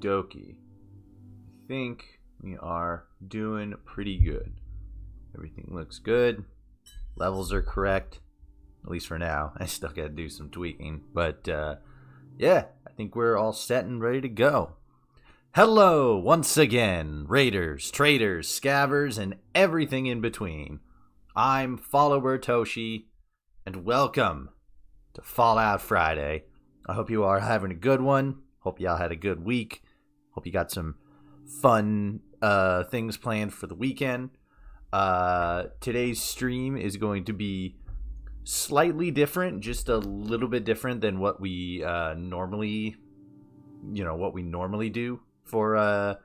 dokie. I think we are doing pretty good. Everything looks good. Levels are correct, at least for now. I still gotta do some tweaking, but yeah, I think we're all set and ready to go. Hello once again, raiders, traders, scavvers, and everything in between. I'm Follower Toshi, and welcome to Fallout Friday. I hope you are having a good one. Hope y'all had a good week. Hope you got some fun things planned for the weekend. Today's stream is going to be slightly different, just a little bit different than what we normally do for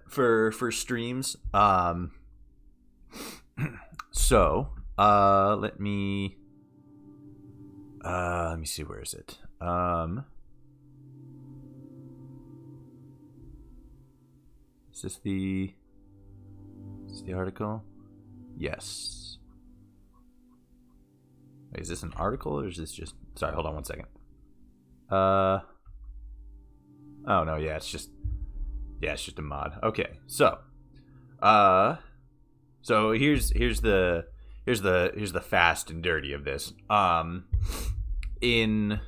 for streams. So let me see, where is it? Is this the article? Yes. Wait, is this an article or is this just, sorry, hold on one second. Oh no, yeah, it's just a mod. Okay, so here's the fast and dirty of this. In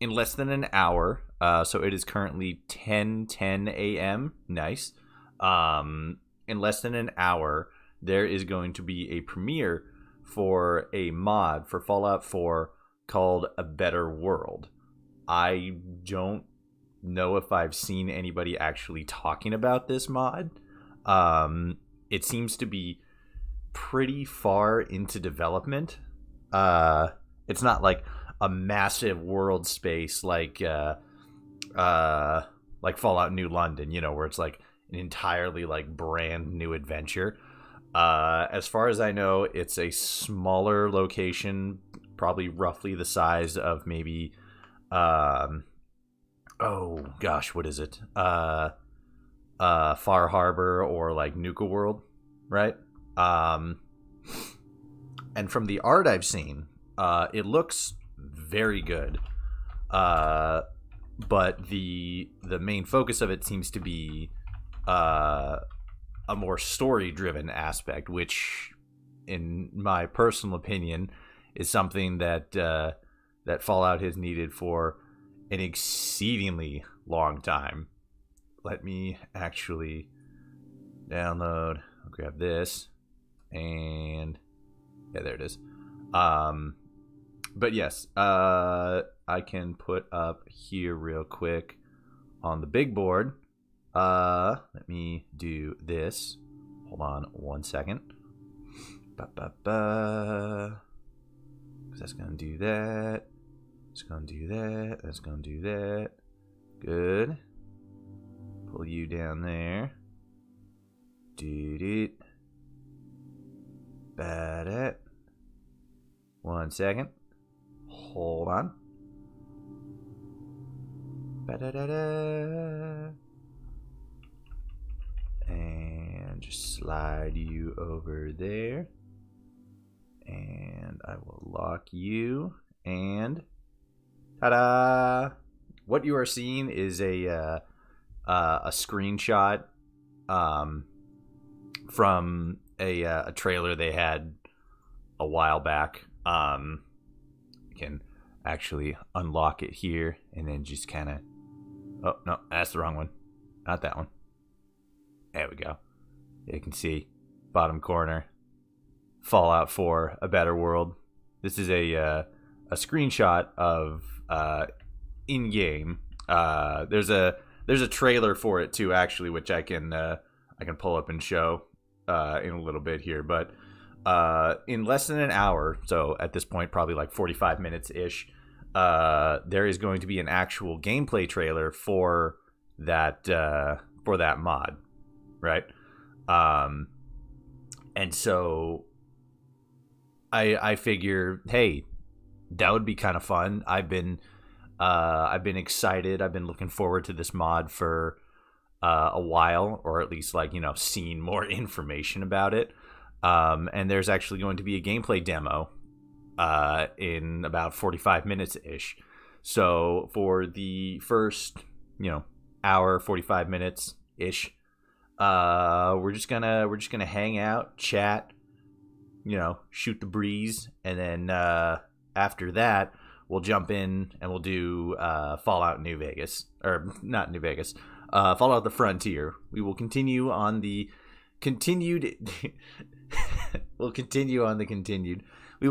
less than an hour, so it is currently 10:10 a.m. Nice. In less than an hour, there is going to be a premiere for a mod for Fallout 4 called A Better World. I don't know if I've seen anybody actually talking about this mod. It seems to be pretty far into development. It's not like a massive world space like Fallout New London, where it's like an entirely like brand new adventure. As far as I know, it's a smaller location, probably roughly the size of maybe oh gosh, what is it? Far Harbor or like Nuka World, right? And from the art I've seen, it looks very good. But the main focus of it seems to be a more story-driven aspect, which, in my personal opinion, is something that that Fallout has needed for an exceedingly long time. Let me actually download. I'll grab this, and yeah, there it is. But yes, I can put up here real quick on the big board. Let me do this. Hold on one second. That's gonna do that. It's gonna do that. That's gonna do that. Good. Pull you down there. Do it. Bad it. 1 second. Hold on. Ba-da-da-da. And just slide you over there. And I will lock you. And ta-da! What you are seeing is a screenshot from a trailer they had a while back. You can actually unlock it here and then just kind of, oh no, that's the wrong one, not that one. There we go. You can see bottom corner, Fallout 4 A Better World. This is a screenshot of in game. There's a trailer for it too, actually, which I can pull up and show in a little bit here. But in less than an hour, so at this point probably like 45 minutes ish, there is going to be an actual gameplay trailer for that mod, right? And so I figure, hey, that would be kind of fun. I've been excited. I've been looking forward to this mod for a while, or at least seeing more information about it. And there's actually going to be a gameplay demo in about 45 minutes ish. So for the first hour 45 minutes ish. We're just gonna hang out, chat, shoot the breeze, and then after that we'll jump in and we'll do Fallout New Vegas, or not New Vegas, Fallout the Frontier. We will continue on the continued. We will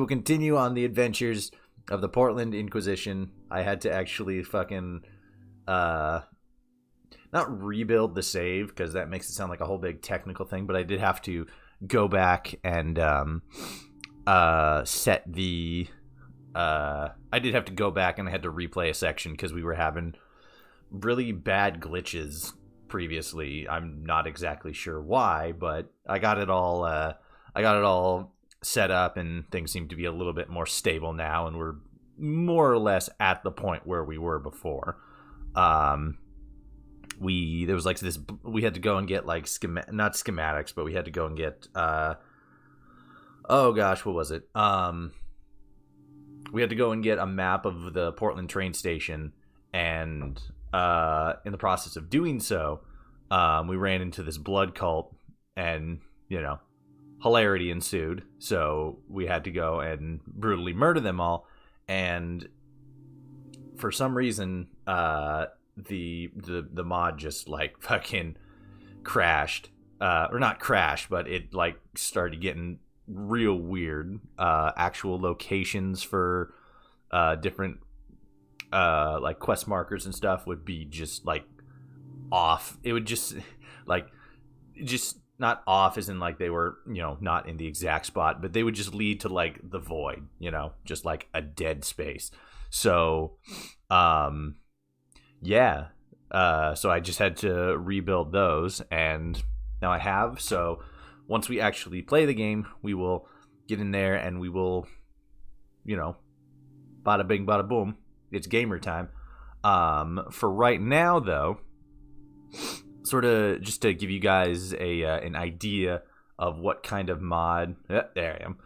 continue on the adventures of the Portland Inquisition. I had to actually fucking not rebuild the save, because that makes it sound like a whole big technical thing, but I did have to go back and set the I did have to go back and I had to replay a section because we were having really bad glitches previously. I'm not exactly sure why, but I got it all set up and things seem to be a little bit more stable now, and we're more or less at the point where we were before. There was like this, we had to go and get like not schematics, but we had to go and get oh gosh, what was it? We had to go and get a map of the Portland train station, and in the process of doing so, we ran into this blood cult, and hilarity ensued. So we had to go and brutally murder them all, and for some reason the mod just like fucking crashed, or not crashed, but it like started getting real weird. Actual locations for different like quest markers and stuff would be just like off. It would just not off as in like they were not in the exact spot, but they would just lead to like the void, just like a dead space. So yeah, so I just had to rebuild those, and now I have. So once we actually play the game, we will get in there and we will, bada bing, bada boom. It's gamer time. For right now, though, sort of just to give you guys an idea of what kind of mod. There I am.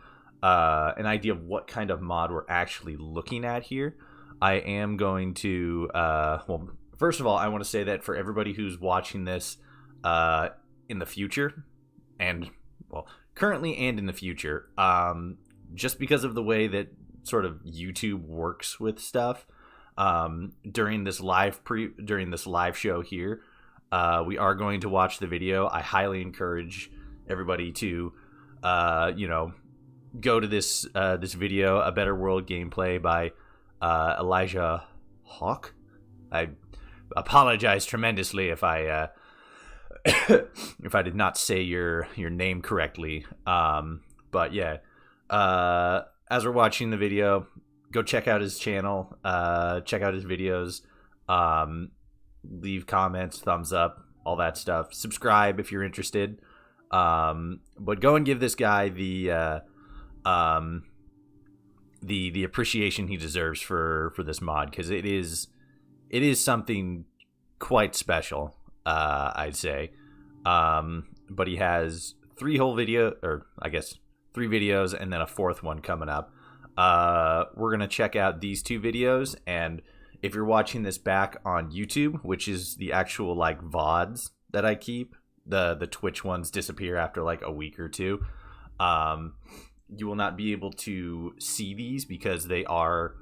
An idea of what kind of mod we're actually looking at here. I am going to. Well, first of all, I want to say that for everybody who's watching this in the future, and well, currently and in the future, just because of the way that sort of YouTube works with stuff, during this live show here, we are going to watch the video. I highly encourage everybody to go to this video, A Better World Gameplay by Elijah Hawk. I apologize tremendously if I if I did not say your name correctly. But yeah, as we're watching the video, go check out his channel, check out his videos, leave comments, thumbs up, all that stuff. Subscribe if you're interested. But go and give this guy the appreciation he deserves for this mod, because it is something quite special, I'd say. But he has three videos and then a fourth one coming up. We're gonna check out these two videos, and if you're watching this back on YouTube, which is the actual like VODs that I keep, the Twitch ones disappear after like a week or two. You will not be able to see these because they are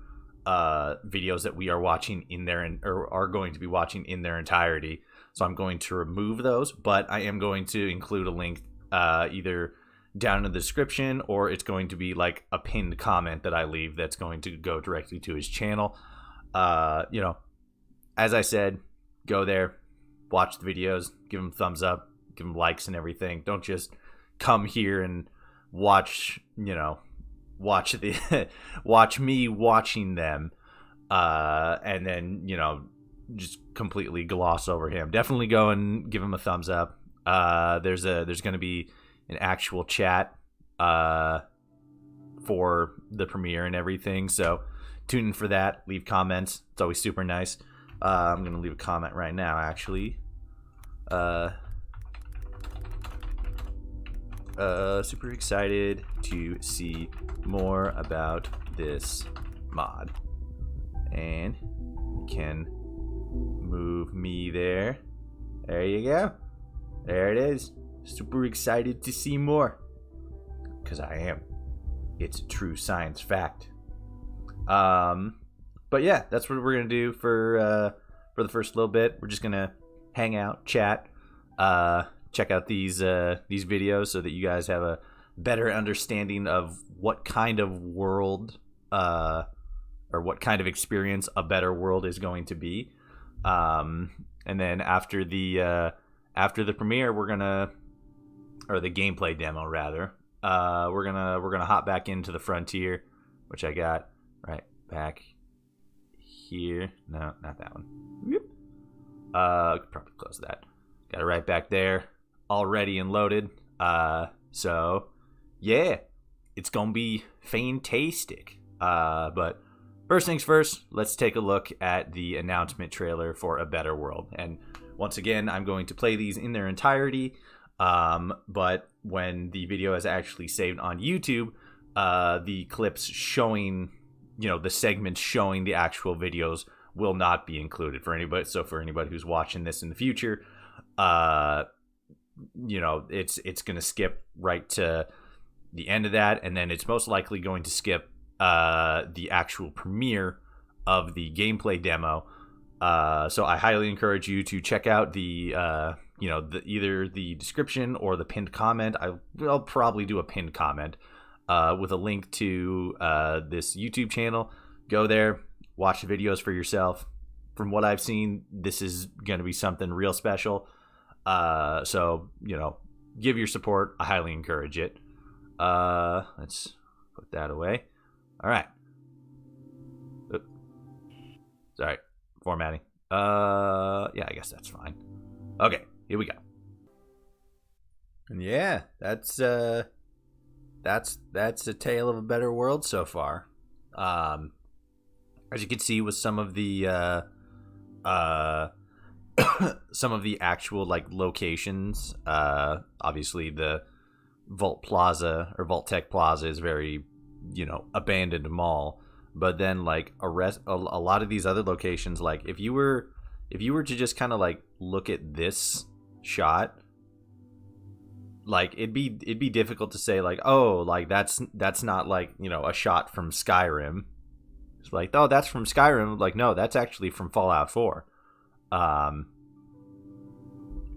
videos that we are watching in their or are going to be watching in their entirety. So I'm going to remove those, but I am going to include a link either down in the description, or it's going to be like a pinned comment that I leave that's going to go directly to his channel. As I said, go there, watch the videos, give them thumbs up, give them likes and everything. Don't just come here and watch watch me watching them, and then just completely gloss over him. Definitely go and give him a thumbs up. There's going to be an actual chat for the premiere and everything, so tune in for that. Leave comments, it's always super nice. I'm gonna leave a comment right now, actually. Super excited to see more about this mod, and we can move me there. There you go. There it is. Super excited to see more. Because I am. It's a true science fact. But yeah, that's what we're going to do for the first little bit. We're just going to hang out, chat, check out these videos so that you guys have a better understanding of what kind of world or what kind of experience a better world is going to be. And then after the premiere, we're gonna, or the gameplay demo rather, we're gonna hop back into the frontier, which I got right back here. No, not that one. Whoop. Probably close that. Got it right back there, all ready and loaded. So yeah, it's gonna be fantastic. But first things first, let's take a look at the announcement trailer for A Better World. And once again, I'm going to play these in their entirety. But when the video is actually saved on YouTube, the clips showing, the segments showing the actual videos will not be included for anybody. So for anybody who's watching this in the future, it's going to skip right to the end of that. And then it's most likely going to skip the actual premiere of the gameplay demo. So I highly encourage you to check out the either the description or the pinned comment. I'll probably do a pinned comment with a link to this YouTube channel. Go there, watch the videos for yourself. From what I've seen, this is going to be something real special. So, give your support. I highly encourage it. Let's put that away. All right. Oop. Sorry, formatting. Yeah, I guess that's fine. Okay, here we go. And yeah, that's a tale of a better world so far. As you can see with some of the some of the actual locations, obviously the Vault Plaza or Vault Tech Plaza is very abandoned mall, but then a lot of these other locations, if you were to just kind of look at this shot, it'd be difficult to say that's not a shot from Skyrim. It's that's from Skyrim. No, that's actually from Fallout 4.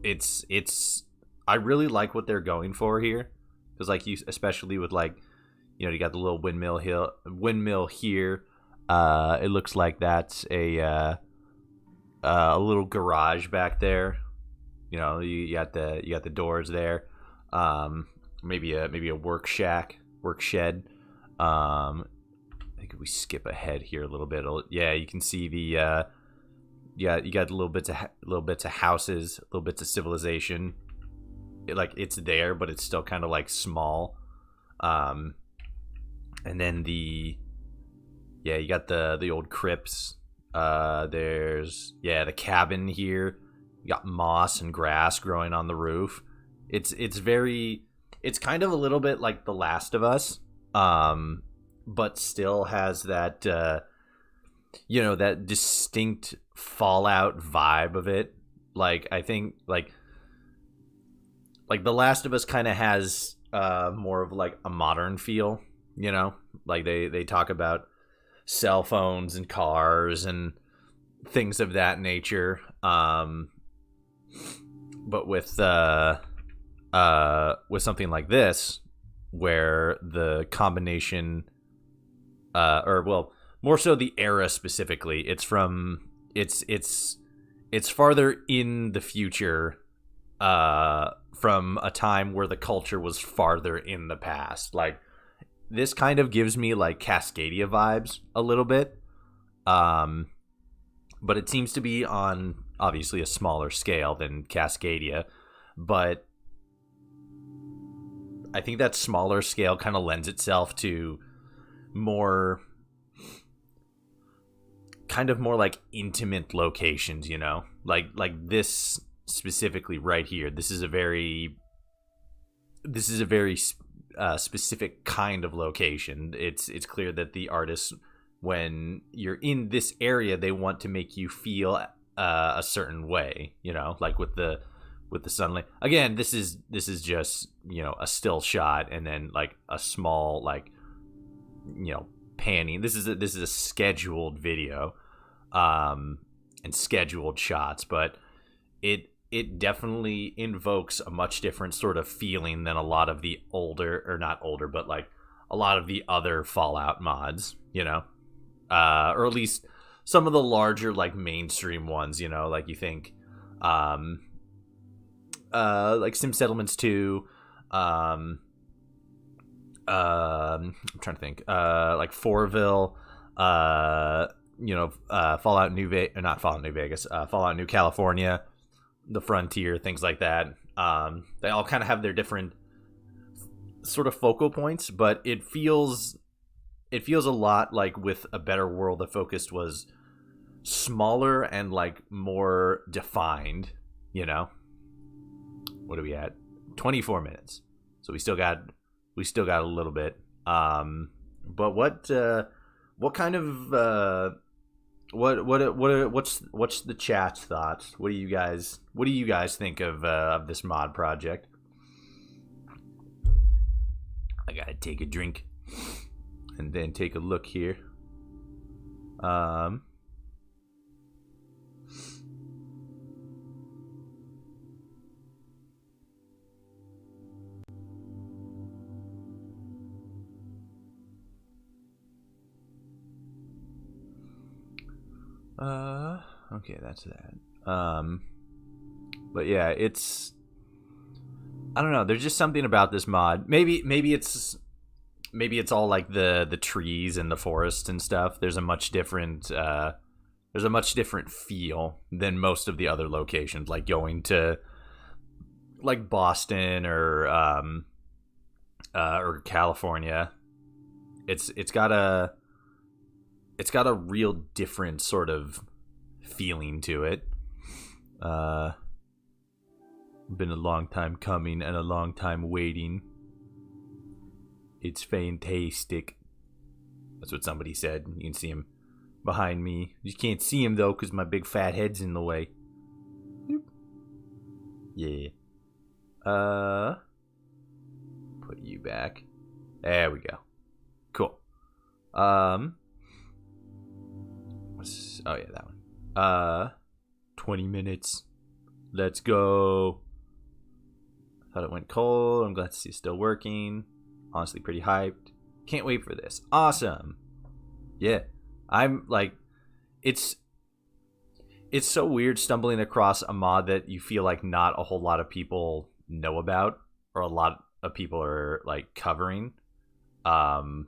It's I really like what they're going for here, because especially with you got the little windmill here. It looks like that's a little garage back there. You got the doors there. Maybe a work shed. I think if we skip ahead here a little bit, yeah, you can see the you got little bits of houses, little bits of civilization. It's there, but it's still kind of small. And then you got the old crypts. There's the cabin here. You got moss and grass growing on the roof. It's kind of a little bit like The Last of Us, but still has that that distinct Fallout vibe of it. I think The Last of Us kind of has more of a modern feel. They talk about cell phones and cars and things of that nature. But with something like this, where the combination, more so the era specifically, it's farther in the future, from a time where the culture was farther in the past. This kind of gives me Cascadia vibes a little bit, but it seems to be on obviously a smaller scale than Cascadia. But I think that smaller scale kind of lends itself to more intimate locations, like this specifically right here. This is a very specific kind of location. It's clear that the artists, when you're in this area, they want to make you feel a certain way, like with the sunlight. Again, this is just, a still shot, and then like a small, like, panning. This is a scheduled video, and scheduled shots, but it definitely invokes a much different sort of feeling than a lot of the older, or not older, but like a lot of the other Fallout mods, or at least some of the larger, like, mainstream ones, like you think, like Sim Settlements 2, I'm trying to think, like Forville, Fallout not Fallout New Vegas, Fallout New California, the Frontier, things like that. They all kind of have their different sort of focal points, but it feels a lot like with A Better World, the focus was smaller and like more defined. What are we at? 24 minutes. So we still got a little bit. But what kind of what's the chat's thoughts? What do you guys think of this mod project? I gotta take a drink and then take a look here. Okay, that's that. But yeah, it's, I don't know. There's just something about this mod. Maybe it's all like the trees and the forests and stuff. There's a much different feel than most of the other locations, like going to like Boston or California. It's got a real different sort of feeling to it. Been a long time coming and a long time waiting. It's fantastic. That's what somebody said. You can see him behind me. You can't see him though because my big fat head's in the way. Yeah. Put you back. There we go. Cool. Oh yeah, that one. 20 minutes. Let's go. Thought it went cold. I'm glad to see it's still working. Honestly, pretty hyped. Can't wait for this. Awesome. Yeah. I'm like, it's so weird stumbling across a mod that you feel like not a whole lot of people know about, or a lot of people are like covering. And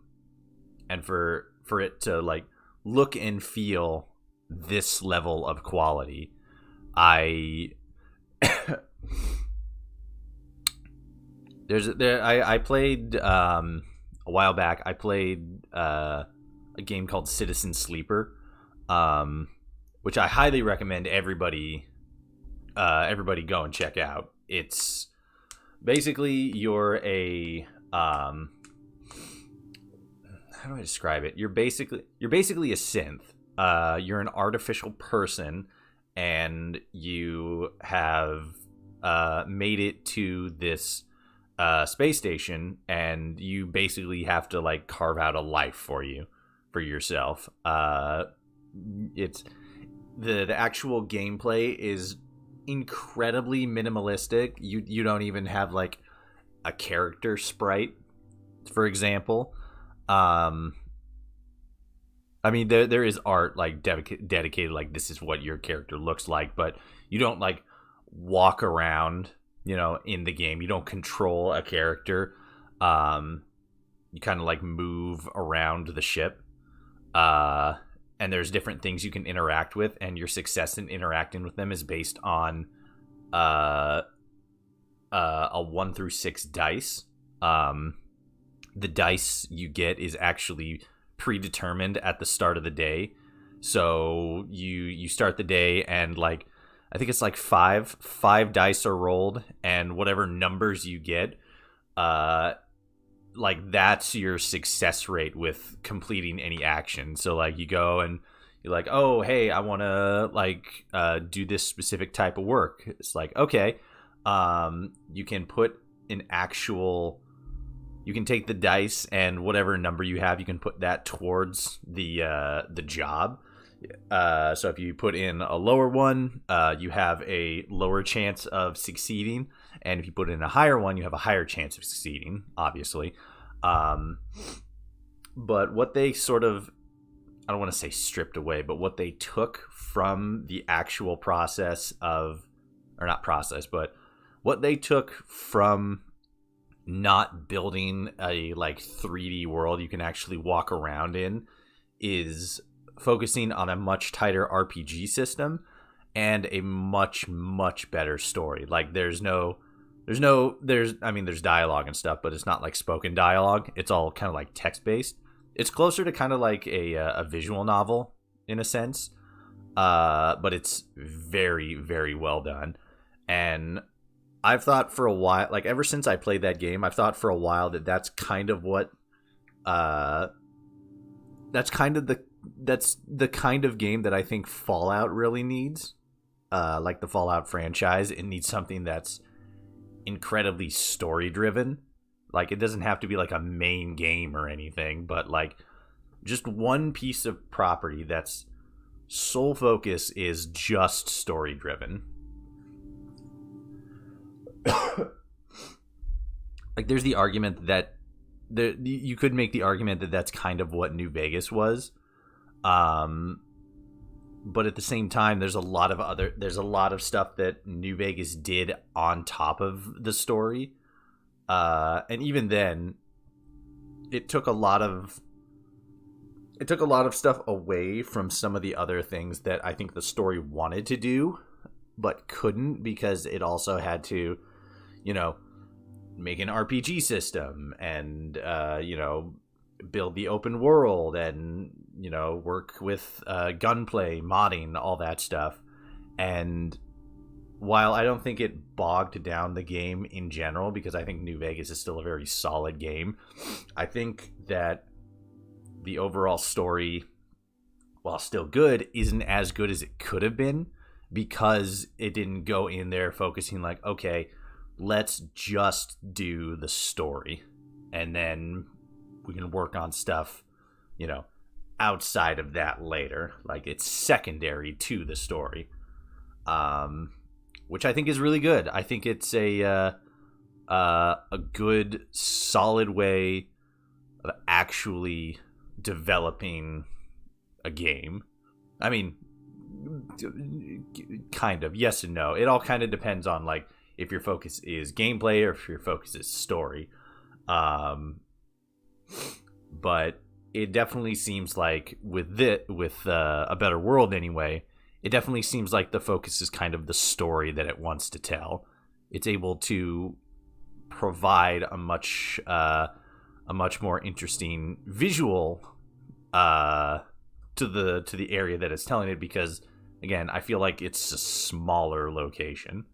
for it to like look and feel this level of quality, I played a while back. I played a game called Citizen Sleeper, which I highly recommend everybody go and check out. It's basically you're a how do I describe it? You're basically a synth. You're an artificial person, and you have made it to this space station, and you basically have to like carve out a life for yourself. It's the actual gameplay is incredibly minimalistic. You don't even have like a character sprite, for example. I mean, there is art like dedicated, like this is what your character looks like, but you don't like walk around, in the game. You don't control a character. You kind of like move around the ship, and there's different things you can interact with, and your success in interacting with them is based on a 1 through 6 dice. The dice you get is actually predetermined at the start of the day. So you start the day, and like I think it's like five dice are rolled, and whatever numbers you get, like that's your success rate with completing any action. So like you go and You're like, oh, hey, I want to like do this specific type of work. It's like, okay, you can put an actual, you can take the dice and whatever number you have, you can put that towards the job. So if you put in a lower one, you have a lower chance of succeeding, and if you put in a higher one, you have a higher chance of succeeding, obviously. But what they sort of, I don't want to say stripped away, but what they took from the actual process of, or not process, but what they took from not building a like 3D world you can actually walk around in is focusing on a much tighter RPG system and a much better story. Like there's I mean there's dialogue and stuff, but it's not like spoken dialogue. It's all kind of like text based. It's closer to kind of like a visual novel in a sense, but it's very well done. And I've thought for a while, like ever since I played that game, I've thought for a while that that's kind of what, that's the kind of game that I think Fallout really needs. Like the Fallout franchise, it needs something that's incredibly story driven. Like it doesn't have to be like a main game or anything, but like just one piece of property that's sole focus is just story driven. Like there's the argument that you could make the argument that that's kind of what New Vegas was, but at the same time there's a lot of stuff that New Vegas did on top of the story, and even then it took a lot of stuff away from some of the other things that I think the story wanted to do but couldn't, because it also had to, you know, make an RPG system and, you know, build the open world and, you know, work with gunplay, modding, all that stuff. And while I don't think it bogged down the game in general, because I think New Vegas is still a very solid game, I think that the overall story, while still good, isn't as good as it could have been, because it didn't go in there focusing like, okay, let's just do the story and then we can work on stuff, you know, outside of that later. Like it's secondary to the story, which I think is really good. I think it's a good, solid way of actually developing a game. I mean, kind of yes and no. It all kind of depends on like if your focus is gameplay or if your focus is story. But it definitely seems like with a better world anyway, it definitely seems like the focus is kind of the story that it wants to tell. It's able to provide a much more interesting visual to the area that it's telling it, because again, I feel like it's a smaller location.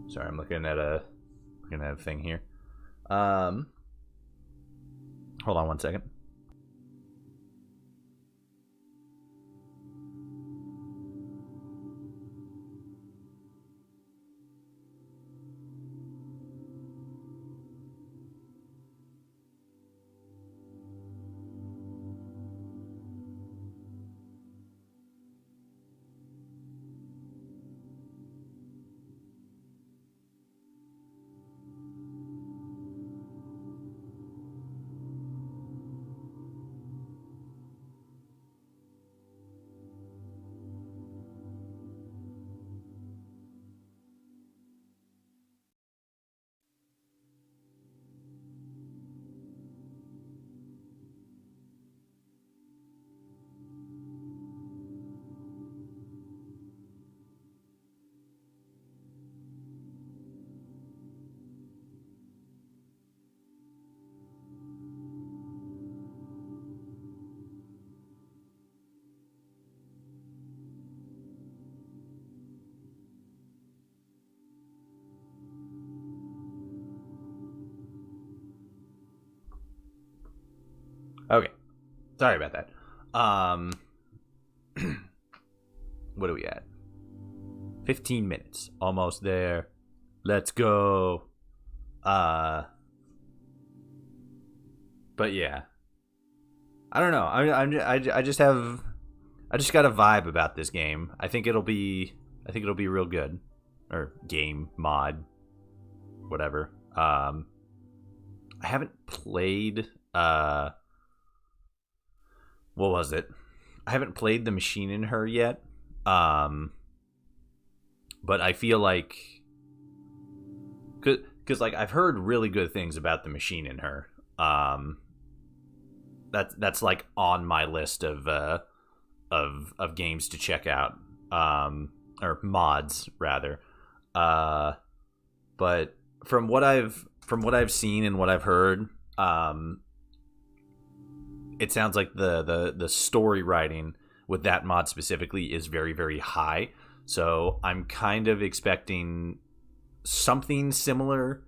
Sorry, I'm looking at a thing here. Hold on one second. Sorry about that. What are we at? 15 minutes. Almost there. Let's go. But yeah. I don't know. I just got a vibe about this game. I think it'll be real good. Or game, mod, whatever. I haven't played what was it? I haven't played the Machine in Her yet. But I feel like cuz like I've heard really good things about the Machine in Her. That's like on my list of games to check out. Or mods rather. But from what I've seen and what I've heard, it sounds like the story writing with that mod specifically is very, very high. So I'm kind of expecting something similar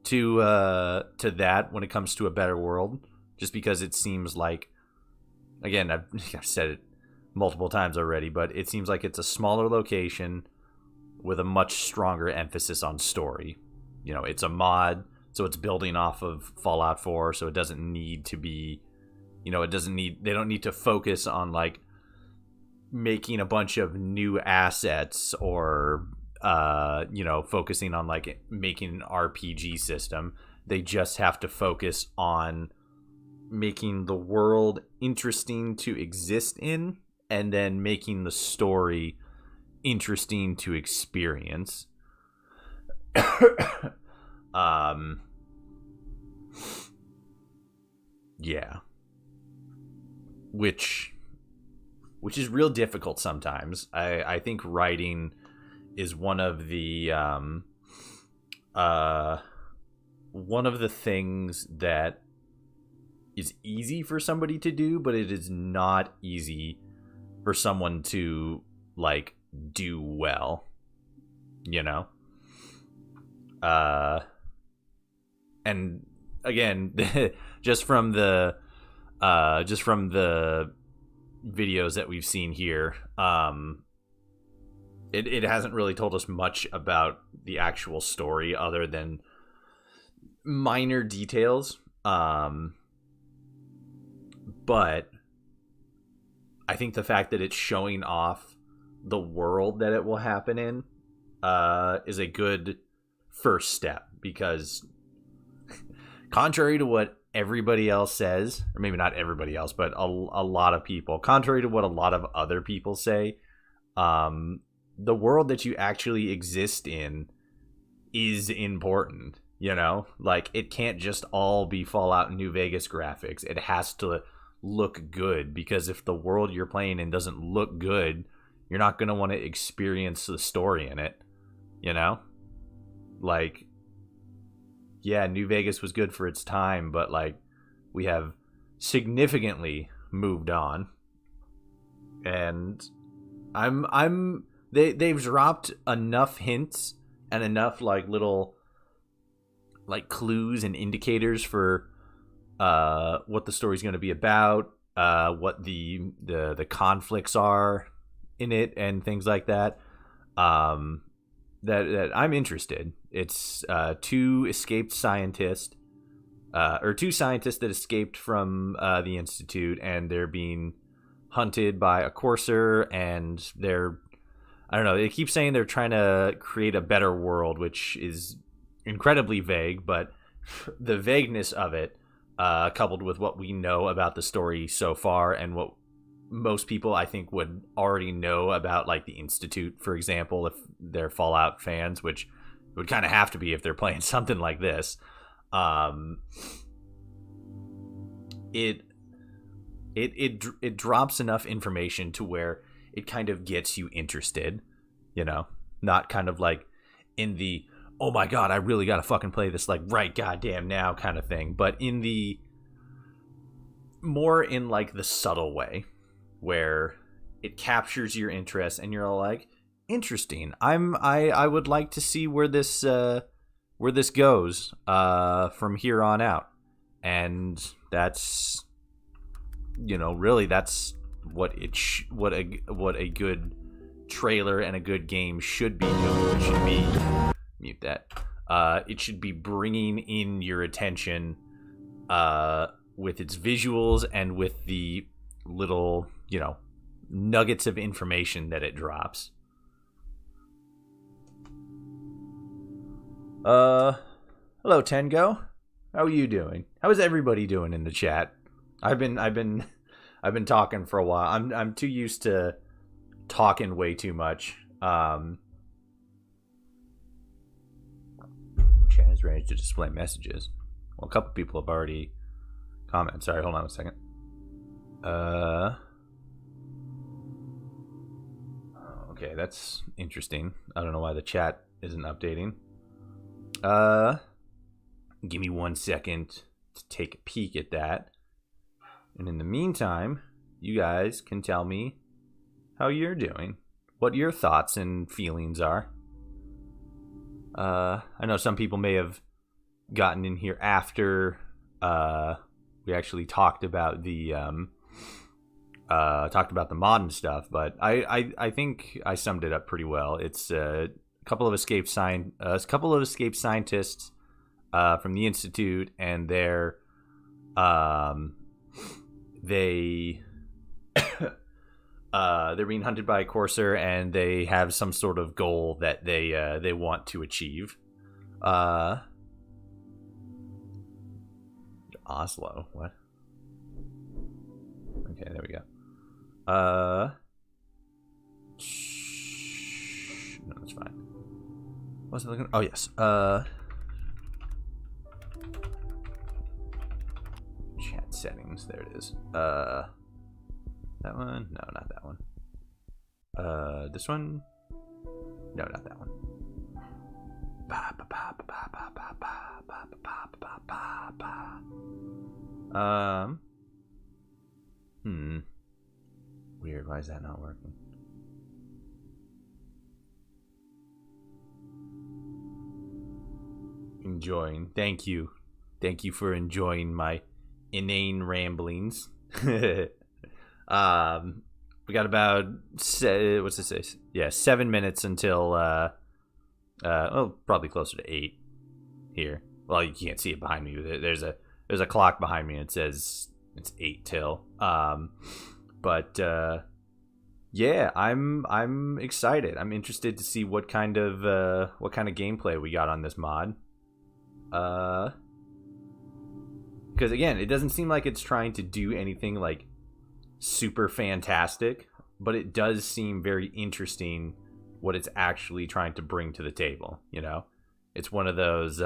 to that when it comes to A Better World, just because it seems like, again, I've said it multiple times already, but it seems like it's a smaller location with a much stronger emphasis on story. You know, it's a mod, so it's building off of Fallout 4, so it doesn't need to be, you know, they don't need to focus on like making a bunch of new assets or you know, focusing on like making an RPG system. They just have to focus on making the world interesting to exist in, and then making the story interesting to experience. Yeah. Which is real difficult sometimes. I think writing is one of the things that is easy for somebody to do, but it is not easy for someone to like do well, you know. And again, just from the videos that we've seen here, it hasn't really told us much about the actual story other than minor details. But I think the fact that it's showing off the world that it will happen in is a good first step, because contrary to what everybody else says, or maybe not everybody else, but a lot of people, contrary to what a lot of other people say, the world that you actually exist in is important, you know? Like, it can't just all be Fallout New Vegas graphics. It has to look good, because if the world you're playing in doesn't look good, you're not going to want to experience the story in it, you know? Like, yeah, New Vegas was good for its time, but like, we have significantly moved on, and they've dropped enough hints and enough like little like clues and indicators for what the story's going to be about, what the conflicts are in it, and things like that. That I'm interested. It's two scientists that escaped from the Institute, and they're being hunted by a courser, and I don't know, they keep saying they're trying to create a better world, which is incredibly vague, but the vagueness of it, coupled with what we know about the story so far, and what most people I think would already know about like the Institute, for example, if they're Fallout fans, which would kind of have to be if they're playing something like this. It drops enough information to where it kind of gets you interested, you know, not kind of like in the, oh my god, I really gotta fucking play this like right goddamn now kind of thing, but in the more in like the subtle way, where it captures your interest and you're all like, interesting. I would like to see where this goes from here on out. And that's really that's what what a good trailer and a good game should be doing. It should be mute that. It should be bringing in your attention with its visuals and with the little, nuggets of information that it drops. Hello Tengo. How are you doing? How is everybody doing in the chat? I've been talking for a while. I'm too used to talking way too much. Chat is ready to display messages. Well, a couple people have already commented. Sorry, hold on a second. Okay, that's interesting. I don't know why the chat isn't updating. Give me 1 second to take a peek at that. And in the meantime, you guys can tell me how you're doing. What your thoughts and feelings are. I know some people may have gotten in here after we actually talked about the mod and stuff, but I think I summed it up pretty well. It's a couple of escaped scientists from the Institute, and they're being hunted by a courser, and they have some sort of goal that they want to achieve. Oslo, what? Okay, there we go. No, that's fine. What's it looking? Oh yes. Chat settings. There it is. That one? No, not that one. This one? No, not that one. Weird. Why is that not working? Enjoying. Thank you. Thank you for enjoying my inane ramblings. We got about what's this say? Yeah, 7 minutes until probably closer to 8 here. Well, you can't see it behind me. There's a clock behind me and it says it's 8 till. But yeah, I'm excited. I'm interested to see what kind of gameplay we got on this mod. Because again, it doesn't seem like it's trying to do anything like super fantastic, but it does seem very interesting what it's actually trying to bring to the table. It's one of those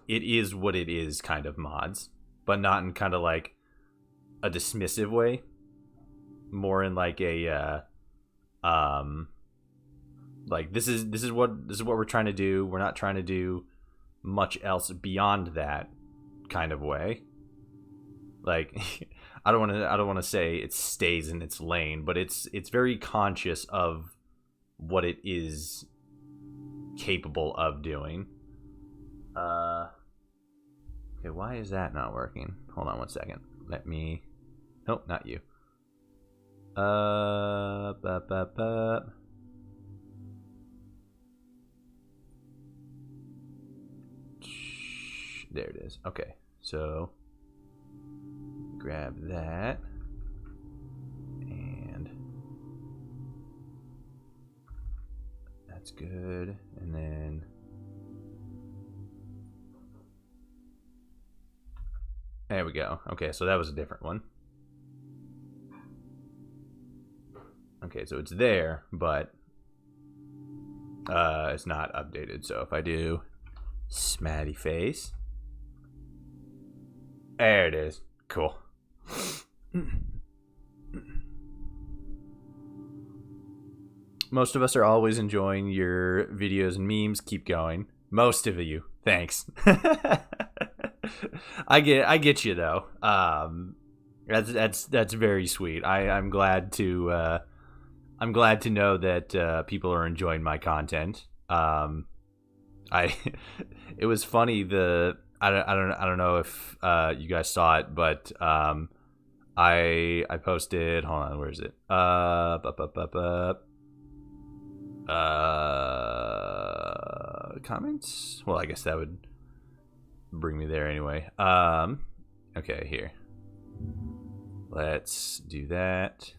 it is what it is kind of mods, but not in kind of like a dismissive way, more in like a like this is what we're trying to do. We're not trying to do much else beyond that kind of way. Like I don't want to say it stays in its lane, but it's very conscious of what it is capable of doing. Okay, why is that not working? Hold on 1 second. Let me. Nope, not you. There it is. Okay, so grab that and that's good. And then there we go. Okay, so that was a different one. Okay, so it's there, but it's not updated. So if I do smatty face, there it is. Cool. Most of us are always enjoying your videos and memes. Keep going. Most of you. Thanks. I get you though. That's very sweet. I'm glad to know that people are enjoying my content. It was funny, I don't know if you guys saw it, but I posted. Hold on, where is it? Comments. Well, I guess that would bring me there anyway. Okay, here. Let's do that.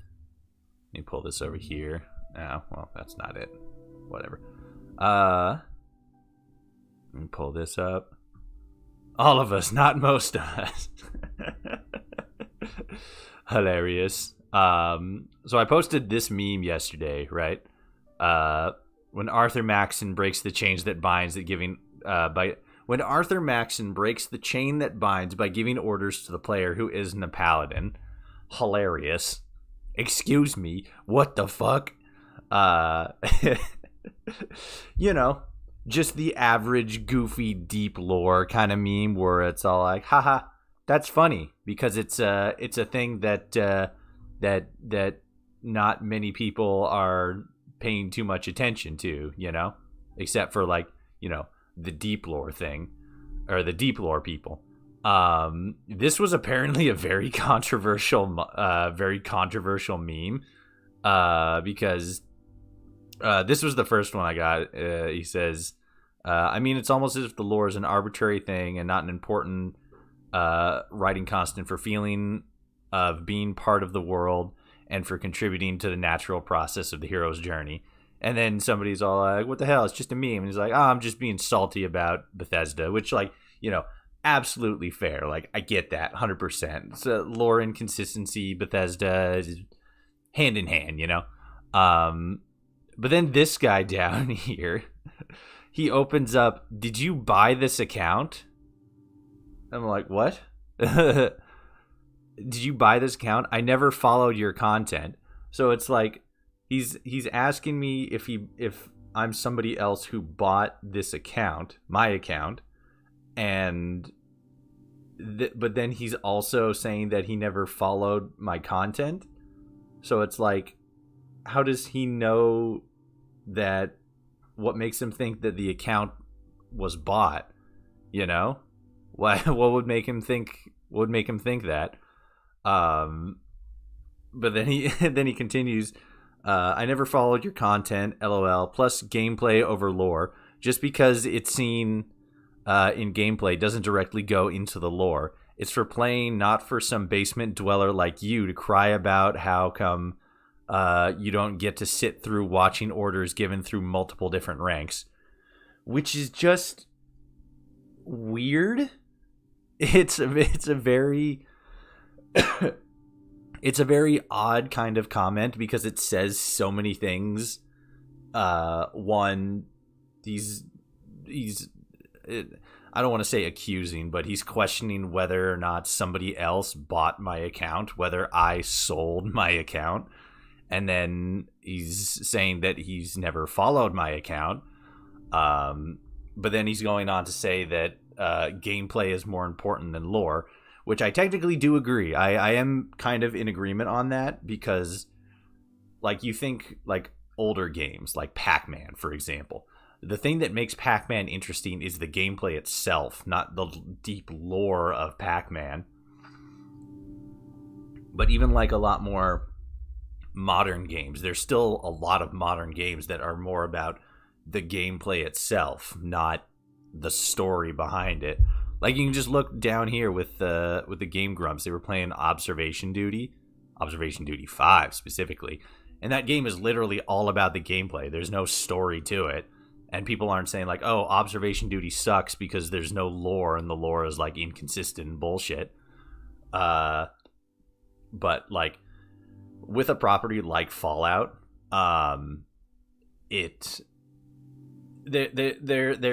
Let me pull this over here. Oh, well, that's not it. Whatever. Let me pull this up. All of us, not most of us. Hilarious. So I posted this meme yesterday, right? When Arthur Maxon breaks the chains that binds that giving when Arthur Maxon breaks the chain that binds by giving orders to the player who isn't a paladin. Hilarious. Excuse me. What the fuck? You know, just the average goofy deep lore kind of meme where it's all like, haha, that's funny because it's a thing that not many people are paying too much attention to, you know, except for like, you know, the deep lore thing or the deep lore people. This was apparently a very controversial meme because this was the first one I got. He says, I mean, it's almost as if the lore is an arbitrary thing and not an important writing constant for feeling of being part of the world and for contributing to the natural process of the hero's journey. And then somebody's all like, what the hell? It's just a meme. And he's like, oh, I'm just being salty about Bethesda, which, like, you know, absolutely fair. Like, I get that 100%. It's a lore inconsistency. Bethesda is hand in hand, you know? But then this guy down here, he opens up, did you buy this account? I'm like, what? Did you buy this account? I never followed your content. So it's like, he's asking me if I'm somebody else who bought this account, my account, and but then he's also saying that he never followed my content. So it's like, how does he know that? What makes him think that the account was bought? You know, what would make him think? What would make him think that? But then he continues. I never followed your content, LOL. Plus gameplay over lore. Just because it's seen in gameplay doesn't directly go into the lore. It's for playing, not for some basement dweller like you to cry about how come you don't get to sit through watching orders given through multiple different ranks, which is just weird. It's a very it's a very odd kind of comment because it says so many things. One, he's I don't want to say accusing, but he's questioning whether or not somebody else bought my account, whether I sold my account. And then he's saying that he's never followed my account. But then he's going on to say that gameplay is more important than lore, which I technically do agree. I am kind of in agreement on that because, like, you think, like, older games, like Pac-Man, for example. The thing that makes Pac-Man interesting is the gameplay itself, not the deep lore of Pac-Man. But even, like, a lot more modern games, there's still a lot of modern games that are more about the gameplay itself, not the story behind it. Like, you can just look down here with the Game Grumps. They were playing Observation Duty 5 specifically, and that game is literally all about the gameplay. There's no story to it, and people aren't saying like, oh, Observation Duty sucks because there's no lore and the lore is like inconsistent and bullshit. But like with a property like Fallout, there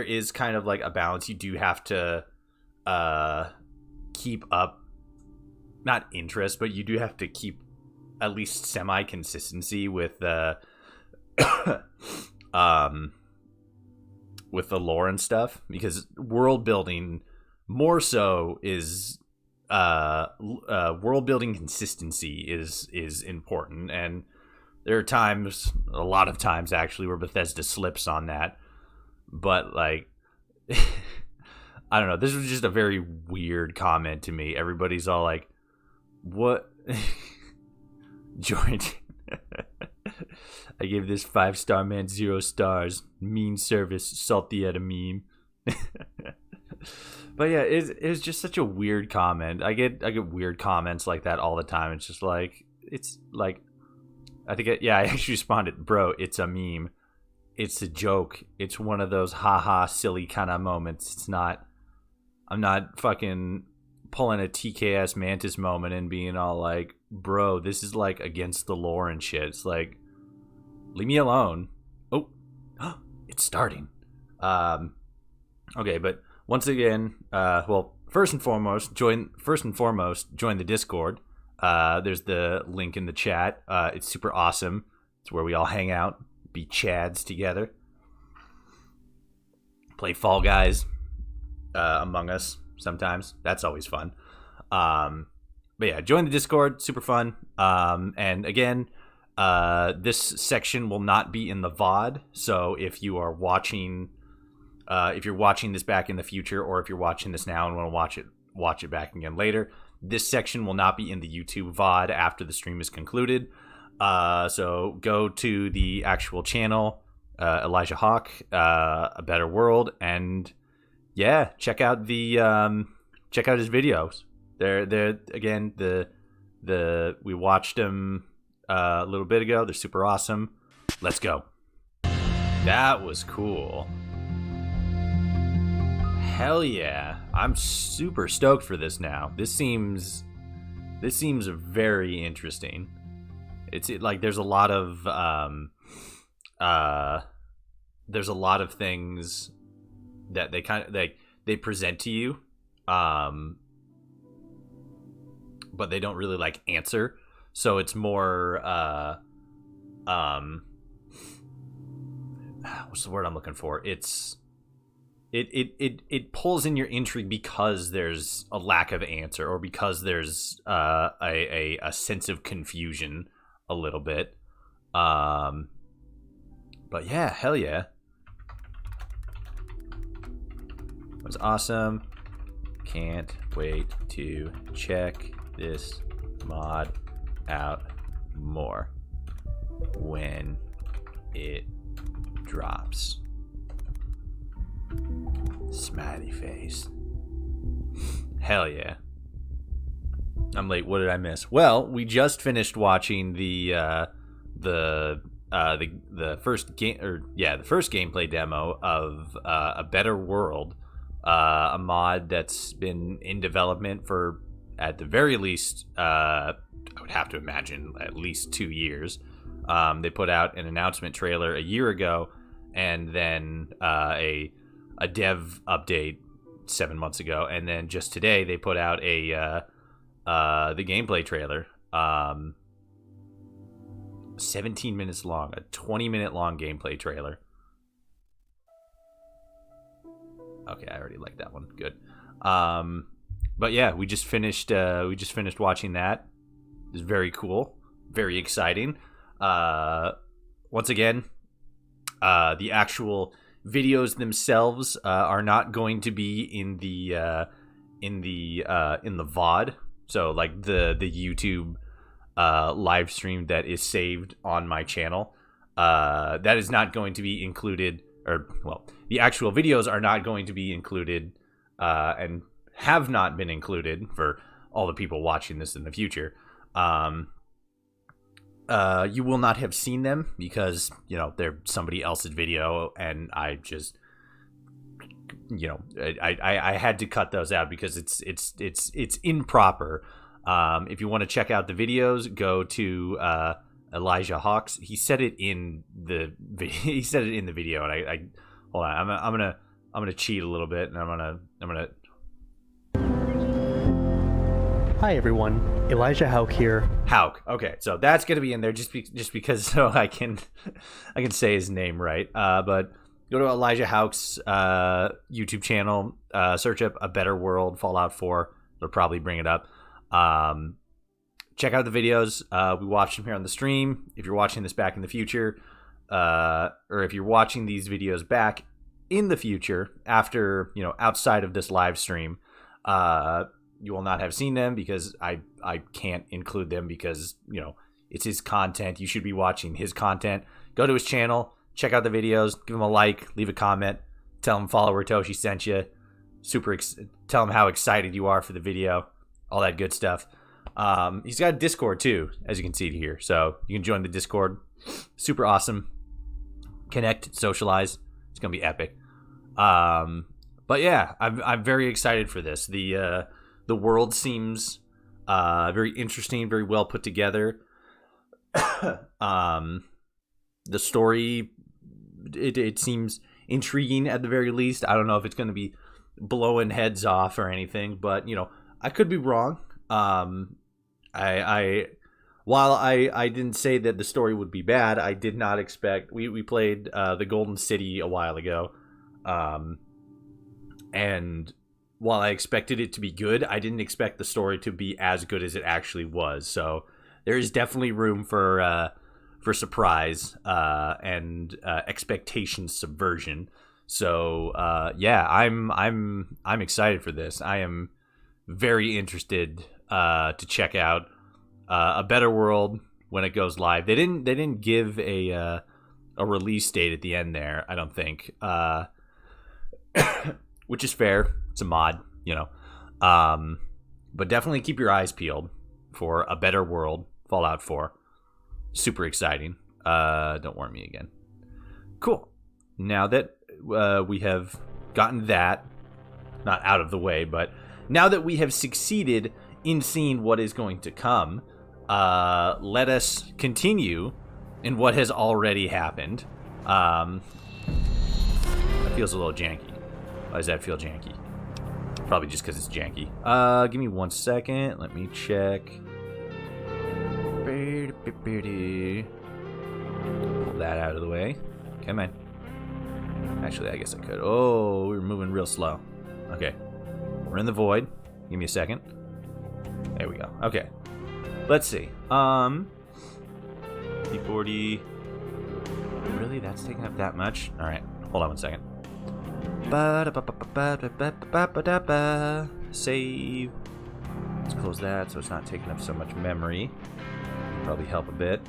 is kind of like a balance. You do have to keep up, not interest, but you do have to keep at least semi consistency with the lore and stuff, because world building more so is world building consistency is important, and there are times, a lot of times actually, where Bethesda slips on that. But like I don't know. This was just a very weird comment to me. Everybody's all like, "What, Jordan?" I gave this 5-star man 0 stars. Mean service, salty at a meme. But yeah, it was just such a weird comment. I get weird comments like that all the time. It's just like, it's like, I actually responded, bro, it's a meme. It's a joke. It's one of those haha silly kind of moments. It's not, I'm not fucking pulling a TKS Mantis moment and being all like, bro, this is like against the lore and shit. It's like, leave me alone. Oh, it's starting. Okay, but once again, first and foremost, join the Discord. There's the link in the chat. It's super awesome. It's where we all hang out, be chads together, play Fall Guys Among Us sometimes. That's always fun. But yeah, join the Discord. Super fun. And again, this section will not be in the VOD. So if you are watching, if you're watching this back in the future, or if you're watching this now and want to watch it back again later, this section will not be in the YouTube VOD after the stream is concluded. So go to the actual channel, Elijah Hawk, A Better World, and yeah, check out his videos. They're again, we watched them a little bit ago. They're super awesome. Let's go. That was cool. Hell yeah. I'm super stoked for this now. This seems very interesting. Like there's a lot of things that they present to you, but they don't really like answer. So it's more what's the word I'm looking for? It pulls in your intrigue because there's a lack of answer, or because there's a sense of confusion a little bit. But yeah, hell yeah. It was awesome. Can't wait to check this mod out more when it drops. Smiley face. Hell yeah. I'm late. What did I miss? Well, we just finished watching the first game, the first gameplay demo of A Better World, a mod that's been in development for, at the very least, I would have to imagine at least 2 years. They put out an announcement trailer a year ago, and then a dev update 7 months ago, and then just today they put out the gameplay trailer. 17 minutes long, a 20-minute long gameplay trailer. Okay, I already like that one. Good. But yeah, we just finished watching that. It was very cool, very exciting. Once again, the actual videos themselves are not going to be in the VOD. So like the YouTube live stream that is saved on my channel, that is not going to be included, or well, the actual videos are not going to be included, and have not been included for all the people watching this in the future. You will not have seen them because, you know, they're somebody else's video, and I just, you know, I had to cut those out because it's improper. If you want to check out the videos, go to Elijah Hawks. He said it in the video, and I hold on. I'm gonna cheat a little bit, and I'm gonna. Hi everyone, Elijah Hauk here. Hauk. Okay, so that's gonna be in there just because so I can say his name right. But go to Elijah Hauk's YouTube channel, search up A Better World Fallout 4. They'll probably bring it up. Check out the videos. We watched them here on the stream. If you're watching this back in the future, or if you're watching these videos back in the future, after, outside of this live stream, you will not have seen them because I can't include them because, it's his content. You should be watching his content. Go to his channel, check out the videos, give him a like, leave a comment, tell him follower Toshi sent you. Tell him how excited you are for the video, all that good stuff. He's got a Discord too, as you can see here. So you can join the Discord. Super awesome. Connect, socialize. It's gonna be epic. But yeah, I'm very excited for this. The world seems very interesting, very well put together. The story, it seems intriguing at the very least. I don't know if it's going to be blowing heads off or anything, but I could be wrong. While I didn't say that the story would be bad, I did not expect. We played the Golden City a while ago, and while I expected it to be good, I didn't expect the story to be as good as it actually was. So there is definitely room for surprise and expectation subversion. So yeah, I'm excited for this. I am very interested to check out A Better World when it goes live. They didn't give a release date at the end there, I don't think, which is fair. It's a mod, but definitely keep your eyes peeled for A Better World, Fallout 4. Super exciting. Don't warn me again. Cool. Now that we have gotten that, not out of the way, but now that we have succeeded in seeing what is going to come, let us continue in what has already happened. That feels a little janky. Why does that feel janky? Probably just because it's janky. Give me 1 second. Let me check. Pull that out of the way. Come on. Actually, I guess I could. Oh, we were moving real slow. Okay. We're in the void. Give me a second. There we go. Okay. Let's see. P40. Really? That's taking up that much? Alright. Hold on 1 second. Save. Let's close that so it's not taking up so much memory. Probably help a bit.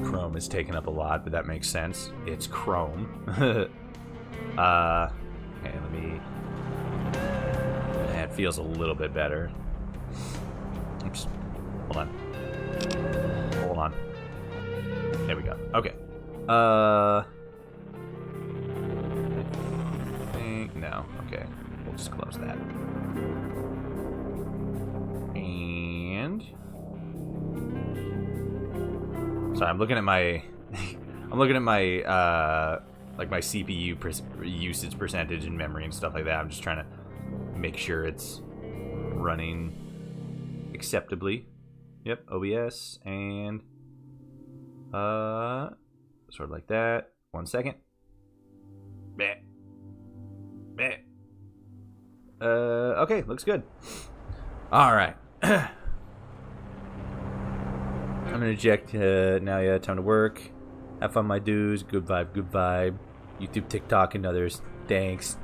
Chrome is taking up a lot, but that makes sense. It's Chrome. Okay, let me... That feels a little bit better. Oops. Hold on. Hold on. There we go. Okay. I think... No. Okay. We'll just close that. And... Sorry, I'm looking at my... like my CPU usage percentage and memory and stuff like that. I'm just trying to make sure it's running acceptably. Yep, OBS and sort of like that. 1 second. Bleh. Bleh. Okay, looks good. All right. I'm gonna eject now. Yeah, time to work. Have fun, my dudes. Good vibe, good vibe. YouTube, TikTok, and others. Thanks.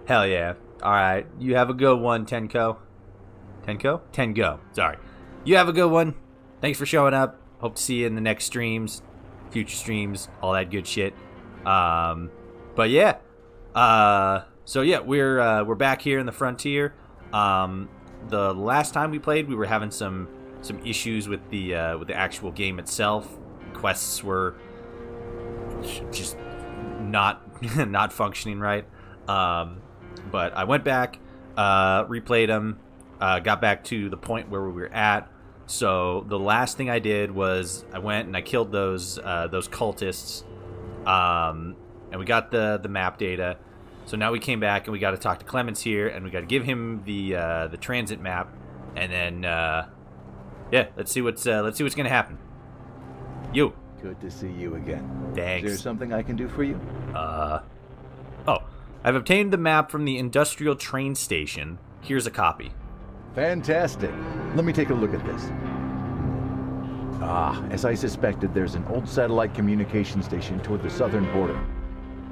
Hell yeah. All right, you have a good one, Tenko. Tenko? Tengo. Sorry. You have a good one. Thanks for showing up. Hope to see you in the next streams, future streams, all that good shit. But yeah. So yeah, we're back here in the frontier. The last time we played, we were having some issues with the actual game itself. Quests were just not functioning right. But I went back, replayed them, got back to the point where we were at. So the last thing I did was I went and I killed those cultists, and we got the map data. So now we came back and we got to talk to Clemens here, and we got to give him the transit map, and then yeah, let's see what's gonna happen. You. Good to see you again. Thanks. Is there something I can do for you? Oh, I've obtained the map from the industrial train station. Here's a copy. Fantastic. Let me take a look at this. As I suspected, there's an old satellite communication station toward the southern border.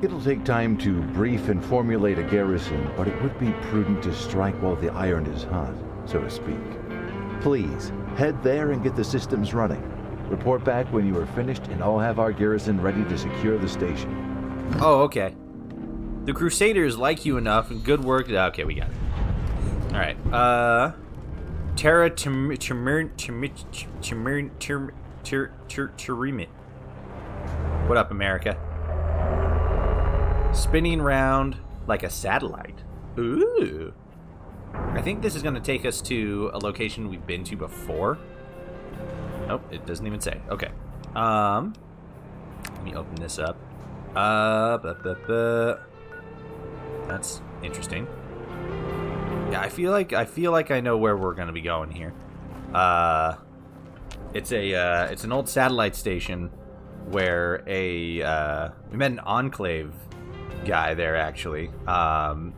It'll take time to brief and formulate a garrison, but it would be prudent to strike while the iron is hot, so to speak. Please, head there and get the systems running. Report back when you are finished, and I'll have our garrison ready to secure the station. Oh, okay. The Crusaders like you enough, and good work. Okay, we got it. All right. Terra, Tremuit. What up, America? Spinning round like a satellite. Ooh. I think this is going to take us to a location we've been to before. Nope, it doesn't even say. Okay. Let me open this up. That's interesting. Yeah, I feel like I know where we're gonna be going here. It's an old satellite station where we met an Enclave guy there actually. An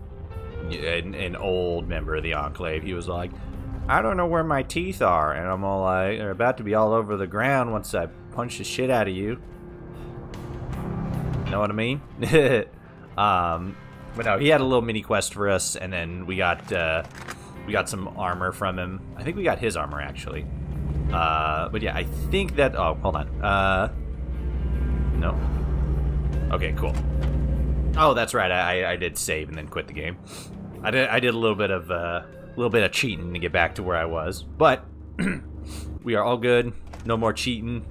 old member of the Enclave. He was like, I don't know where my teeth are, and I'm all like, they're about to be all over the ground once I punch the shit out of you. Know what I mean? But no, he had a little mini quest for us, and then we got some armor from him. I think we got his armor actually. But yeah, I think that. Oh, hold on. No. Okay, cool. Oh, that's right. I did save and then quit the game. I did a little bit of cheating to get back to where I was, but we are all good. No more cheating.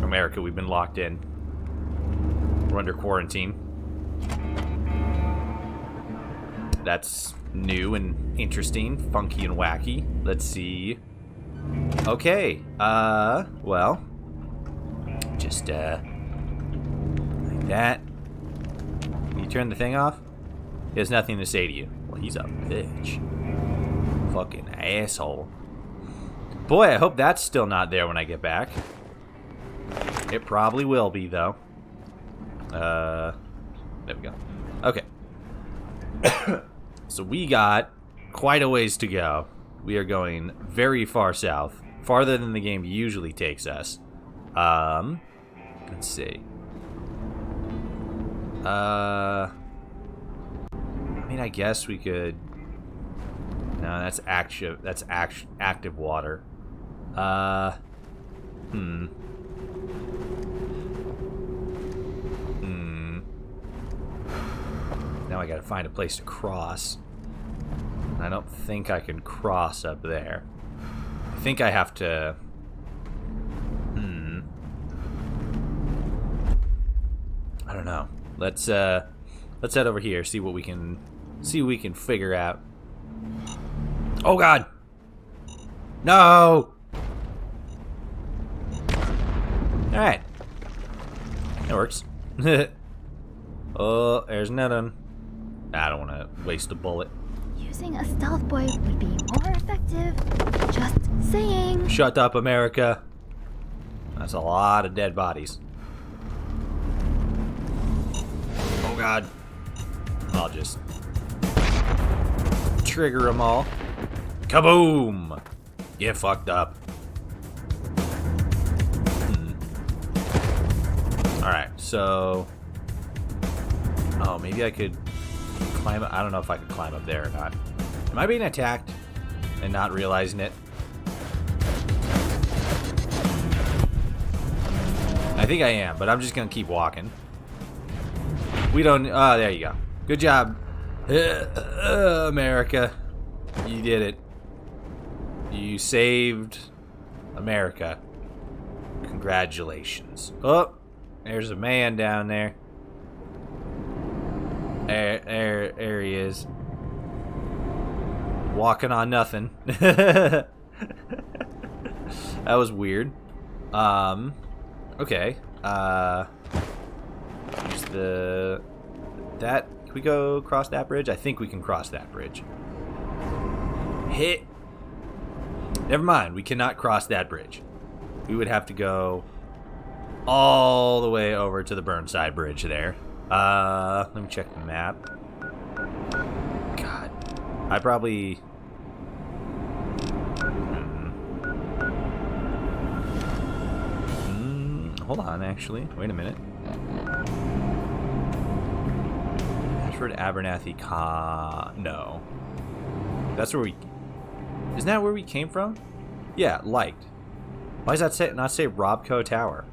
America, we've been locked in. We're under quarantine. That's new and interesting, funky and wacky. Let's see. Okay, well, just, like that. Can you turn the thing off? He has nothing to say to you. Well, he's a bitch. Fucking asshole. Boy, I hope that's still not there when I get back. It probably will be, though. There we go. Okay. So we got quite a ways to go. We are going very far south. Farther than the game usually takes us. Let's see. I mean, I guess we could... No, that's active. That's active water. Now I gotta find a place to cross. I don't think I can cross up there. I think I have to... I don't know. Let's head over here, see what we can figure out. Oh God! No! Alright. That works. Oh, there's nothing. I don't want to waste a bullet. Using a stealth boy would be more effective. Just saying. Shut up, America. That's a lot of dead bodies. Oh God. I'll just trigger them all. Kaboom! Get fucked up. Alright, so... Oh, maybe I could climb up. I don't know if I could climb up there or not. Am I being attacked and not realizing it? I think I am, but I'm just gonna keep walking. We don't... Oh, there you go. Good job, America. You did it. You saved America. Congratulations. Oh, there's a man down there. There he is. Walking on nothing. That was weird. Okay. Use that. Can we go across that bridge? I think we can cross that bridge. Hit. Never mind. We cannot cross that bridge. We would have to go all the way over to the Burnside Bridge there. Let me check the map. God. I probably... Hold on, actually. Wait a minute. Ashford, Abernathy, No. That's where we... Isn't that where we came from? Yeah, liked. Why does that not say Robco Tower?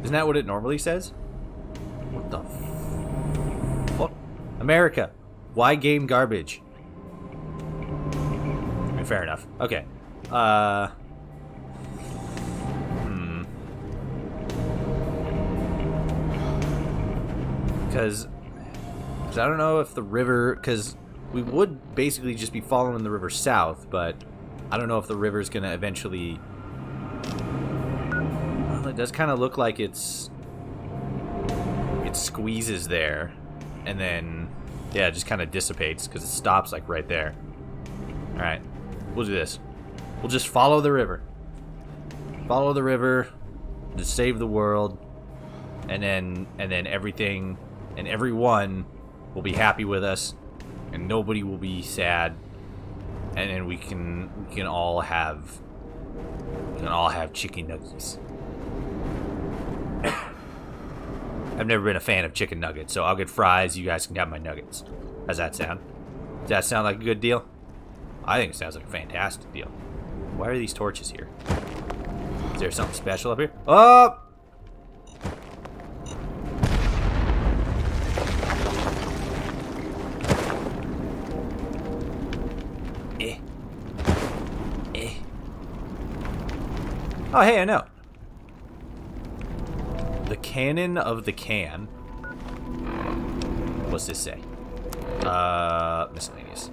Isn't that what it normally says? What the fuck? America! Why game garbage? Fair enough. Okay. Because I don't know if the river... Because we would basically just be following the river south, but I don't know if the river's going to eventually... Well, it does kind of look like it squeezes there, and then, yeah, it just kind of dissipates, because it stops, like, right there. Alright, we'll do this. We'll just follow the river. Follow the river, just save the world, and then everything... And everyone will be happy with us, and nobody will be sad, and then we can all have chicken nuggets. I've never been a fan of chicken nuggets, so I'll get fries. You guys can have my nuggets. How's that sound? Does that sound like a good deal? I think it sounds like a fantastic deal. Why are these torches here? Is there something special up here? Oh! Oh, hey, I know. The cannon of the can. What's this say? Miscellaneous.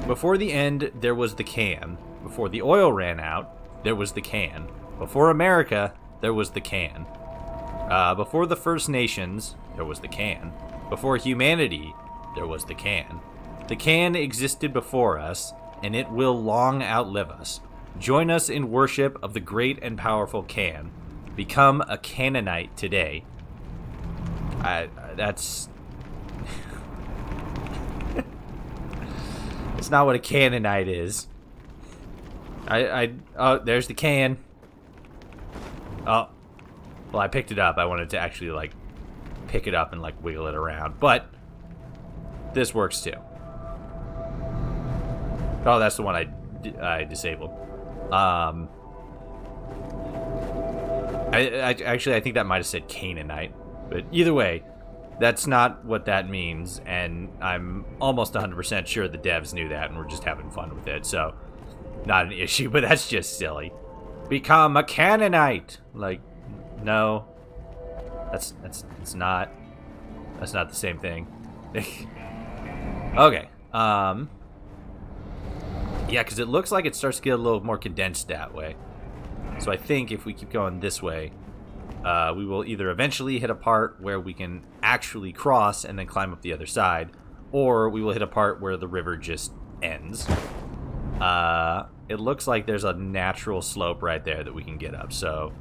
Before the end, there was the can. Before the oil ran out, there was the can. Before America, there was the can. Before the First Nations, there was the can. Before humanity, there was the can. The can existed before us, and it will long outlive us. Join us in worship of the great and powerful Can. Become a Canaanite today. That's... It's not what a Canaanite is. Oh, there's the can. Oh. Well, I picked it up. I wanted to actually, like, pick it up and, like, wiggle it around. But this works, too. Oh, that's the one I disabled. I think that might have said Canaanite, but either way, that's not what that means, and I'm almost 100% sure the devs knew that and were just having fun with it, so not an issue, but that's just silly. Become a Canaanite! Like, no, that's not the same thing. Okay, yeah, because it looks like it starts to get a little more condensed that way. So I think if we keep going this way, we will either eventually hit a part where we can actually cross and then climb up the other side, or we will hit a part where the river just ends. It looks like there's a natural slope right there that we can get up. So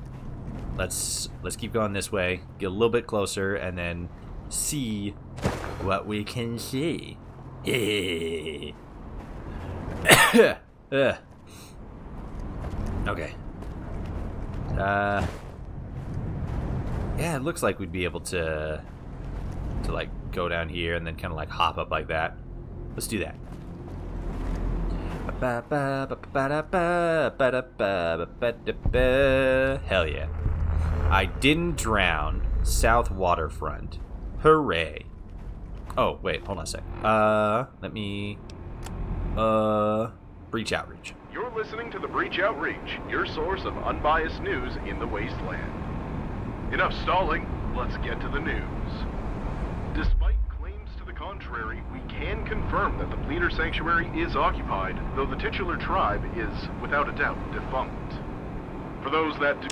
let's keep going this way, get a little bit closer, and then see what we can see. Okay. Yeah, it looks like we'd be able to like go down here and then kind of like hop up like that. Let's do that. Hell yeah. I didn't drown. South Waterfront. Hooray. Oh, wait, hold on a sec. Let me... Breach Outreach. You're listening to the Breach Outreach, your source of unbiased news in the wasteland. Enough stalling, let's get to the news. Despite claims to the contrary, we can confirm that the Pleader Sanctuary is occupied, though the titular tribe is, without a doubt, defunct. For those that do...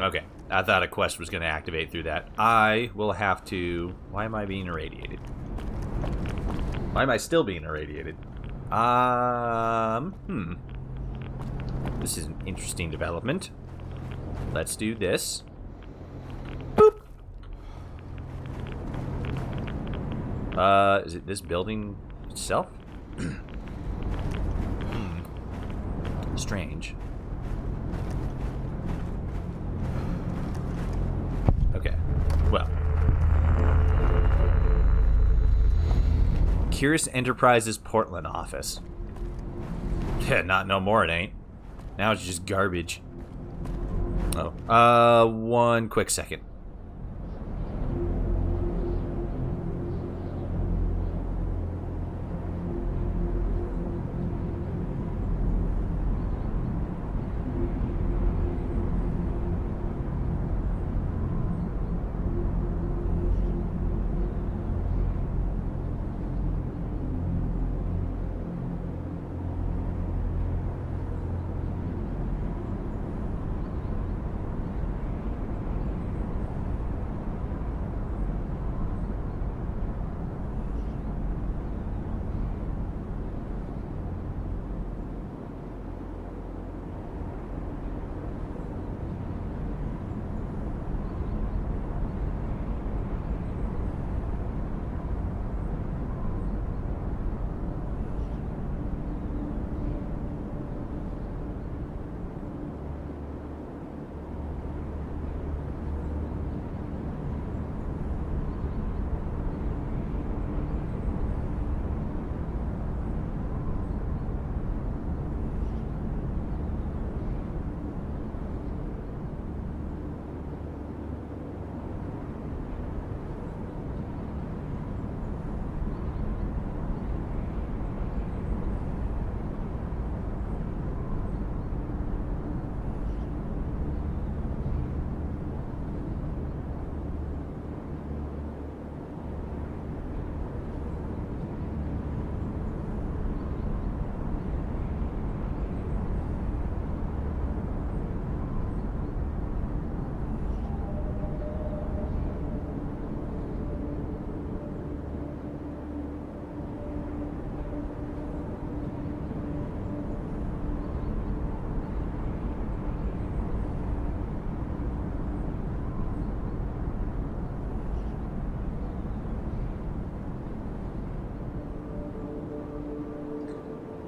Okay, I thought a quest was going to activate through that. I will have to... Why am I being irradiated? Why am I still being irradiated? This is an interesting development. Let's do this. Boop. Is it this building itself? Strange. Okay. Well. Curious Enterprises Portland office. Yeah, not no more it ain't. Now it's just garbage. Oh. One quick second.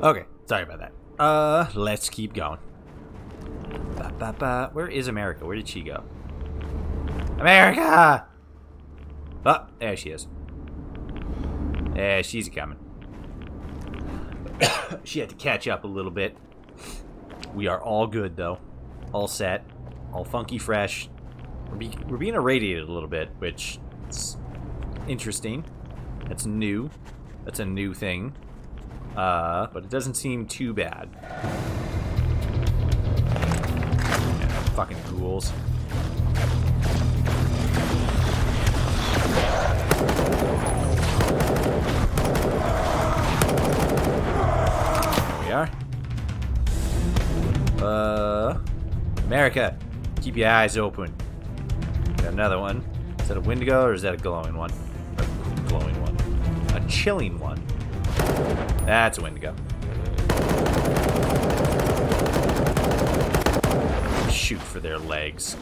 Okay, sorry about that. Let's keep going. Where is America? Where did she go? America! Oh, there she is. Yeah, she's coming. She had to catch up a little bit. We are all good, though. All set. All funky fresh. We're being irradiated a little bit, which is interesting. That's new. That's a new thing. But it doesn't seem too bad. Yeah, fucking ghouls. There we are. America, keep your eyes open. Got another one. Is that a Wendigo or is that a glowing one? A glowing one. A chilling one. That's a Wendigo. Shoot for their legs.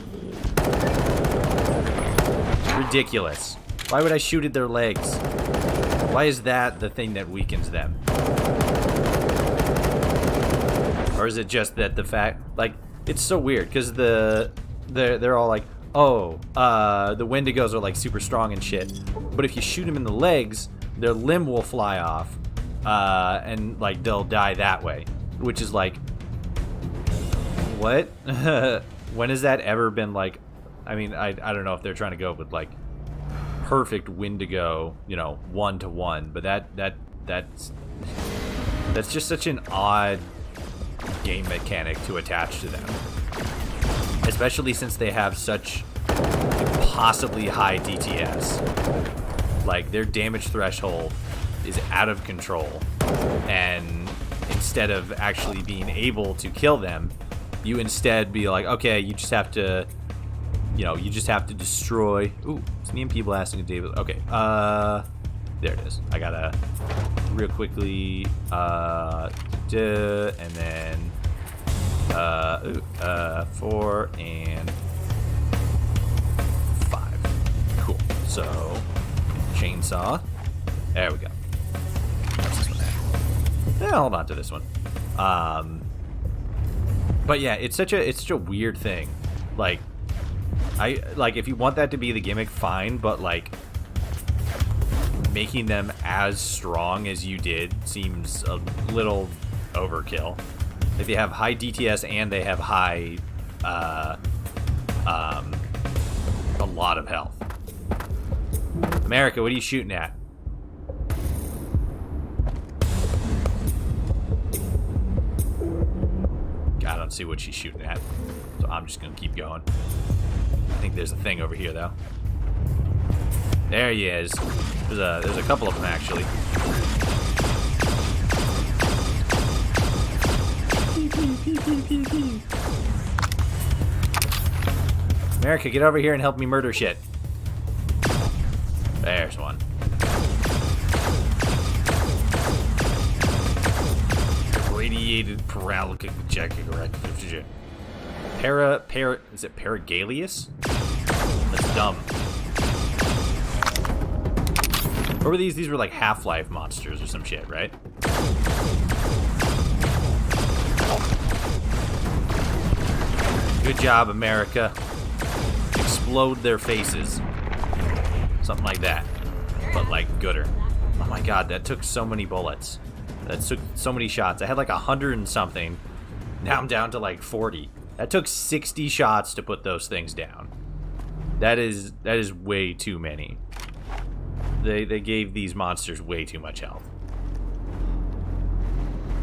Ridiculous. Why would I shoot at their legs? Why is that the thing that weakens them? Or is it just that the fact, like, it's so weird because they're all like, oh, the Wendigos are like super strong and shit, but if you shoot them in the legs, their limb will fly off. And like they'll die that way, which is like, what? When has that ever been like? I mean, I don't know if they're trying to go with like perfect Wendigo, you know, 1-to-1, but that's just such an odd game mechanic to attach to them, especially since they have such possibly high DTS. Like their damage threshold is out of control, and instead of actually being able to kill them, you instead be like, okay, you just have to, you know, you just have to destroy. Ooh, it's me and people asking if David. Okay, there it is. I gotta real quickly, and then 4 and 5. Cool. So chainsaw. There we go. What's this one at? Yeah, hold on to this one. But yeah, it's such a weird thing. Like, if you want that to be the gimmick, fine, but like making them as strong as you did seems a little overkill. If they have high DTS and they have high a lot of health. America, what are you shooting at? I don't see what she's shooting at, so I'm just gonna keep going. I think there's a thing over here, though. There he is. There's a couple of them, actually. America, get over here and help me murder shit. There's one. Radiated paralytic ejection. Is it Paragalius? That's dumb. What were these? These were like Half-Life monsters or some shit, right? Good job, America. Explode their faces. Something like that. But like gooder. Oh my god, that took so many bullets. That took so many shots. I had like 100 and something. Now I'm down to like 40. That took 60 shots to put those things down. That is way too many. They gave these monsters way too much health.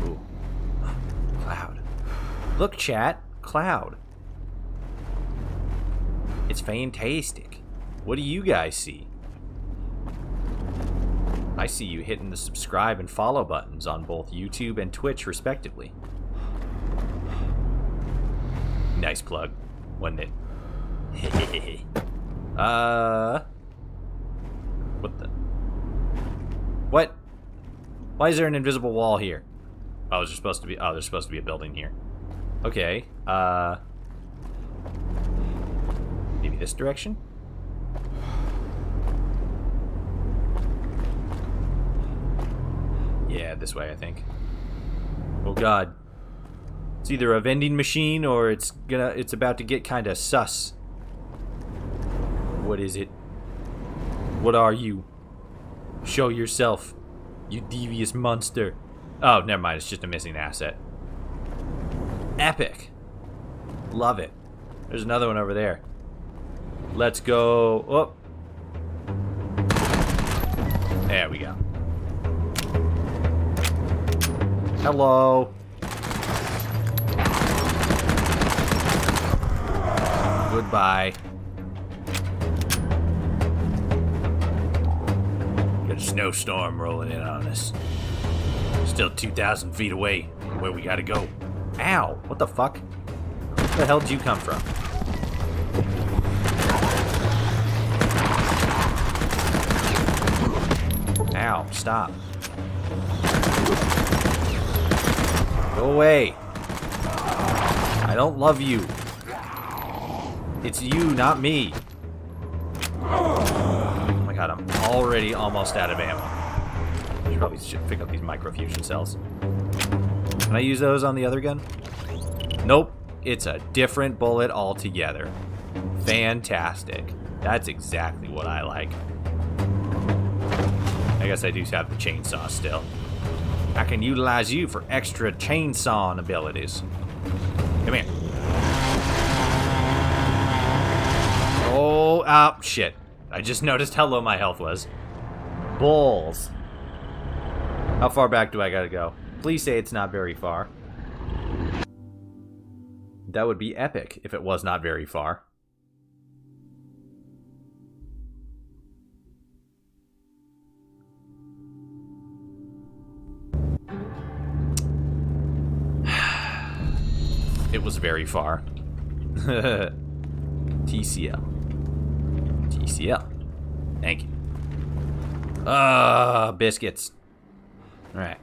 Ooh. Cloud. Look, chat. Cloud. It's fantastic. What do you guys see? I see you hitting the subscribe and follow buttons on both YouTube and Twitch, respectively. Nice plug, wasn't it? What the? What? Why is there an invisible wall here? Oh, there's supposed to be a building here. Okay, maybe this direction? Yeah, this way, I think. Oh god. It's either a vending machine or it's about to get kind of sus. What is it? What are you? Show yourself, you devious monster. Oh, never mind, it's just a missing asset. Epic. Love it. There's another one over there. Let's go. Oh. There we go. Hello. Goodbye. Got a snowstorm rolling in on us. Still 2,000 feet away from where we gotta go. Ow! What the fuck? Where the hell did you come from? Ow, stop. Go away. I don't love you. It's you, not me. Oh my god, I'm already almost out of ammo. I should probably pick up these microfusion cells. Can I use those on the other gun? Nope. It's a different bullet altogether. Fantastic. That's exactly what I like. I guess I do have the chainsaw still. I can utilize you for extra chainsawing abilities. Come here. Oh, shit. I just noticed how low my health was. Balls. How far back do I gotta go? Please say it's not very far. That would be epic if it was not very far. It was very far. TCL. TCL. Thank you. Biscuits. Alright.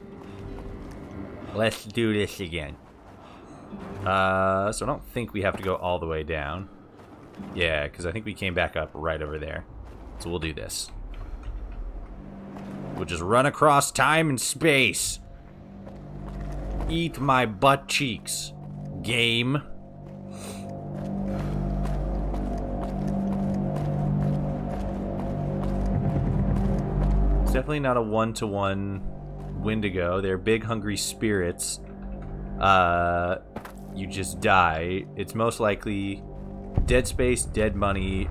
Let's do this again. So I don't think we have to go all the way down. Yeah, because I think we came back up right over there. So we'll do this. We'll just run across time and space. Eat my butt cheeks. Game. It's definitely not a one-to-one Wendigo. They're big, hungry spirits. You just die. It's most likely Dead Space, Dead Money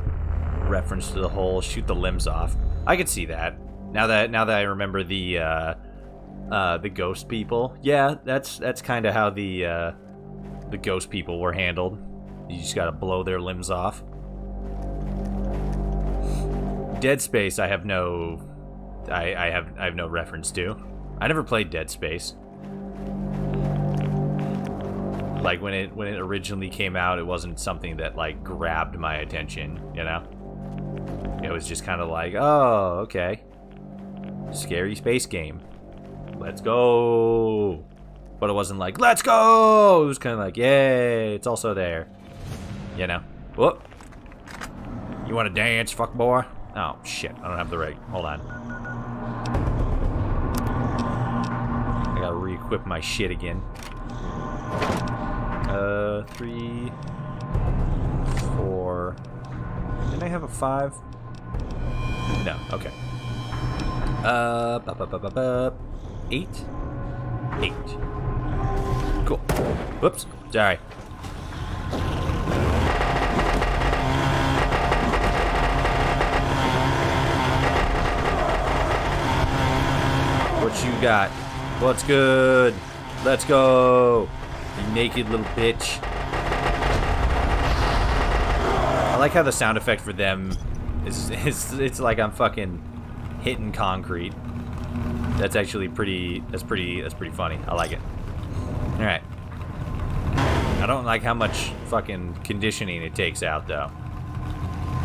reference to the whole shoot the limbs off. I could see that. Now that I remember the ghost people. Yeah, that's kind of how the ghost people were handled. You just gotta blow their limbs off. Dead Space, I have no reference to. I never played Dead Space. Like when it originally came out, it wasn't something that like grabbed my attention, you know? It was just kind of like, oh, okay. Scary space game. Let's go. But it wasn't like, let's go! It was kind of like, yay, it's also there. You know? Whoop. You want to dance, fuck boy? Oh, shit. I don't have the rig. Hold on. I gotta re-equip my shit again. 3, 4. Didn't I have a 5? No, okay. 8? 8. Cool. Whoops. Sorry. What you got? What's good? Let's go. You naked little bitch. I like how the sound effect for them is it's like I'm fucking hitting concrete. That's actually pretty funny. I like it. All right. I don't like how much fucking conditioning it takes out though.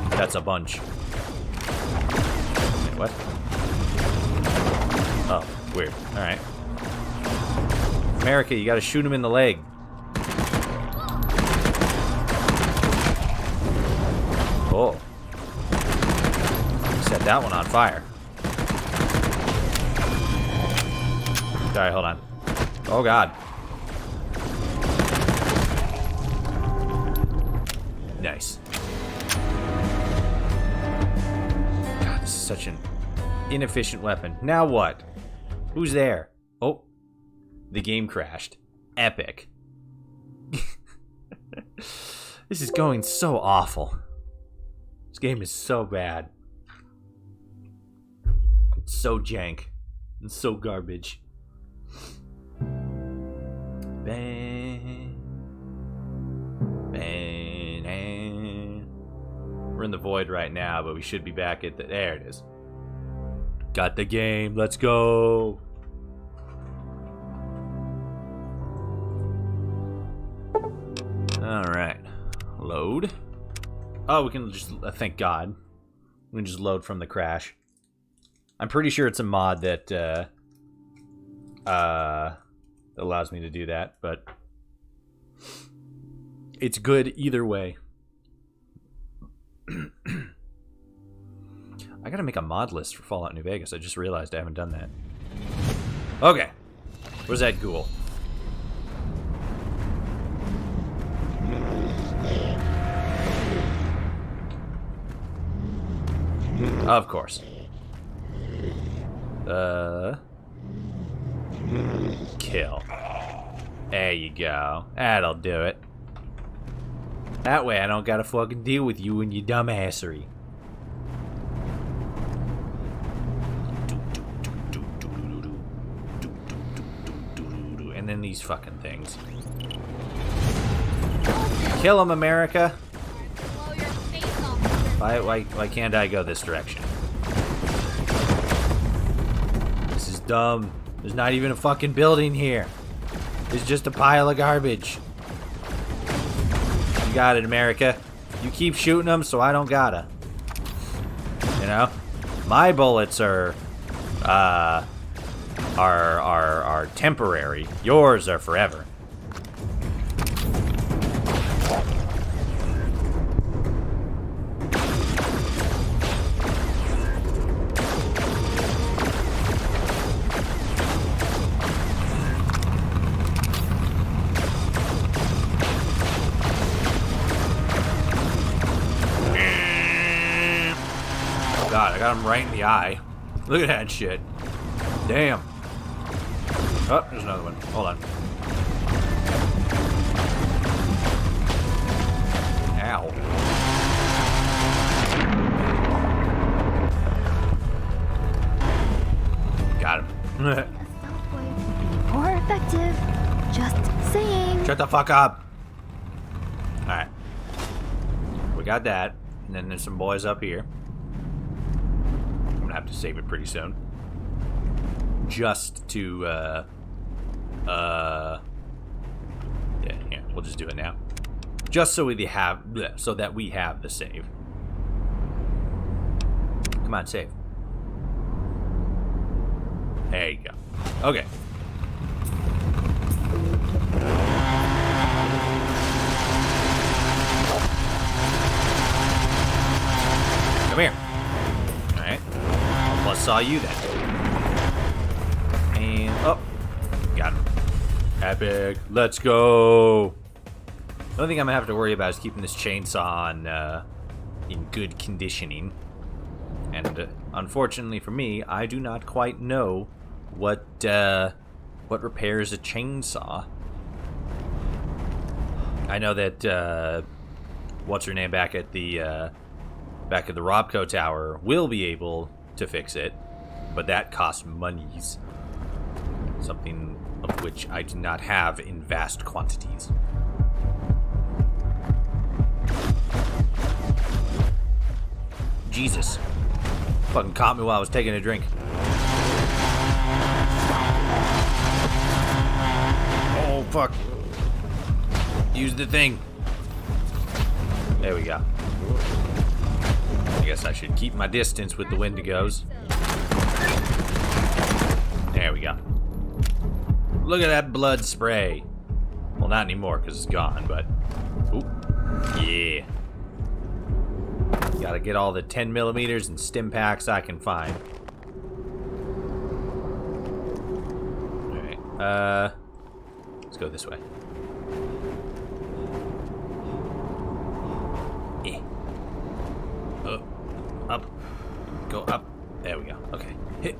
That's a bunch. Wait, what? Oh, weird. All right. America, you gotta shoot him in the leg. Oh. Set that one on fire. Sorry, hold on. Oh, God. Nice. God, this is such an inefficient weapon. Now what? Who's there? Oh. The game crashed. Epic. This is going so awful. This game is so bad. It's so jank. It's so garbage. Bang. Bang. We're in the void right now, but we should be back at the... There it is. Got the game. Let's go. Alright. Load. Oh, we can just... thank God. We can just load from the crash. I'm pretty sure it's a mod that allows me to do that, but it's good either way. I gotta make a mod list for Fallout New Vegas. I just realized I haven't done that. Okay. Where's that ghoul? Of course. Kill. There you go. That'll do it. That way I don't gotta fucking deal with you and your dumbassery. And then these fucking things. Kill him, America! Why can't I go this direction? This is dumb. There's not even a fucking building here. It's just a pile of garbage. You got it, America. You keep shooting them, so I don't gotta. You know? My bullets are temporary. Yours are forever. got him right in the eye. Look at that shit. Damn. Oh, there's another one. Hold on. Ow. Got him. A stealth boy would be more effective. Just saying. Shut the fuck up. Alright. We got that. And then there's some boys up here. I'm gonna have to save it pretty soon. Just to, yeah, here. We'll just do it now. Just so we have, so that we have the save. Come on, save. There you go. Okay. Come here. Alright. Plus saw you then. And, oh. Got him. Epic. Let's go. The only thing I'm going to have to worry about is keeping this chainsaw on, in good conditioning. And, unfortunately for me, I do not quite know what repairs a chainsaw. I know that, what's her name back at the Robco Tower will be able to fix it, but that costs monies. Something of which I do not have in vast quantities. Jesus. Fucking caught me while I was taking a drink. Oh, fuck. Use the thing. There we go. I guess I should keep my distance with the Wendigos. There we go. Look at that blood spray. Well, not anymore because it's gone, but... Ooh. Yeah. Gotta get all the 10 millimeters and stim packs I can find. Alright, let's go this way. Yeah. Up. Go up. There we go. Okay. Hit.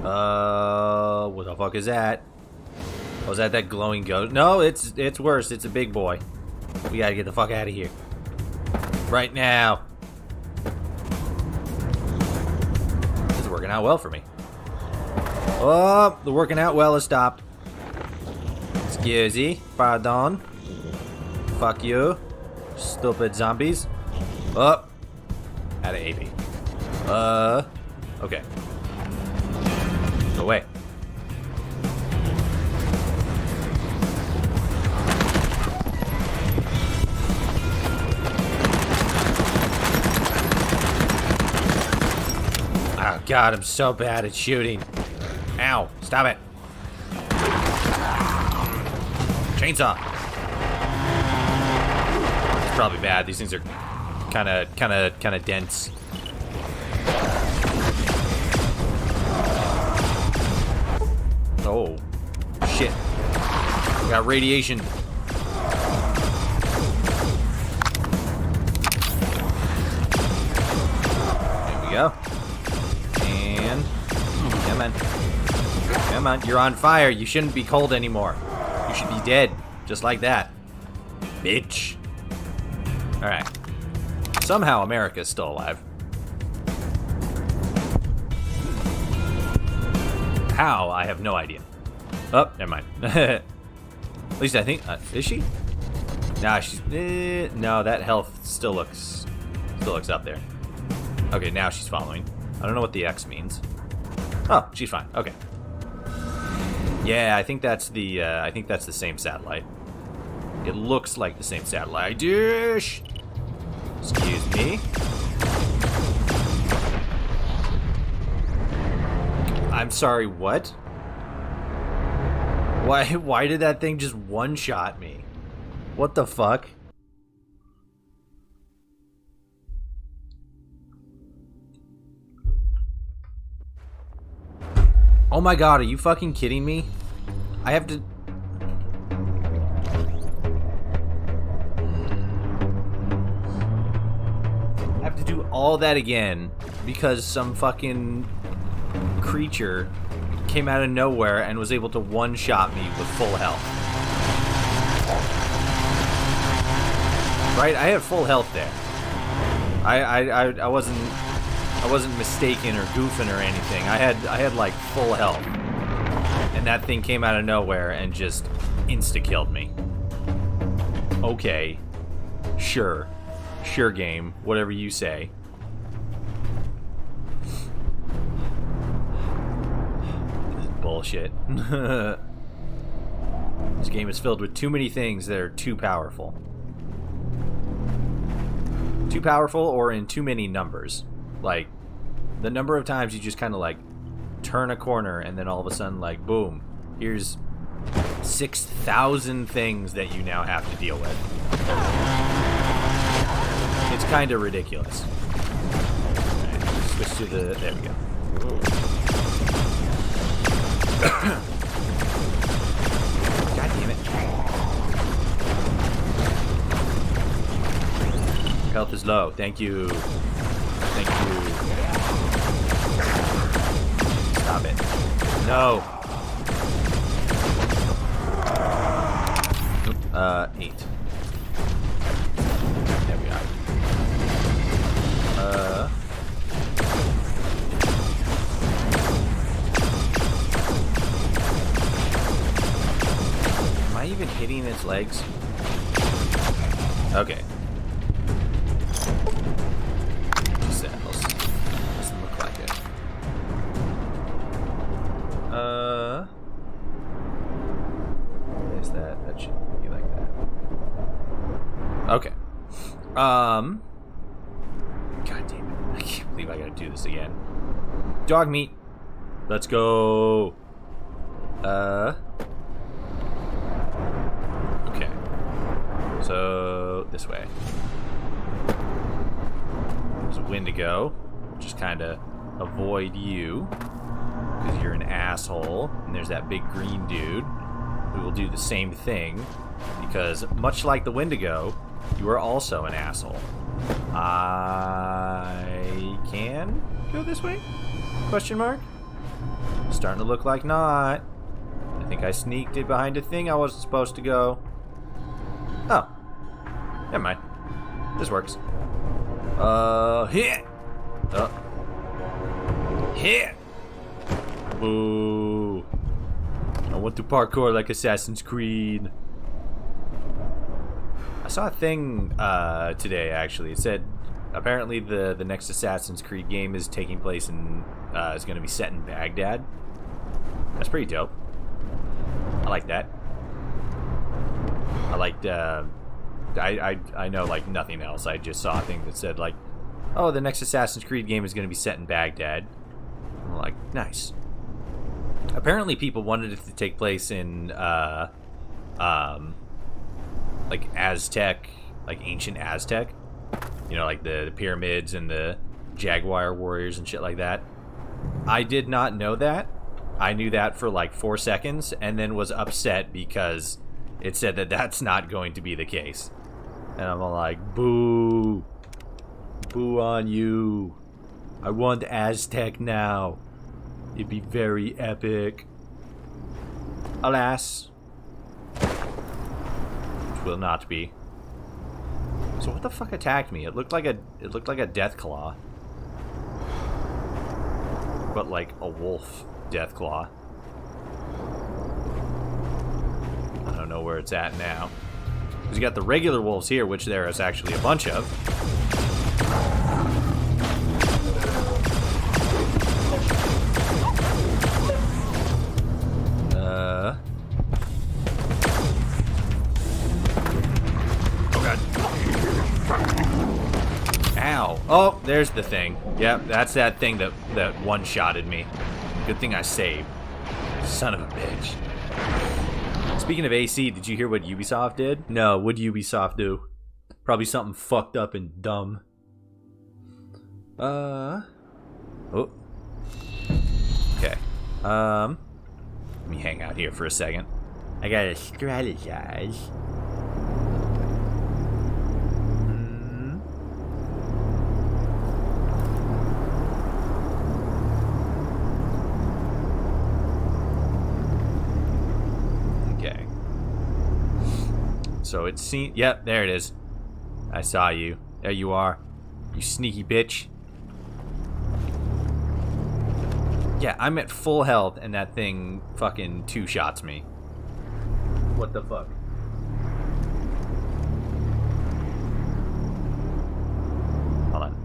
What the fuck is that? Was that glowing ghost? No, it's worse. It's a big boy. We gotta get the fuck out of here. Right now. This is working out well for me. Oh, the working out well has stopped. Excuse me. Pardon. Fuck you. Stupid zombies. Oh. Out of AP. Okay. Go away. Oh god, I'm so bad at shooting. Ow, stop it. Chainsaw. It's probably bad. These things are kind of dense. Oh, shit. We got radiation. There we go. And, come on. Come on, you're on fire. You shouldn't be cold anymore. You should be dead. Just like that. Bitch. Alright. Somehow America's still alive. How? I have no idea. Oh, never mind. At least I think... is she? Nah, she's... no, that health still looks up there. Okay, now she's following. I don't know what the X means. Oh, she's fine. Okay. Yeah, I think that's the same satellite. It looks like the same satellite. Dish! Excuse me. I'm sorry, what? Why did that thing just one-shot me? What the fuck? Oh my god, are you fucking kidding me? I have to... have to do all that again because some fucking creature came out of nowhere and was able to one-shot me with full health. Right? I had full health there. I wasn't mistaken or goofing or anything. I had like full health. And that thing came out of nowhere and just insta-killed me. Okay. Sure. Sure, game. Whatever you say. This is bullshit. This game is filled with too many things that are too powerful. Too powerful or in too many numbers. Like, the number of times you just kind of like turn a corner and then all of a sudden like, boom, here's 6,000 things that you now have to deal with. It's kind of ridiculous. Alright, switch to the... There we go. God damn it. Health is low. Thank you. Thank you. Stop it. No. 8. There we are. Am I even hitting its legs? Okay. Doesn't look like it. Is that? That should be like that. Okay. God damn it. I can't believe I gotta do this again. Dog meat. Let's go. Okay. So, this way. There's a Wendigo. Just kind of avoid you. Because you're an asshole. And there's that big green dude. We will do the same thing. Because, much like the Wendigo, you are also an asshole. I can go this way? Question mark? Starting to look like not. I think I sneaked it behind a thing I wasn't supposed to go. Oh. Never mind. This works. Hit! Oh. Hit! Boo. I want to parkour like Assassin's Creed. I saw a thing today, actually. It said apparently the next Assassin's Creed game is taking place in is going to be set in Baghdad. That's pretty dope. I like that. I liked I know like nothing else. I just saw a thing that said like, oh, the next Assassin's Creed game is going to be set in Baghdad. I'm like, nice. Apparently people wanted it to take place in like Aztec, like ancient Aztec, you know, like the pyramids and the jaguar warriors and shit like that. I did not know that. I knew that for like 4 seconds and then was upset because it said that that's not going to be the case. And I'm all like, boo. Boo on you. I want Aztec now. It'd be very epic. Alas. Will not be. So what the fuck attacked me? It looked like a death claw. But like a wolf death claw. I don't know where it's at now. Because you got the regular wolves here, which there is actually a bunch of. Ow. Oh, there's the thing. Yep, that's that thing that one-shotted me. Good thing I saved. Son of a bitch. Speaking of AC, did you hear what Ubisoft did? No, what'd Ubisoft do? Probably something fucked up and dumb. Oh. Okay. Let me hang out here for a second. I gotta strategize. So it seems... Yep, there it is. I saw you. There you are. You sneaky bitch. Yeah, I'm at full health, and that thing fucking two-shots me. What the fuck? Hold on.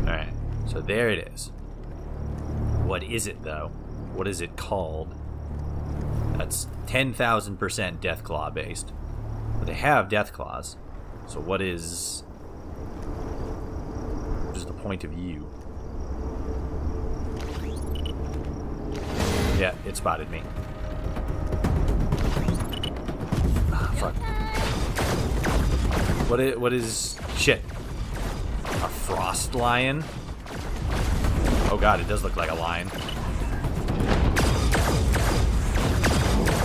Alright, so there it is. What is it, though? What is it called? That's 10,000% Deathclaw based. But they have Deathclaws. So what is the point of view? Yeah, it spotted me. Ah, fuck. What is shit? A frost lion? Oh god, it does look like a lion.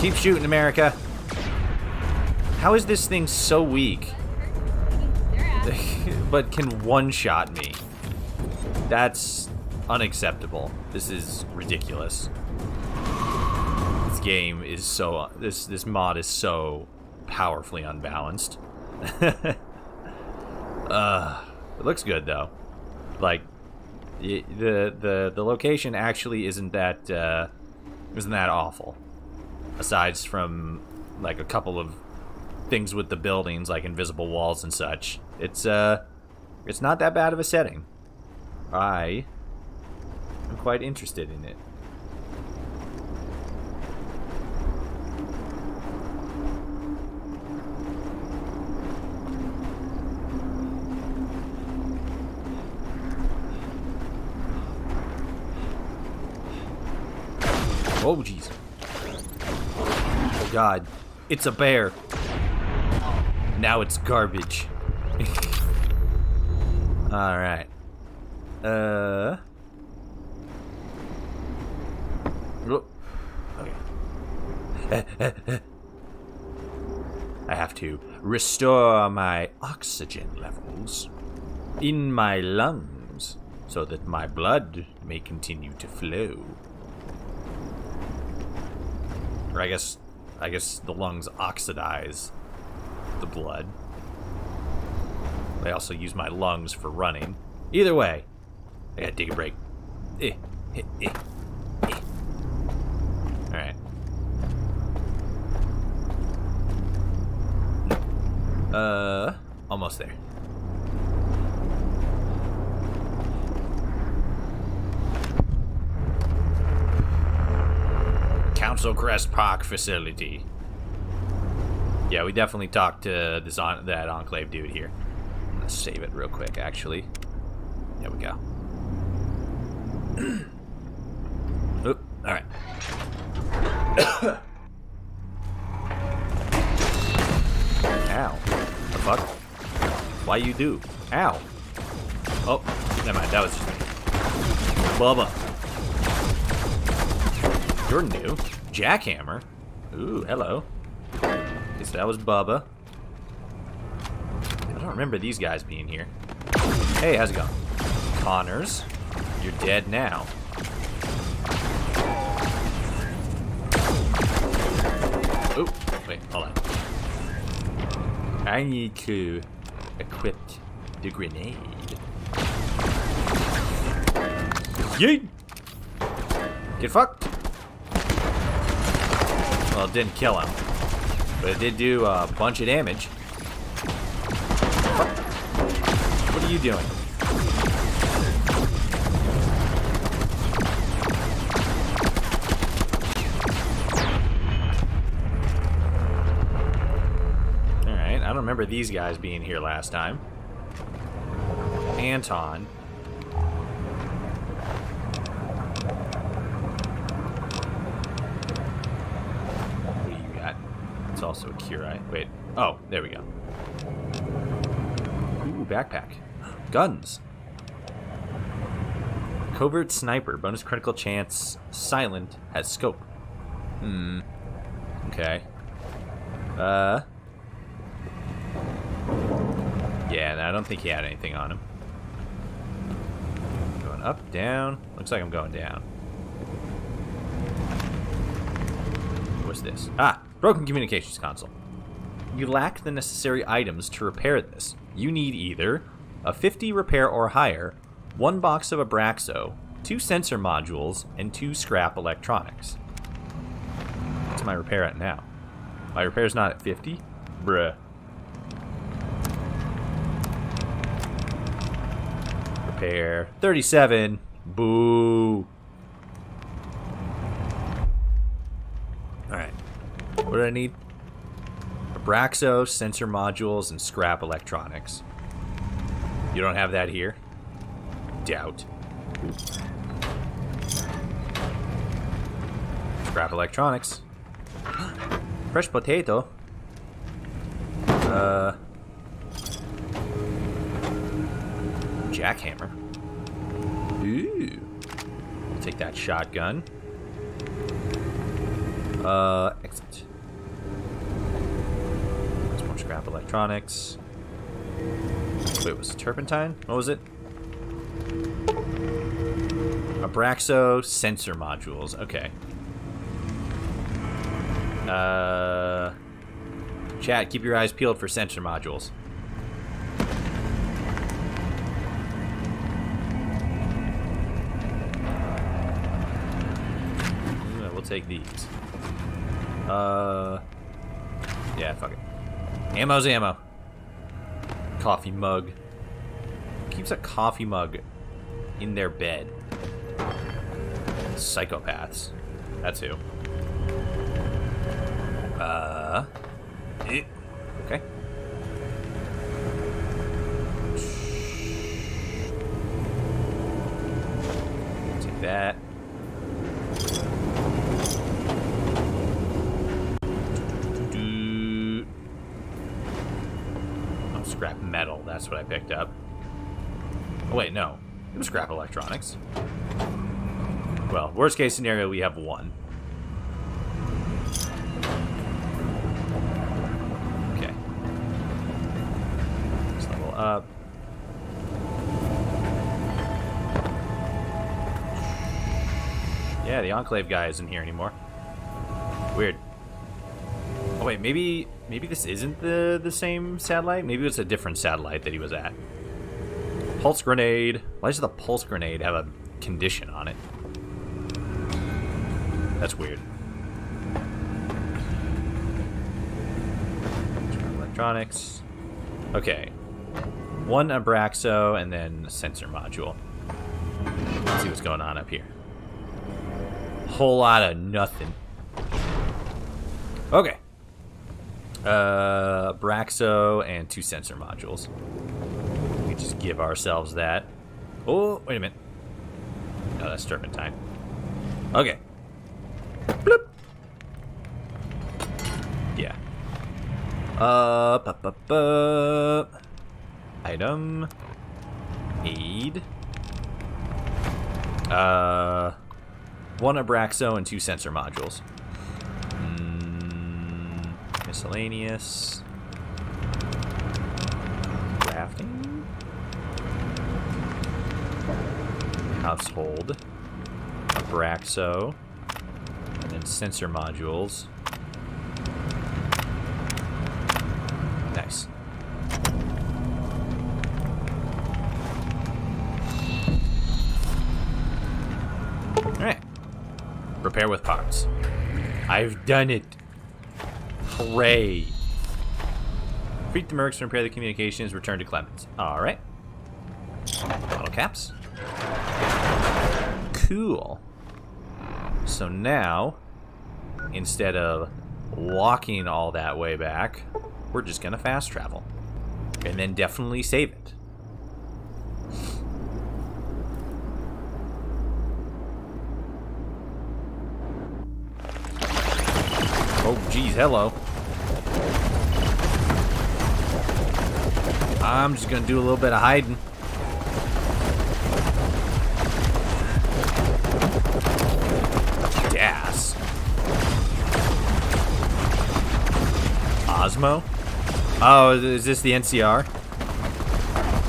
Keep shooting, America. How is this thing so weak? But can one-shot me? That's unacceptable. This is ridiculous. This game is so... This mod is so powerfully unbalanced. It looks good though. Like the location actually isn't that awful. Aside from like a couple of things with the buildings, like invisible walls and such, it's not that bad of a setting. I am quite interested in it. Oh, jeez. Oh, God. It's a bear. Now it's garbage. Alright. Oh, okay. I have to restore my oxygen levels in my lungs so that my blood may continue to flow. Or I guess the lungs oxidize the blood. I also use my lungs for running. Either way, I gotta take a break. Alright. Almost there. Council Crest Park facility. Yeah, we definitely talked to that Enclave dude here. I'm gonna save it real quick, actually. There we go. Oop, alright. Ow. The fuck? Why you do? Ow. Oh, never mind, that was just me. Bubba. You're new. Jackhammer. Ooh, hello. Okay, so that was Bubba. I don't remember these guys being here. Hey, how's it going? Connors. You're dead now. Oh, wait, hold on. I need to equip the grenade. Yeet! Get fucked! Well, it didn't kill him, but it did do a bunch of damage. What are you doing? Alright, I don't remember these guys being here last time. Anton. Also a Curie. Wait. Oh, there we go. Ooh, backpack. Guns. Covert sniper. Bonus critical chance. Silent. Has scope. Okay. Yeah, no, I don't think he had anything on him. Going up, down. Looks like I'm going down. What's this? Ah! Broken communications console. You lack the necessary items to repair this. You need either a 50 repair or higher, 1 box of Abraxo, 2 sensor modules, and 2 scrap electronics. What's my repair at now? My repair's not at 50? Bruh. Repair 37. Boo. Alright. What do I need? Abraxo, sensor modules, and scrap electronics. You don't have that here? Doubt. Scrap electronics. Fresh potato. Jackhammer. Ooh. I'll take that shotgun. Exit. There's more scrap electronics. Wait, was it turpentine? What was it? Abraxo sensor modules. Okay. Chat, keep your eyes peeled for sensor modules. We'll take these. Yeah, fuck it. Ammo's ammo. Coffee mug. Who keeps a coffee mug in their bed? Psychopaths. That's who. Okay. Take that. Oh, scrap metal. That's what I picked up. Oh, wait, no. It was scrap electronics. Well, worst case scenario, we have 1. Okay. Let's level up. Yeah, the Enclave guy isn't here anymore. Weird. Oh wait, maybe this isn't the same satellite? Maybe it's a different satellite that he was at. Pulse grenade. Why does the pulse grenade have a condition on it? That's weird. Electronics. Okay. 1 Abraxo and then a sensor module. Let's see what's going on up here. Whole lot of nothing. Okay. Abraxo and 2 sensor modules. We just give ourselves that. Oh, wait a minute. No, that's turpentine. Okay. Bloop. Yeah. Item. Aid. 1 Abraxo and 2 sensor modules. Miscellaneous. Crafting. Household. Abraxo. And then sensor modules. Nice. Alright. Repair with parts. I've done it. Hooray. Freak the mercs and repair the communications. Return to Clemens. Alright. Bottle caps. Cool. So now, instead of walking all that way back, we're just gonna fast travel. And then definitely save it. Oh, geez, hello. I'm just gonna do a little bit of hiding. Osmo? Oh, is this the NCR?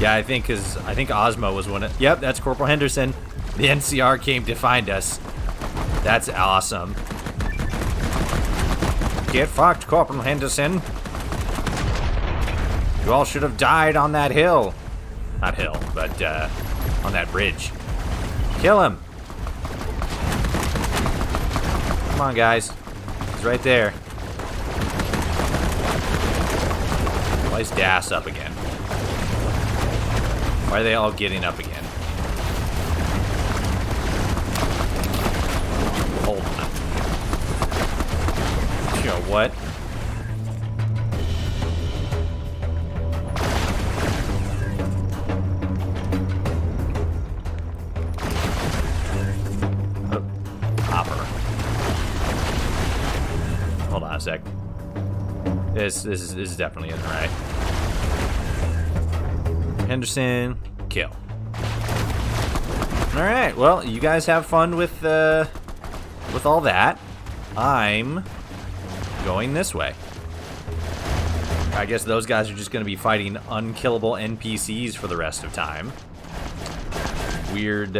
Yeah, I think Osmo was one of... Yep, that's Corporal Henderson. The NCR came to find us. That's awesome. Get fucked, Corporal Henderson. You all should have died on that hill. Not hill, but on that bridge. Kill him. Come on, guys. He's right there. Why is Das up again? Why are they all getting up again? Hold on. You know what? Hopper. Hold on a sec. This is definitely isn't right. Henderson, kill. All right. Well, you guys have fun with all that. I'm going this way. I guess those guys are just going to be fighting unkillable NPCs for the rest of time. Weird.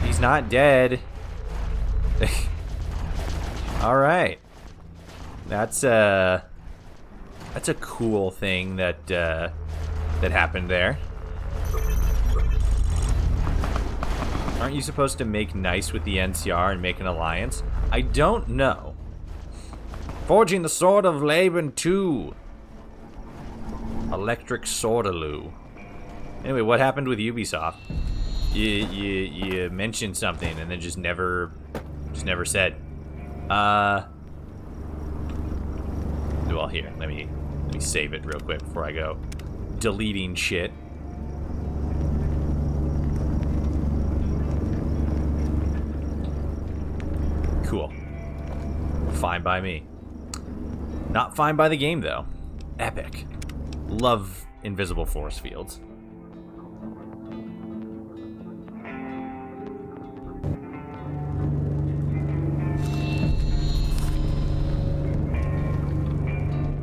He's not dead. All right. That's a cool thing that that happened there. Aren't you supposed to make nice with the NCR and make an alliance? I don't know. Forging the Sword of Laban 2. Electric Swordaloo. Anyway, what happened with Ubisoft? You mentioned something and then just never said. Well, here, let me save it real quick before I go deleting shit. Cool. Fine by me. Not fine by the game, though. Epic. Love invisible force fields.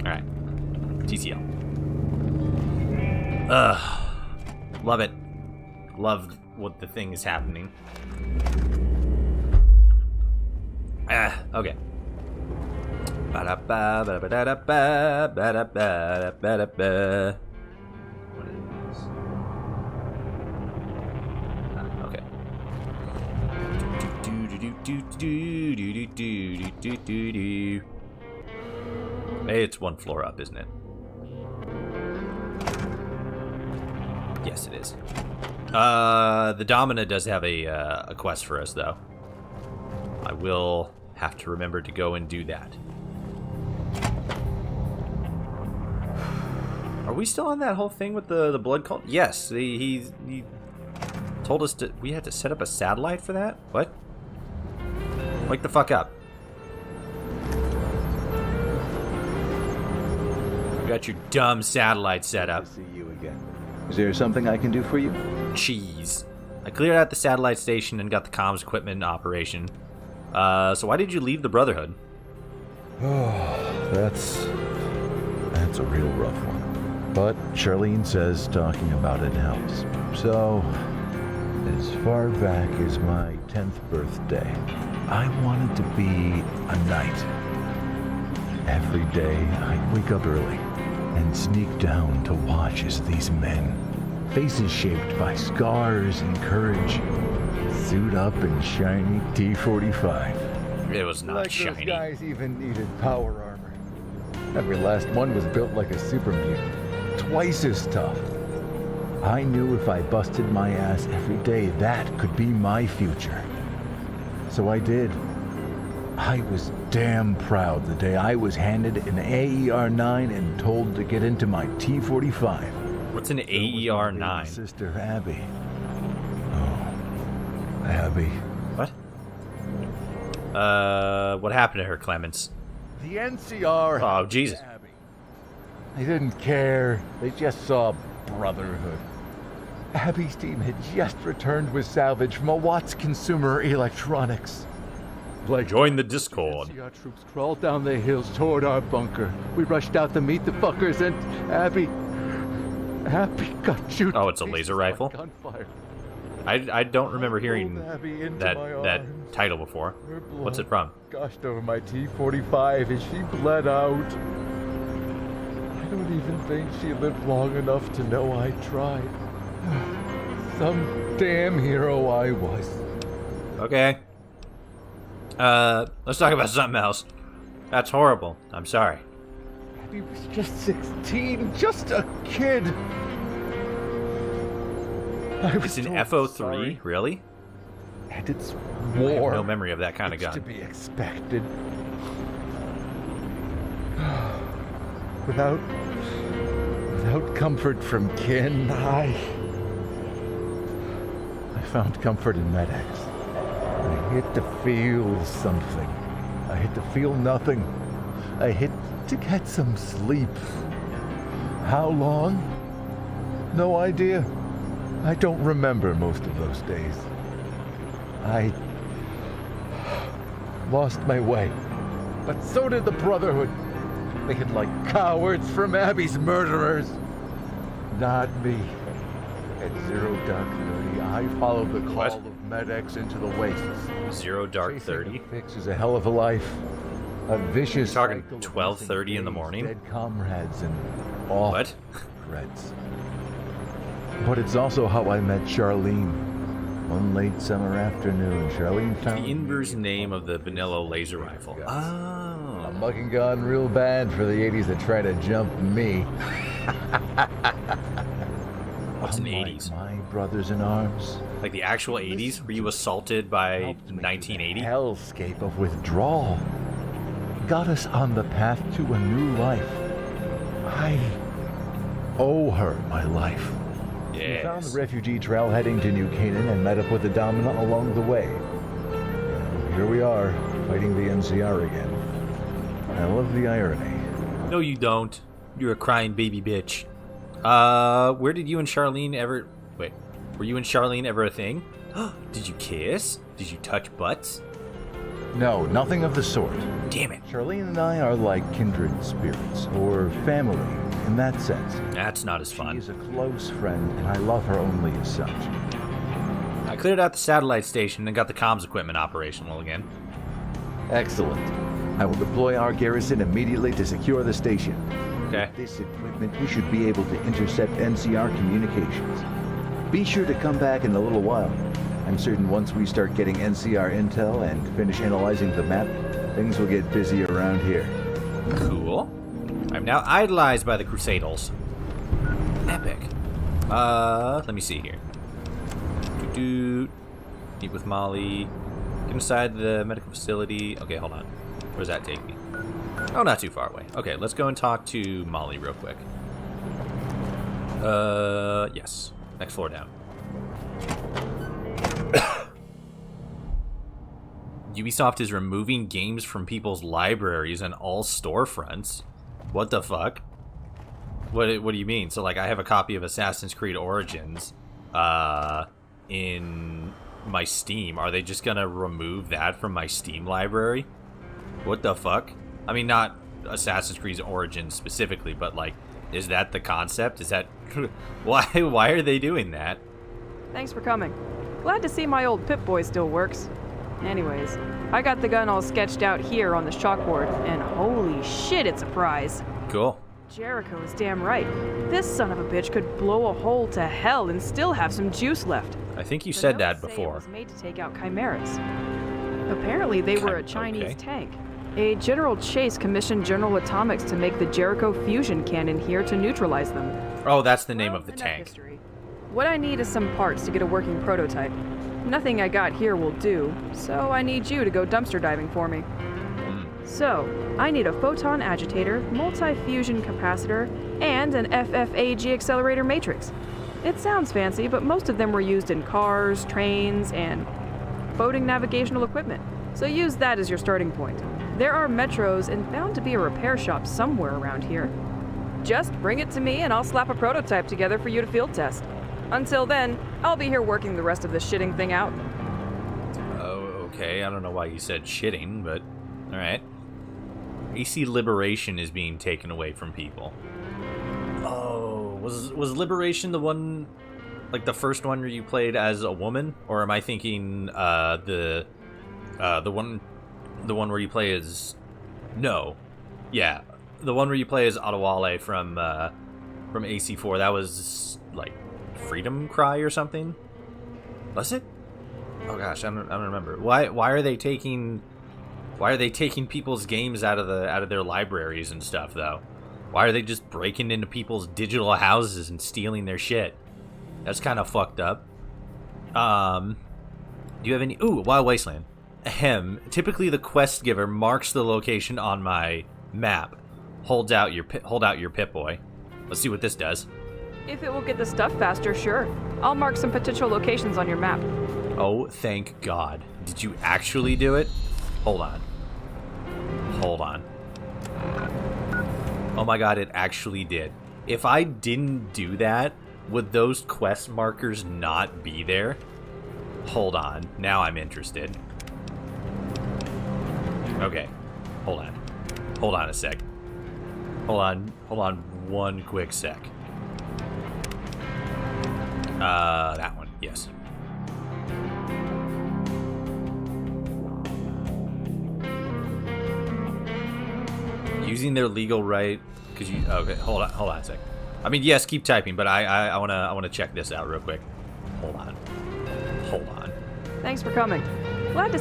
Alright. TCL. Love it. Love what the thing is happening. Okay. Ba-da-ba, ba-da-ba-da-ba, ba-da-ba, ba-da-ba. What is this? Okay. Hey, it's one floor up, isn't it? Yes, it is. The Domina does have a quest for us, though. I will have to remember to go and do that. Are we still on that whole thing with the blood cult? Yes, he told us to. We had to set up a satellite for that. What? Wake the fuck up! You got your dumb satellite set up. See you again. Is there something I can do for you? Cheese. I cleared out the satellite station and got the comms equipment in operation. So why did you leave the Brotherhood? Oh, that's a real rough one. But Charlene says talking about it helps. So, as far back as my 10th birthday, I wanted to be a knight. Every day, I'd wake up early and sneak down to watch as these men, faces shaped by scars and courage, suit up in shiny T-45. It was not like shiny. Those guys even needed power armor. Every last one was built like a super mutant, twice as tough. I knew if I busted my ass every day, that could be my future. So I did. I was damn proud the day I was handed an AER-9 and told to get into my T-45. What's an AER-9? Sister Abby. Oh, Abby. What? What happened to her, Clemens? The NCR. Oh, Jesus. Abby. They didn't care. They just saw brotherhood. Abby's team had just returned with salvage from a Watts Consumer Electronics. like... Join the Discord. NCR troops crawled down the hills toward our bunker. We rushed out to meet the fuckers, and Abby got shot. Oh, it's a laser rifle? Gunfire. I don't remember hearing Abby into that my that arms. title before. Her blood What's it from? gushed over my T-45 as she bled out. I don't even think she lived long enough to know I tried. Some damn hero I was. Okay. Let's talk about something else. That's horrible. I'm sorry. Abby was just 16, just a kid. I was It's an so FO3, sorry. really? And it's I have war. no memory of that kind of It's to gun. be expected. Without comfort from kin, I found comfort in Med-X. I hit to feel something. I hit to feel nothing. I hit to get some sleep. How long? No idea. I don't remember most of those days. I lost my way. But so did the Brotherhood. They hid like cowards from Abby's murderers. Not me. At Zero Dark 30, I followed the call What? of Med-X into the wastes. Zero Dark Chasing 30? the fix is a hell of a life. A vicious You're talking cycle of 12:30 in the missing morning? Dead comrades and all What? regrets. But it's also how I met Charlene. One late summer afternoon, Charlene found The inverse name of the vanilla laser rifle. I'm Oh. mucking gone real bad for the 80s that try to jump me. What's an Unlike 80s? my brothers in arms. Like the actual 80s? Were you assaulted by Helped me through the 1980? hellscape of withdrawal. Got us on the path to a new life. I owe her my life. We found the Yes. refugee trail heading to New Canaan and met up with the Dominant along the way. And here we are, fighting the NCR again. I love the irony. No, you don't. You're a crying baby bitch. Where did you and Charlene ever... Wait. Were you and Charlene ever a thing? Did you kiss? Did you touch butts? No, nothing of the sort. Damn it. Charlene and I are like kindred spirits, or family, in that sense. That's not as She fun. is a close friend, and I love her only as such. I cleared out the satellite station and got the comms equipment operational again. Excellent. I will deploy our garrison immediately to secure the station. Okay. With this equipment, we should be able to intercept NCR communications. Be sure to come back in a little while. I'm certain once we start getting NCR intel and finish analyzing the map, things will get busy around here. Cool. I'm now idolized by the Crusaders. Epic. Let me see here. Meet with Molly. Get inside the medical facility. Okay, hold on. Where does that take me? Oh, not too far away. Okay, let's go and talk to Molly real quick. Yes. Next floor down. Ubisoft is removing games from people's libraries and all storefronts. What the fuck? What do you mean? So, like, I have a copy of Assassin's Creed Origins in my Steam. Are they just gonna remove that from my Steam library? What the fuck? I mean, not Assassin's Creed Origins specifically, but, like, is that the concept? Is that... Why are they doing that? Thanks for coming. Glad to see my old Pip-Boy still works. Anyways, I got the gun all sketched out here on the chalkboard, and holy shit, it's a prize. Cool. Jericho is damn right. This son of a bitch could blow a hole to hell and still have some juice left. I think you The said that notes say before. It was made to take out chimeras. Apparently, they were a Chinese Okay. tank. A General Chase commissioned General Atomics to make the Jericho fusion cannon here to neutralize them. Oh, that's the name Well, of the enough tank. history. What I need is some parts to get a working prototype. Nothing I got here will do, so I need you to go dumpster diving for me. So, I need a photon agitator, multi-fusion capacitor, and an FFAG accelerator matrix. It sounds fancy, but most of them were used in cars, trains, and boating navigational equipment. So use that as your starting point. There are metros and bound to be a repair shop somewhere around here. Just bring it to me and I'll slap a prototype together for you to field test. Until then, I'll be here working the rest of this shitting thing out. Okay, I don't know why you said shitting, but alright. AC Liberation is being taken away from people. Oh, was Liberation the one, like the first one where you played as a woman? Or am I thinking the one where you play as... No. Yeah, the one where you play as Adewale from AC4. That was like Freedom Cry or something? Was it? Oh gosh, I don't remember. Why are they taking people's games out of their libraries and stuff though? Why are they just breaking into people's digital houses and stealing their shit? That's kind of fucked up. Do you have any? Ooh, Wild Wasteland. Ahem. Typically, the quest giver marks the location on my map. Hold out your Pip-Boy. Let's see what this does. If it will get the stuff faster, sure. I'll mark some potential locations on your map. Oh, thank God. Did you actually do it? Hold on. Oh my God, it actually did. If I didn't do that, would those quest markers not be there? Hold on. Now I'm interested. Okay. Hold on a sec. Hold on one quick sec. That one. Yes. Using their legal right, because you... Okay, hold on a sec. I mean, yes, keep typing, but I wanna check this out real quick. Hold on. Thanks for coming. Glad to...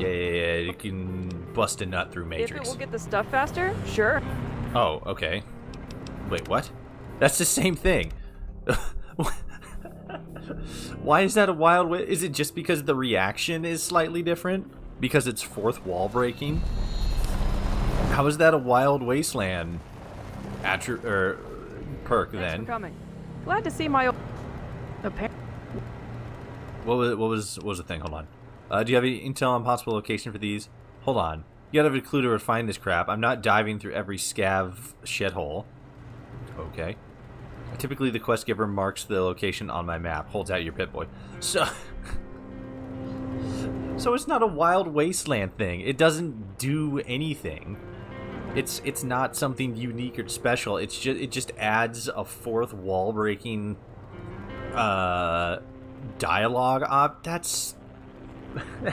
Yeah, you can bust a nut through Matrix. If it will get the stuff faster, sure. Oh, okay. Wait, what? That's the same thing. Why is that a wild way? Is it just because the reaction is slightly different? Because it's fourth wall breaking? How is that a Wild Wasteland perk then? Thanks for coming. Glad to see my old... What was the thing? Hold on. Do you have any intel on possible location for these? Hold on. You gotta have a clue to find this crap. I'm not diving through every scav shithole. Okay. Typically, the quest giver marks the location on my map. Holds out your Pip-Boy. So it's not a Wild Wasteland thing. It doesn't do anything. It's not something unique or special. It just adds a fourth wall breaking dialogue. That's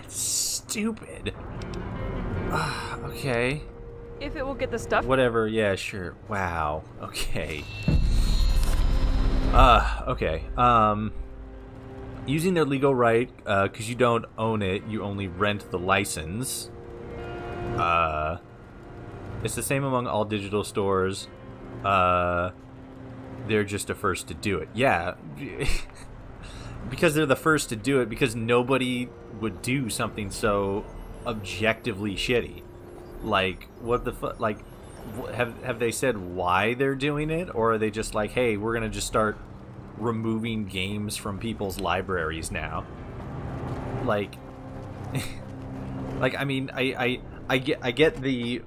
stupid. Okay. If it will get the stuff... Whatever, yeah, sure. Wow. Okay. Okay. Using their legal right, because you don't own it, you only rent the license. It's the same among all digital stores. They're just the first to do it. Yeah. Because they're the first to do it, because nobody would do something so objectively shitty. Like, what the fuck? Like, have they said why they're doing it, or are they just like, hey, we're gonna just start removing games from people's libraries now? Like, I mean, I get the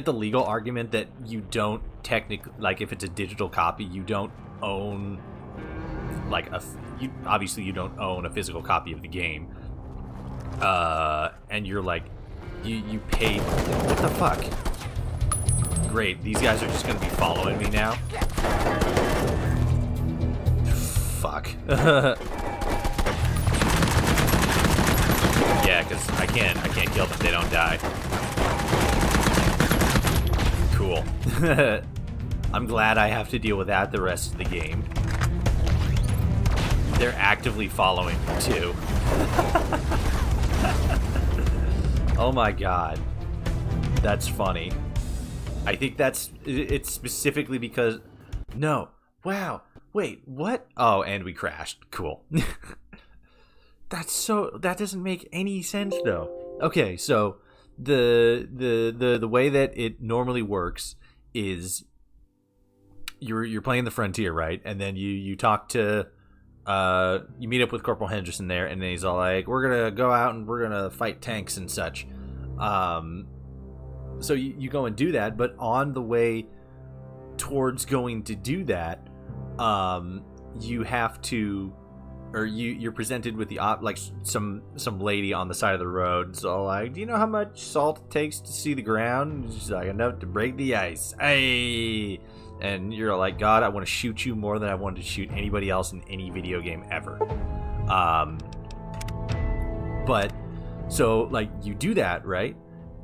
legal argument that you don't technically, like, if it's a digital copy, you don't own, like, obviously you don't own a physical copy of the game, and you're like, you paid. What the fuck? Great, these guys are just gonna be following me now. Fuck. Yeah, because I can't kill them if they don't die. Cool. I'm glad I have to deal with that the rest of the game. They're actively following me too. Oh my god. That's funny. I think it's specifically because... No. Wow. Wait, what? Oh, and we crashed. Cool. That doesn't make any sense though. Okay, so the way that it normally works is you're playing the Frontier, right? And then you talk to you meet up with Corporal Henderson there, and then he's all like, we're gonna go out and we're gonna fight tanks and such. So you go and do that, but on the way towards going to do that, you have to or you're presented with the like some lady on the side of the road. So like, do you know how much salt it takes to see the ground? And she's like, enough to break the ice. Hey, and you're like, God, I want to shoot you more than I wanted to shoot anybody else in any video game ever. But so like you do that, right?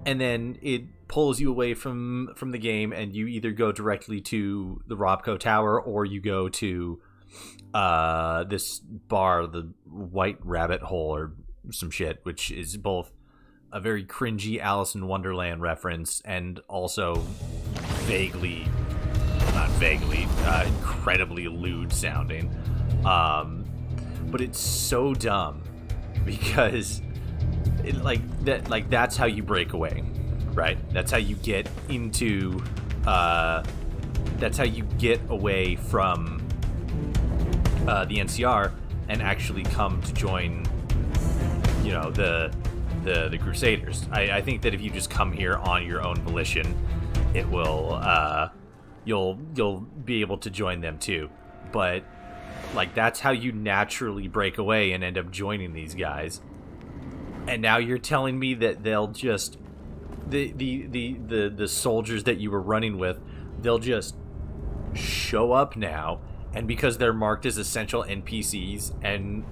And then it pulls you away from the game, and you either go directly to the Robco Tower, or you go to this bar, the White Rabbit Hole or some shit, which is both a very cringy Alice in Wonderland reference and also incredibly lewd sounding. But it's so dumb because that's how you break away, right? That's how you get into that's how you get away from the NCR and actually come to join, you know, the Crusaders. I think that if you just come here on your own volition, it will you'll be able to join them too. But like, that's how you naturally break away and end up joining these guys. And now you're telling me that they'll just the soldiers that you were running with, they'll just show up now, and because they're marked as essential NPCs, and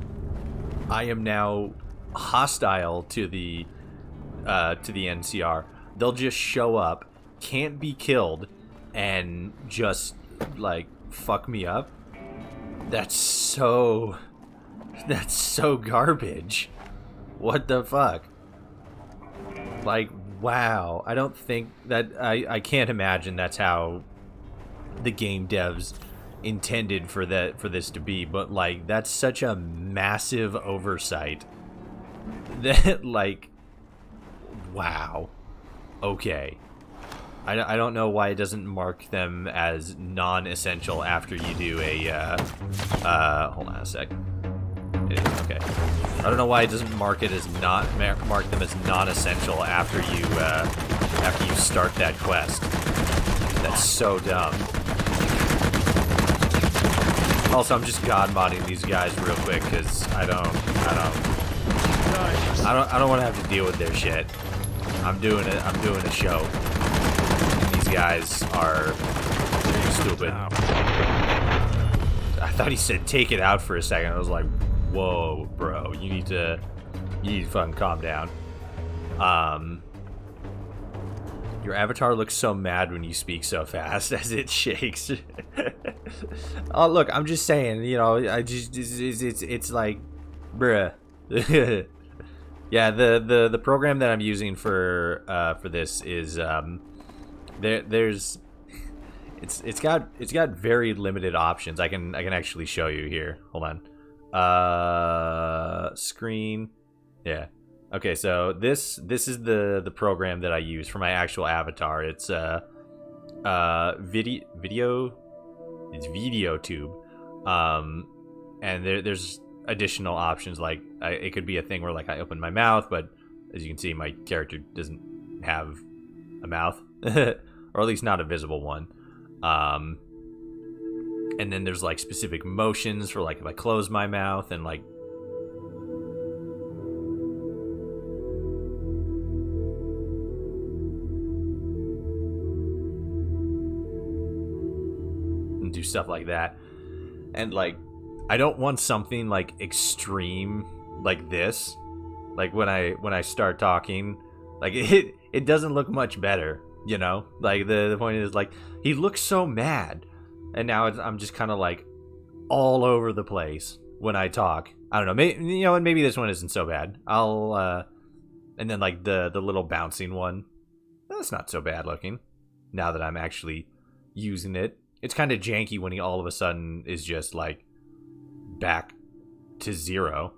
I am now hostile to the NCR, they'll just show up, can't be killed, and just like fuck me up. That's so garbage. What the fuck? Like, wow. I don't think that I can't imagine that's how the game devs intended for this to be, but like, that's such a massive oversight that, like, wow. Okay. I don't know why it doesn't mark them as non-essential after you do a hold on a sec. Okay. I don't know why it doesn't mark them as non-essential after you start that quest. That's so dumb. Also, I'm just god modding these guys real quick because I don't want to have to deal with their shit. I'm doing a show. And these guys are stupid. I thought he said take it out for a second. I was like, whoa, bro, you need to fucking calm down. Your avatar looks so mad when you speak so fast as it shakes. Oh, look, I'm just saying, you know, it's like, bruh. Yeah, the program that I'm using for this is it's got very limited options. I can actually show you here. Hold on. Screen. Yeah. Okay, so this is the program that I use for my actual avatar. It's VideoTube. And there's additional options, like it could be a thing where like I open my mouth, but as you can see, my character doesn't have a mouth, or at least not a visible one. And then there's like specific motions for like if I close my mouth and like and do stuff like that. And like, I don't want something like extreme like this. Like when I start talking, like it doesn't look much better, you know? Like the point is, like, he looks so mad, and now I'm just kind of like all over the place when I talk. I don't know, maybe, you know, and maybe this one isn't so bad. And then like the little bouncing one, that's not so bad looking now that I'm actually using it. It's kind of janky when he all of a sudden is just like back to zero.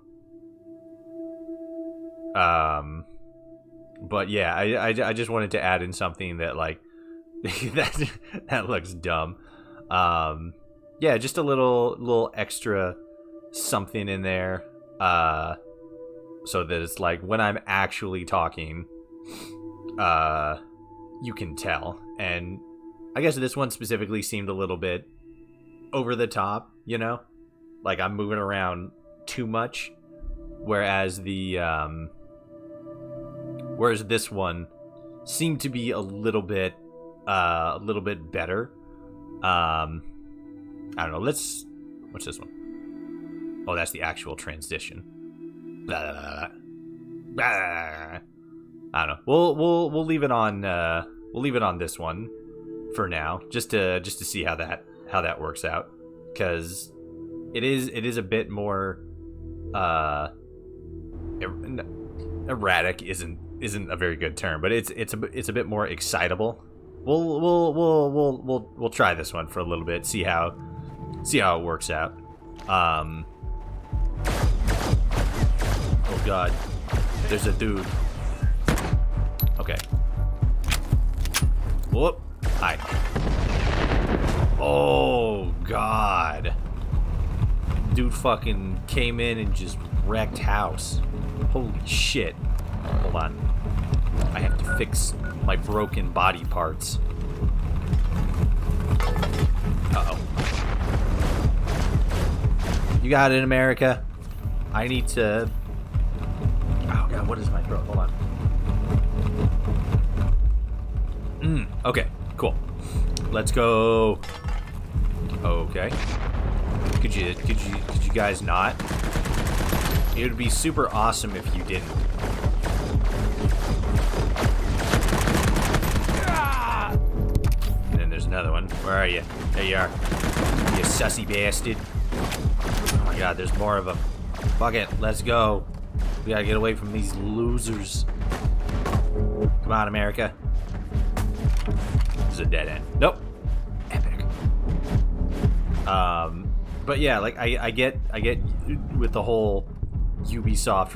But yeah, I just wanted to add in something that like that looks dumb. Yeah, just a little extra something in there, so that it's like when I'm actually talking, you can tell. And I guess this one specifically seemed a little bit over the top, you know? Like I'm moving around too much, whereas this one seemed to be a little bit better. I don't know. What's this one? Oh, that's the actual transition. Blah, blah, blah, blah. I don't know. We'll leave it on. We'll leave it on this one for now, just to see how that works out, because it is a bit more erratic. Isn't a very good term, but it's a bit more excitable. We'll try this one for a little bit, see how it works out. Oh god, there's a dude. Okay. Whoop. Hi. Oh god. Dude fucking came in and just wrecked house. Holy shit. Hold on. I have to fix my broken body parts. Uh-oh. You got it, America. I need to... Oh god, what is my throat? Hold on. Okay, cool. Let's go. Okay. Could you guys not? It would be super awesome if you didn't. And then there's another one. Where are you? There you are. You sussy bastard. Oh my god, there's more of them. Fuck it, let's go. We gotta get away from these losers. Come on, America. This is a dead end. Nope. Epic. But yeah, like I get with the whole Ubisoft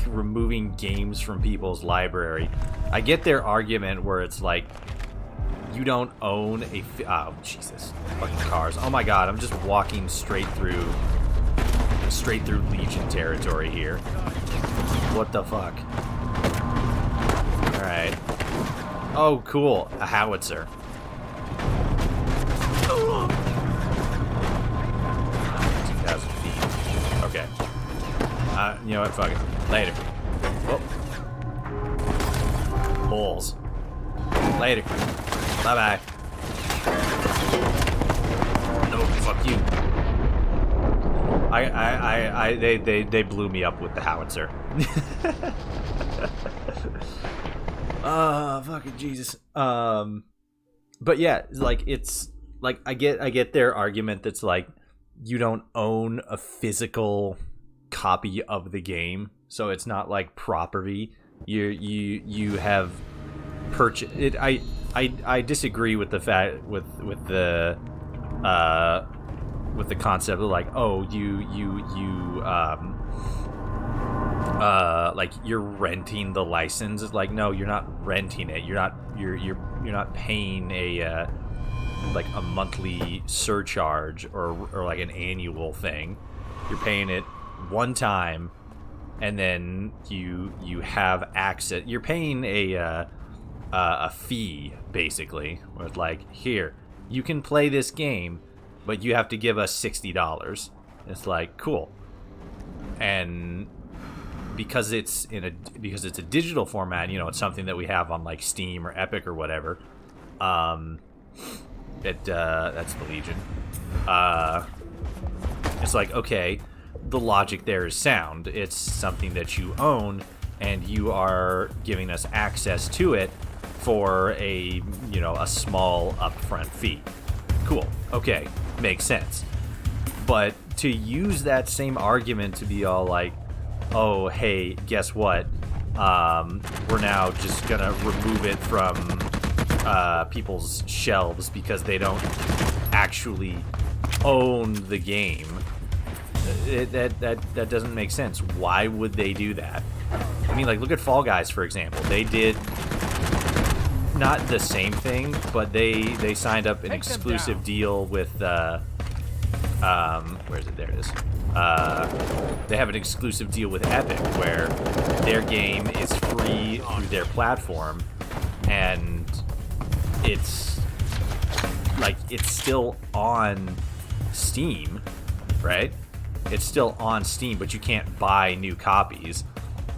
removing games from people's library. I get their argument where it's like, you don't own a oh Jesus, fucking cars. Oh my god, I'm just walking straight through Legion territory here. What the fuck? All right. Oh, cool, a howitzer. 2,000 feet. Okay. You know what? Fuck it. Later. Whoop. Balls. Later. Bye-bye. No, fuck you. They blew me up with the howitzer. Fucking Jesus. But yeah, like it's like I get their argument that's like, you don't own a physical copy of the game, so it's not like property. You have purchased it. I disagree with the fact with the concept of like, oh, like you're renting the license. It's like, no, you're not renting it. You're not paying a like a monthly surcharge or like an annual thing. You're paying it one time, and then you have access. You're paying a fee basically. Where it's like, here, you can play this game, but you have to give us $60. It's like, cool. And because it's a digital format, you know, it's something that we have on like Steam or Epic or whatever. That's the Legion. It's like, okay, the logic there is sound. It's something that you own, and you are giving us access to it for a small upfront fee. Cool. Okay, makes sense. But to use that same argument to be all like, oh, hey, guess what? We're now just gonna remove it from people's shelves because they don't actually own the game. That doesn't make sense. Why would they do that? I mean, like, look at Fall Guys, for example. They did not the same thing, but they signed up an exclusive deal with where is it? There it is. They have an exclusive deal with Epic where their game is free through their platform, and it's still on Steam, right? It's still on Steam, but you can't buy new copies.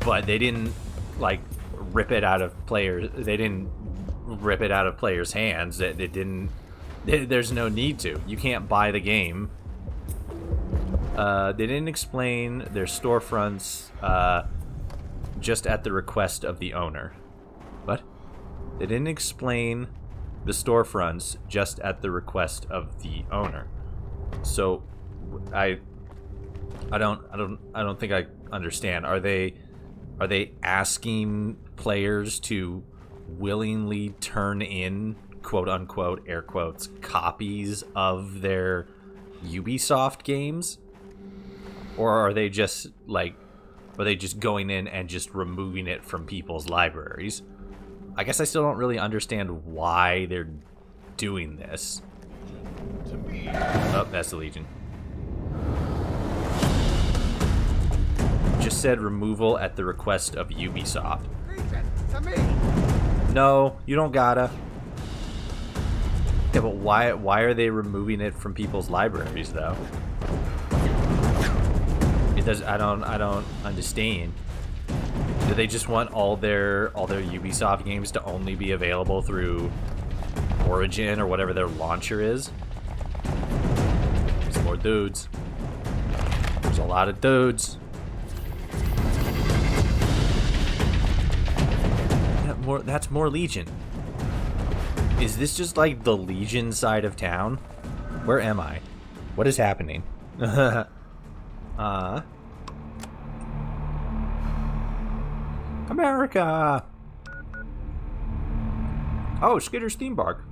But they didn't like rip it out of players. They didn't rip it out of players' hands. They didn't. There's no need to. You can't buy the game. They didn't explain their storefronts just at the request of the owner. What? They didn't explain the storefronts just at the request of the owner. So, I don't think I understand. Are they asking players to willingly turn in, quote unquote, air quotes, copies of their Ubisoft games? Or are they just going in and just removing it from people's libraries? I guess I still don't really understand why they're doing this. Oh, that's the Legion. Just said removal at the request of Ubisoft. No, you don't gotta. Yeah, but why are they removing it from people's libraries though? It does. I don't understand. Do they just want all their Ubisoft games to only be available through Origin or whatever their launcher is? There's more dudes. There's a lot of dudes. That's more Legion. Is this just like the Legion side of town? Where am I? What is happening? America! Oh, Skitter's theme park.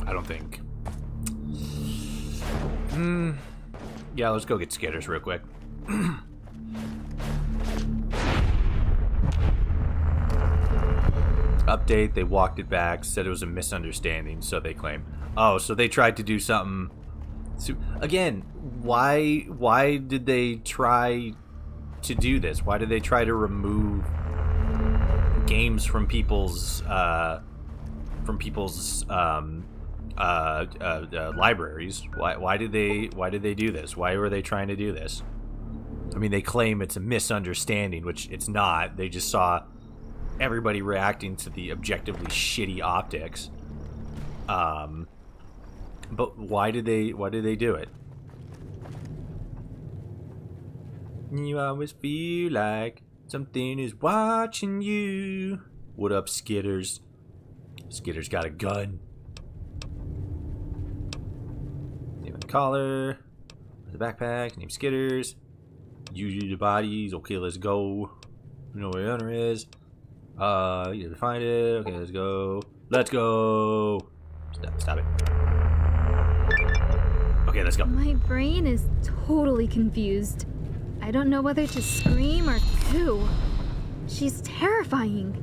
I don't think. Yeah, let's go get Skitters real quick. Update, they walked it back, said it was a misunderstanding, so they claim. Oh, so they tried to do something. So, again, why did they try to do this? Why did they try to remove games from people's libraries? Why did they do this? Why were they trying to do this? I mean, they claim it's a misunderstanding, which it's not. They just saw everybody reacting to the objectively shitty optics. But why did they do it? You always feel like something is watching you. What up, Skitters? Skitter's got a gun. Name of the collar. The backpack. Name Skitters. Usually the bodies. Okay, let's go. You know where the owner is. You have to find it. Okay, let's go. Let's go. Stop it. Okay, let's go. My brain is totally confused. I don't know whether to scream or coo. She's terrifying.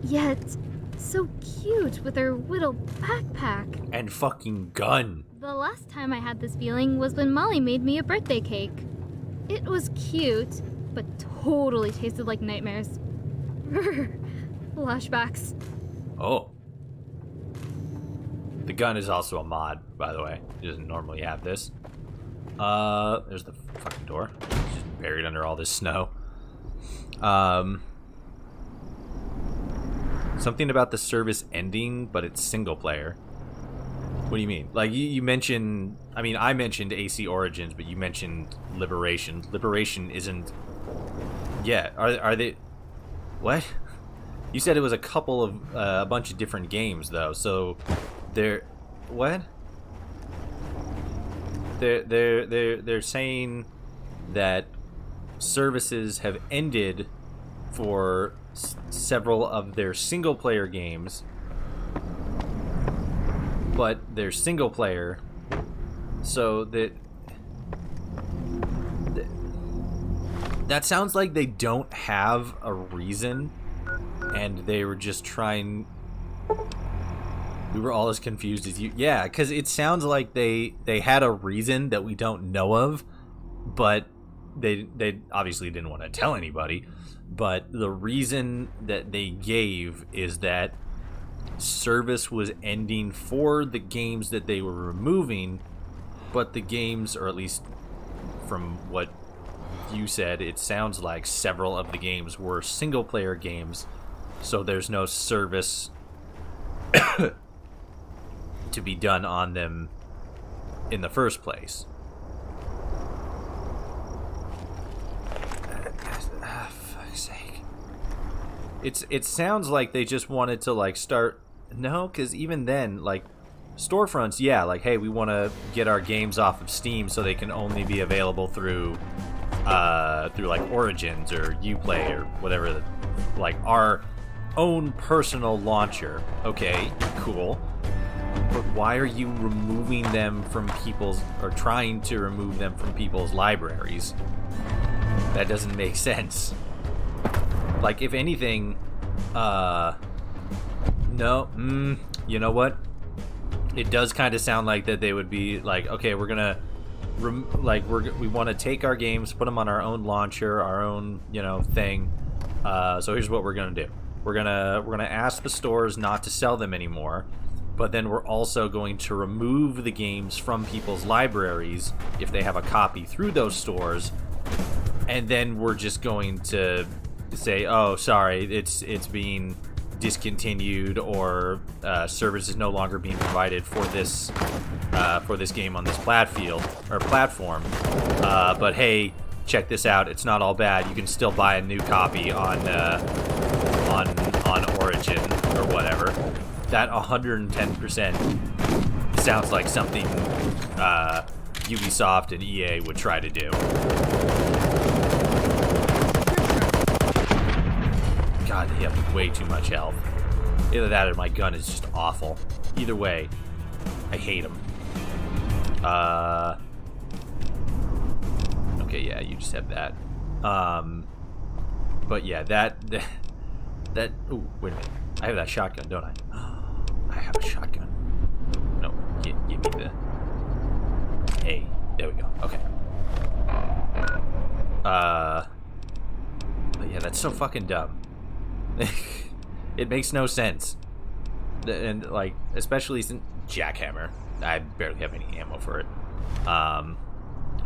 Yet, so cute with her little backpack. And fucking gun. The last time I had this feeling was when Molly made me a birthday cake. It was cute, but totally tasted like nightmares. Flashbacks. Oh. The gun is also a mod, by the way. It doesn't normally have this. There's the fucking door. It's just buried under all this snow. Something about the service ending, but it's single player. What do you mean? Like, you mentioned... I mean, I mentioned AC Origins, but you mentioned Liberation. Liberation isn't... Yeah, are they... What? You said it was a couple of... a bunch of different games, though, so... They're... What? They're saying that services have ended for several of their single-player games, but they're single-player, so that sounds like they don't have a reason, and they were just trying... We were all as confused as you. Yeah, because it sounds like they had a reason that we don't know of, but they obviously didn't want to tell anybody. But the reason that they gave is that service was ending for the games that they were removing, but the games, or at least from what you said, it sounds like several of the games were single-player games, so there's no service to be done on them in the first place. Fuck's sake. It sounds like they just wanted to like start. No, because even then, like, storefronts, yeah, like, hey, we want to get our games off of Steam so they can only be available through like Origins or Uplay or whatever, like our own personal launcher. Okay, cool. But why are you removing them from people's, or trying to remove them from people's libraries? That doesn't make sense. Like, if anything, no, you know what? It does kind of sound like that they would be like, okay, we're gonna, we want to take our games, put them on our own launcher, our own, thing. So here's what we're gonna do. We're gonna ask the stores not to sell them anymore, but then we're also going to remove the games from people's libraries if they have a copy through those stores, and then we're just going to say, oh, sorry, it's being discontinued, or service is no longer being provided for this game on this platform. But hey, check this out. It's not all bad. You can still buy a new copy on Origin or whatever. That 110% sounds like something Ubisoft and EA would try to do. God, they have way too much health. Either that or my gun is just awful. Either way, I hate them. Okay, yeah, you just have that. But yeah, that. Ooh, wait a minute. I have that shotgun, don't I? I have a shotgun. No, give me the. Hey, there we go. Okay. But yeah, that's so fucking dumb. It makes no sense. And like, especially since jackhammer, I barely have any ammo for it. I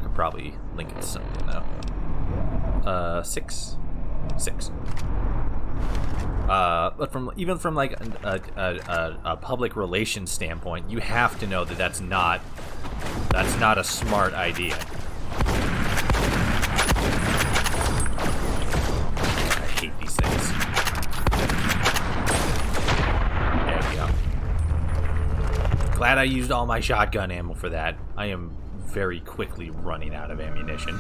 could probably link it to something though. 6. But even from like a public relations standpoint, you have to know that that's not a smart idea. I hate these things. There we go. Glad I used all my shotgun ammo for that. I am very quickly running out of ammunition.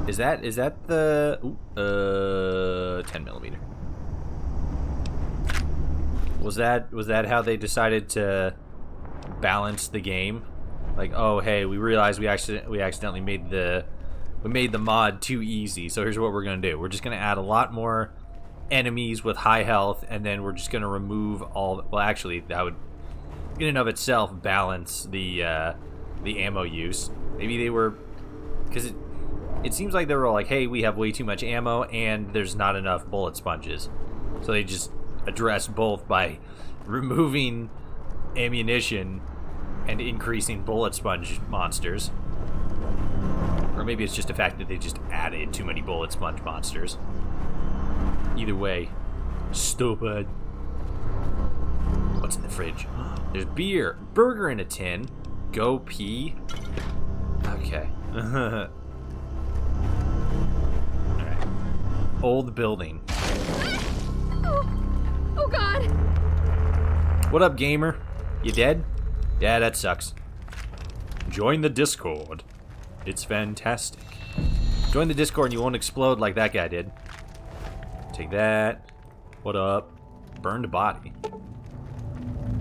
Is that the 10mm? Was that how they decided to balance the game? Like, oh hey, we realized we accidentally made the mod too easy, so here's what we're gonna do. We're just gonna add a lot more enemies with high health, and then we're just gonna remove all. Well, actually, that would in and of itself balance the ammo use. Maybe they were, because it seems like they were all like, hey, we have way too much ammo and there's not enough bullet sponges. So they just addressed both by removing ammunition and increasing bullet sponge monsters. Or maybe it's just the fact that they just added too many bullet sponge monsters. Either way, stupid. What's in the fridge? There's beer. Burger in a tin. Go pee. Okay. Alright. Old building. Oh god! What up, gamer? You dead? Yeah, that sucks. Join the Discord. It's fantastic. Join the Discord and you won't explode like that guy did. Take that. What up? Burned body.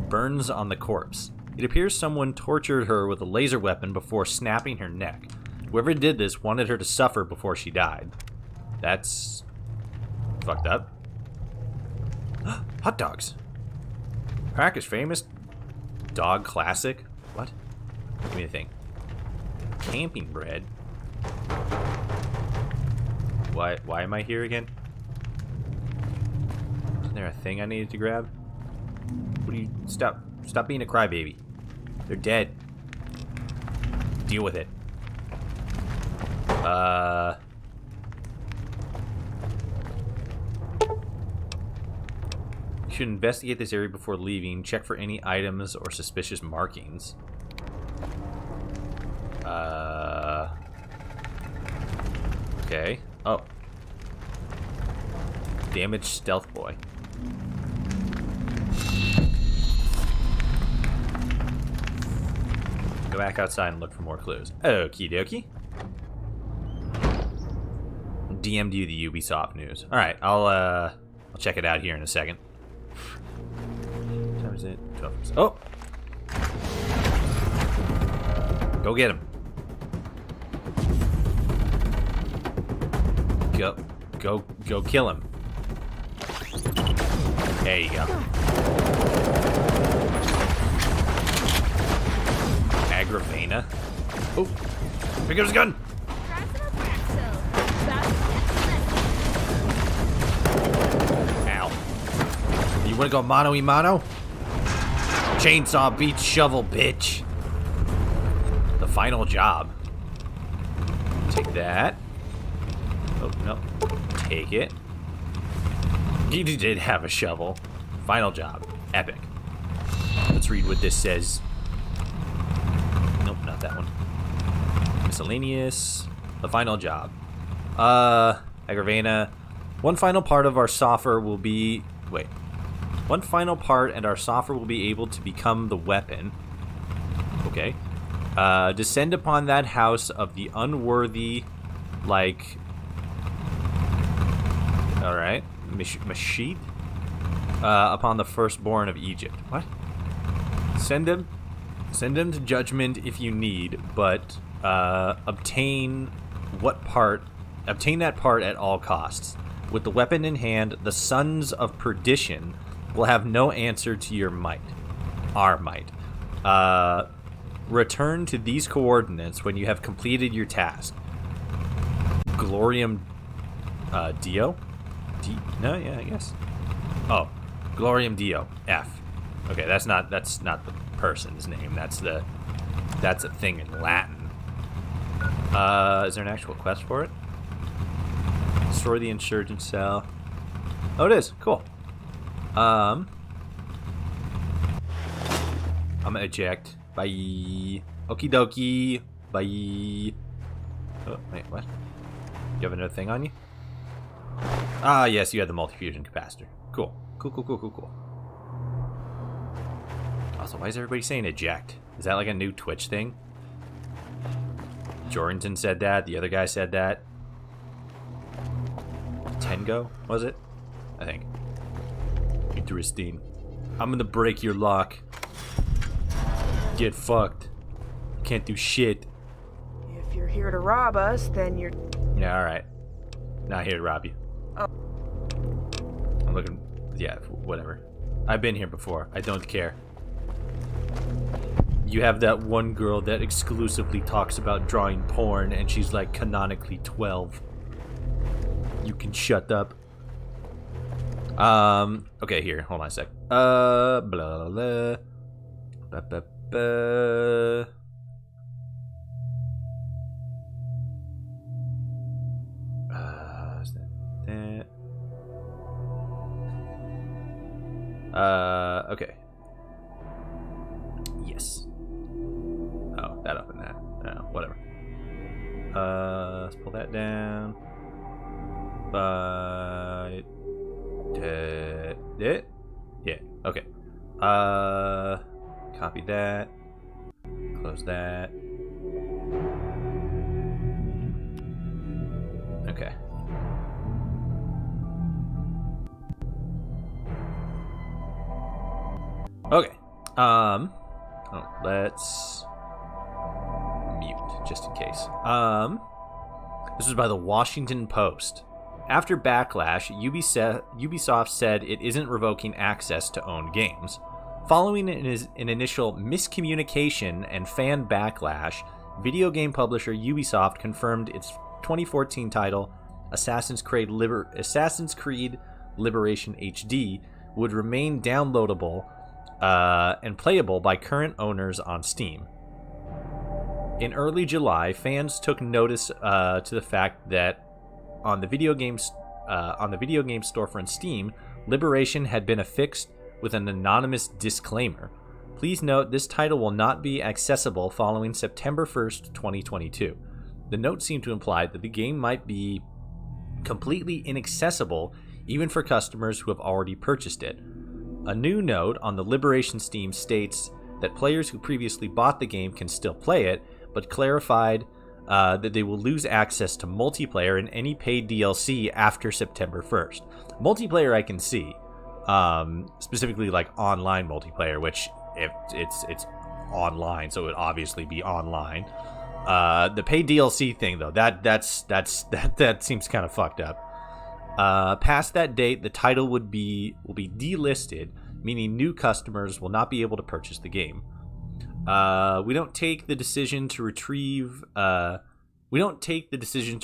Burns on the corpse. It appears someone tortured her with a laser weapon before snapping her neck. Whoever did this wanted her to suffer before she died. That's fucked up. Hot dogs. Cracker's famous dog classic. What? Give me the thing. Camping bread. Why am I here again? Wasn't there a thing I needed to grab? What do you... Stop being a crybaby. They're dead. Deal with it. You should investigate this area before leaving. Check for any items or suspicious markings. Okay. Oh. Damaged stealth boy. Go back outside and look for more clues. Okie dokie. DM'd you the Ubisoft news. Alright, I'll check it out here in a second. What time is it? 12. Oh! Go get him. Go kill him. There you go. Agravena. Oh, here comes a gun. Ow. You wanna go mano-y-mano? Chainsaw beats shovel, bitch. The final job. Take that. Oh, no. Take it. He did have a shovel. Final job. Epic. Let's read what this says. Nope, not that one. Miscellaneous. The final job. Agravena. One final part of our software will be... Wait. One final part and our software will be able to become the weapon. Okay. Descend upon that house of the unworthy, like... Alright. Mashid? Upon the firstborn of Egypt. What? Send him to judgment if you need, but obtain that part at all costs. With the weapon in hand, the sons of perdition will have no answer to your might. Our might. Return to these coordinates when you have completed your task. Glorium Dio? No, yeah, I guess. Oh, Glorium Dio. F. Okay, that's not the person's name. That's a thing in Latin. Is there an actual quest for it? Destroy the insurgent cell. Oh, it is. Cool. I'm gonna eject. Bye. Okie dokie. Bye. Oh, wait, what? You have another thing on you? Ah, yes, you have the multi-fusion capacitor. Cool. Cool. Also, why is everybody saying eject? Is that like a new Twitch thing? Jordanton said that. The other guy said that. Tengo, was it? I think. Interesting. I'm gonna break your lock. Get fucked. Can't do shit. If you're here to rob us, then you're... Yeah, alright. Not here to rob you. Oh. I'm looking... Yeah, whatever. I've been here before. I don't care. You have that one girl that exclusively talks about drawing porn, and she's like canonically 12. You can shut up. Okay, here. Hold on a sec. Blah, blah, blah. Ba, ba, ba. Is that? Okay. Yes. Oh, that up and that. Oh, whatever. Let's pull that down. But it? Yeah, okay. Copy that. Close that. Okay. Okay. Let's mute just in case. This was by the Washington Post. After Backlash, Ubisoft said it isn't revoking access to owned games. Following an initial miscommunication and fan backlash, video game publisher Ubisoft confirmed its 2014 title, Assassin's Creed Liberation HD would remain downloadable and playable by current owners on Steam. In early July, fans took notice to the fact that on the video game storefront Steam, Liberation had been affixed with an anonymous disclaimer. Please note this title will not be accessible following September 1st, 2022. The note seemed to imply that the game might be completely inaccessible even for customers who have already purchased it. A new note on the Liberation Steam states that players who previously bought the game can still play it, but clarified that they will lose access to multiplayer and any paid DLC after September 1st. Multiplayer I can see, specifically like online multiplayer, which if it's online, so it would obviously be online. The paid DLC thing though, that seems kind of fucked up. Past that date, the title will be delisted, meaning new customers will not be able to purchase the game. We don't take the decision to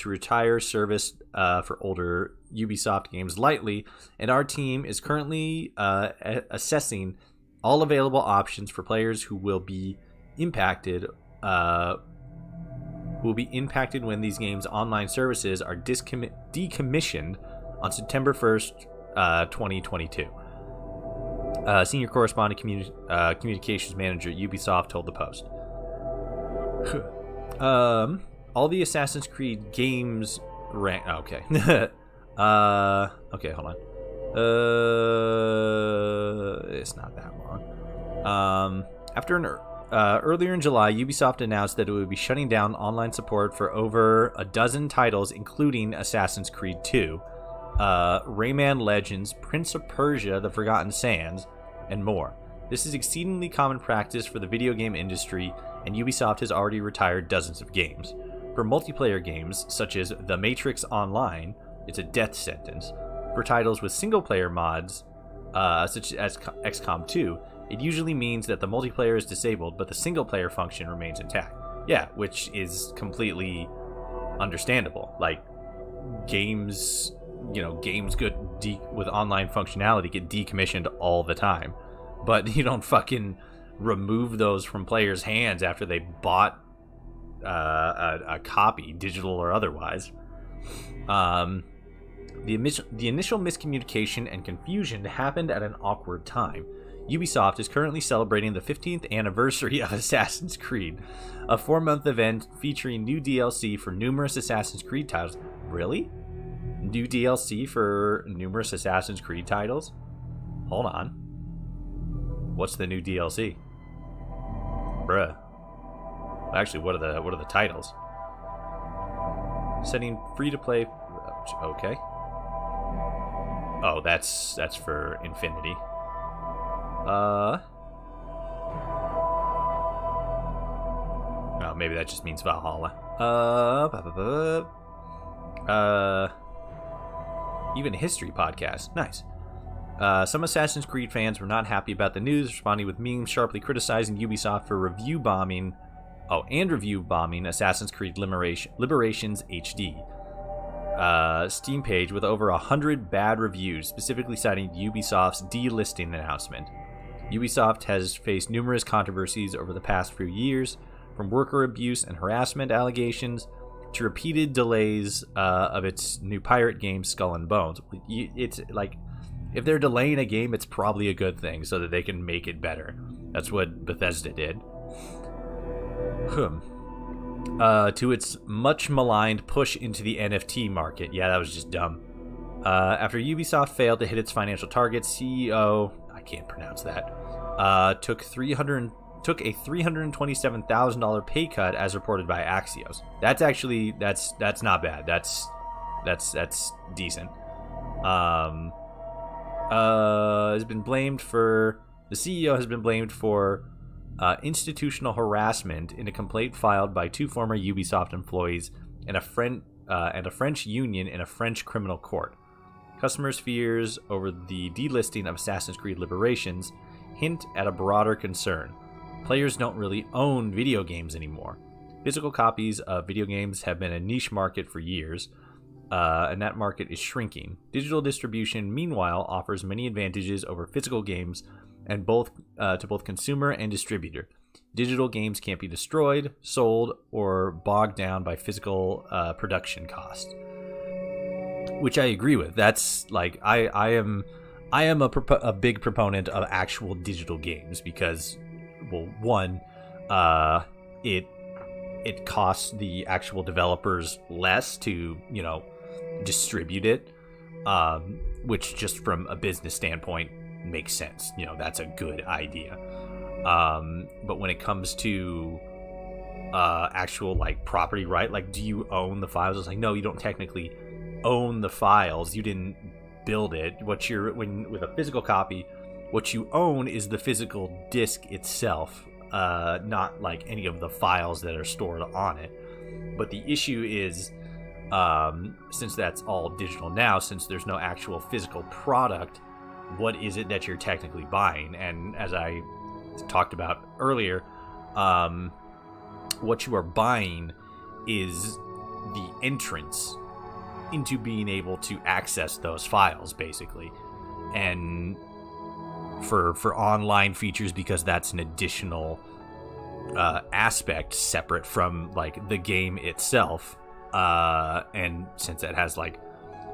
retire service for older Ubisoft games lightly, and our team is currently assessing all available options for players who will be impacted. When these games' online services are decommissioned on September 1st, 2022. Senior correspondent communications manager at Ubisoft told the Post. All the Assassin's Creed games rank. Okay. Okay, hold on. It's not that long. Earlier in July, Ubisoft announced that it would be shutting down online support for over a dozen titles, including Assassin's Creed 2, Rayman Legends, Prince of Persia: The Forgotten Sands, and more. This is exceedingly common practice for the video game industry, and Ubisoft has already retired dozens of games. For multiplayer games, such as The Matrix Online, it's a death sentence. For titles with single-player mods, such as XCOM 2, it usually means that the multiplayer is disabled, but the single-player function remains intact. Yeah, which is completely understandable. Like, games good with online functionality get decommissioned all the time. But you don't fucking remove those from players' hands after they bought a copy, digital or otherwise. The initial miscommunication and confusion happened at an awkward time. Ubisoft is currently celebrating the 15th anniversary of Assassin's Creed, a 4-month event featuring new DLC for numerous Assassin's Creed titles. Really? New DLC for numerous Assassin's Creed titles? Hold on. What's the new DLC? Bruh. Actually, what are the titles? Setting free to play. Okay. Oh, that's for Infinity. Oh, maybe that just means Valhalla. Even a history podcast. Nice. Some Assassin's Creed fans were not happy about the news, responding with memes sharply criticizing Ubisoft for review bombing Assassin's Creed Liberations HD. Steam page with over 100 bad reviews, specifically citing Ubisoft's delisting announcement. Ubisoft has faced numerous controversies over the past few years, from worker abuse and harassment allegations to repeated delays of its new pirate game Skull and Bones. It's like, if they're delaying a game, it's probably a good thing so that they can make it better. That's what Bethesda did. To its much maligned push into the NFT market. Yeah, that was just dumb. After Ubisoft failed to hit its financial targets, CEO, I can't pronounce that, took a $327,000 pay cut, as reported by Axios. That's actually that's not bad. That's decent. Has been blamed for the CEO has been blamed for institutional harassment in a complaint filed by 2 former Ubisoft employees and a French union in a French criminal court. Customers' fears over the delisting of Assassin's Creed Liberations hint at a broader concern. Players don't really own video games anymore. Physical copies of video games have been a niche market for years. and that market is shrinking. Digital distribution, meanwhile, offers many advantages over physical games, and to both consumer and distributor. Digital games can't be destroyed, sold, or bogged down by physical production costs, which I agree with. That's like I am a big proponent of actual digital games because, well, one, it costs the actual developers less to distribute it, which just from a business standpoint makes sense. That's a good idea. But when it comes to actual like property right, like, do you own the files? It's like, no, you don't technically own the files. You didn't build it. With a physical copy, what you own is the physical disc itself, not like any of the files that are stored on it. But the issue is, since that's all digital now, since there's no actual physical product, what is it that you're technically buying? And as I talked about earlier, what you are buying is the entrance into being able to access those files, basically. And for online features, because that's an additional aspect separate from like the game itself, and since it has like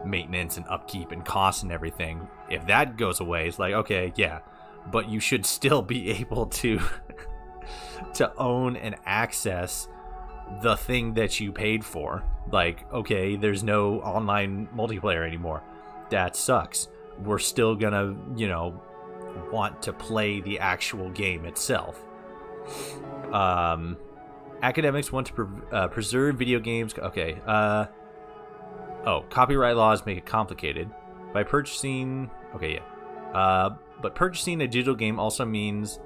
maintenance and upkeep and costs and everything, if that goes away, it's like, okay, yeah, but you should still be able to to own and access the thing that you paid for. Like, okay, there's no online multiplayer anymore. That sucks. We're still gonna, want to play the actual game itself. Academics want to preserve video games. Okay. Copyright laws make it complicated. By purchasing... Okay, yeah. But purchasing a digital game also means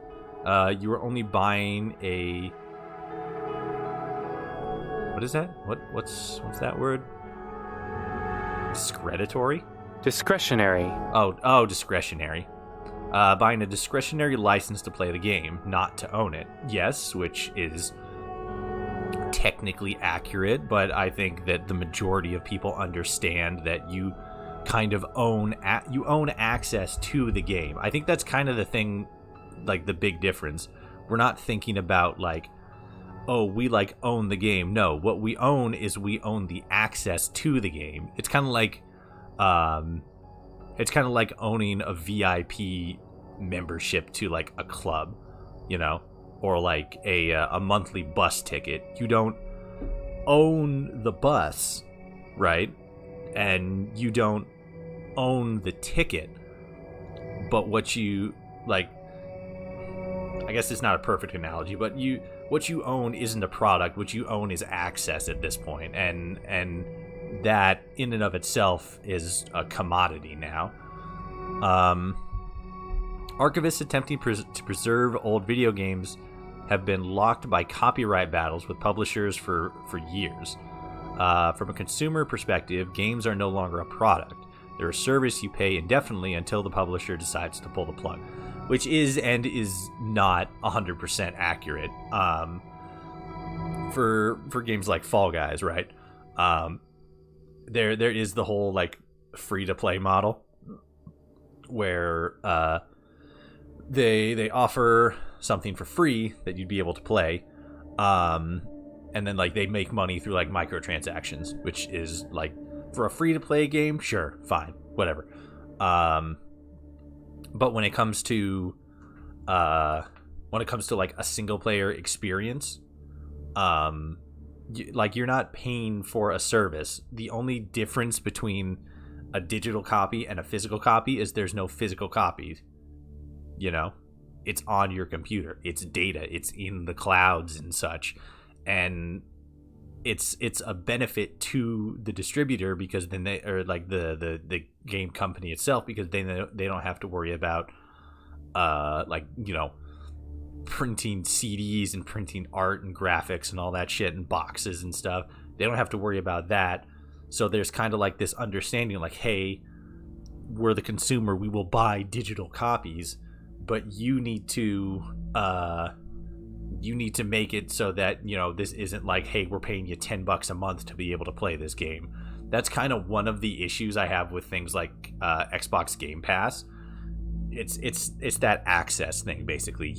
you are only buying a... What is that? What's that word? Discreditory? Discretionary. Oh, discretionary. Buying a discretionary license to play the game, not to own it. Yes, which is technically accurate, but I think that the majority of people understand that you kind of own access to the game. I think that's kind of the thing, like the big difference. We're not thinking about like, oh, we like own the game. No, what we own is we own the access to the game. It's kind of like owning a VIP membership to like a club, or like a monthly bus ticket. You don't own the bus, right? And you don't own the ticket. But what you like, I guess it's not a perfect analogy, but what you own isn't a product. What you own is access at this point, and that in and of itself is a commodity now. Archivists attempting to preserve old video games have been locked by copyright battles with publishers for years. From a consumer perspective, games are no longer a product. They're a service you pay indefinitely until the publisher decides to pull the plug, which is and is not 100% accurate. For games like Fall Guys, right? There is the whole like free to play model where they offer something for free that you'd be able to play, and then like they make money through like microtransactions, which is like, for a free to play game, sure, fine, whatever. But when it comes to like a single player experience, you're not paying for a service. The only difference between a digital copy and a physical copy is there's no physical copies. It's on your computer. It's data. It's in the clouds and such, and it's a benefit to the distributor, because then they, or like the game company itself, because then they don't have to worry about printing CDs and printing art and graphics and all that shit and boxes and stuff. They don't have to worry about that. So there's kind of like this understanding, like, hey, we're the consumer, we will buy digital copies, but you need to make it so that, this isn't like, hey, we're paying you $10 a month to be able to play this game. that's kind of one of the issues I have with things like Xbox Game Pass. It's that access thing, basically.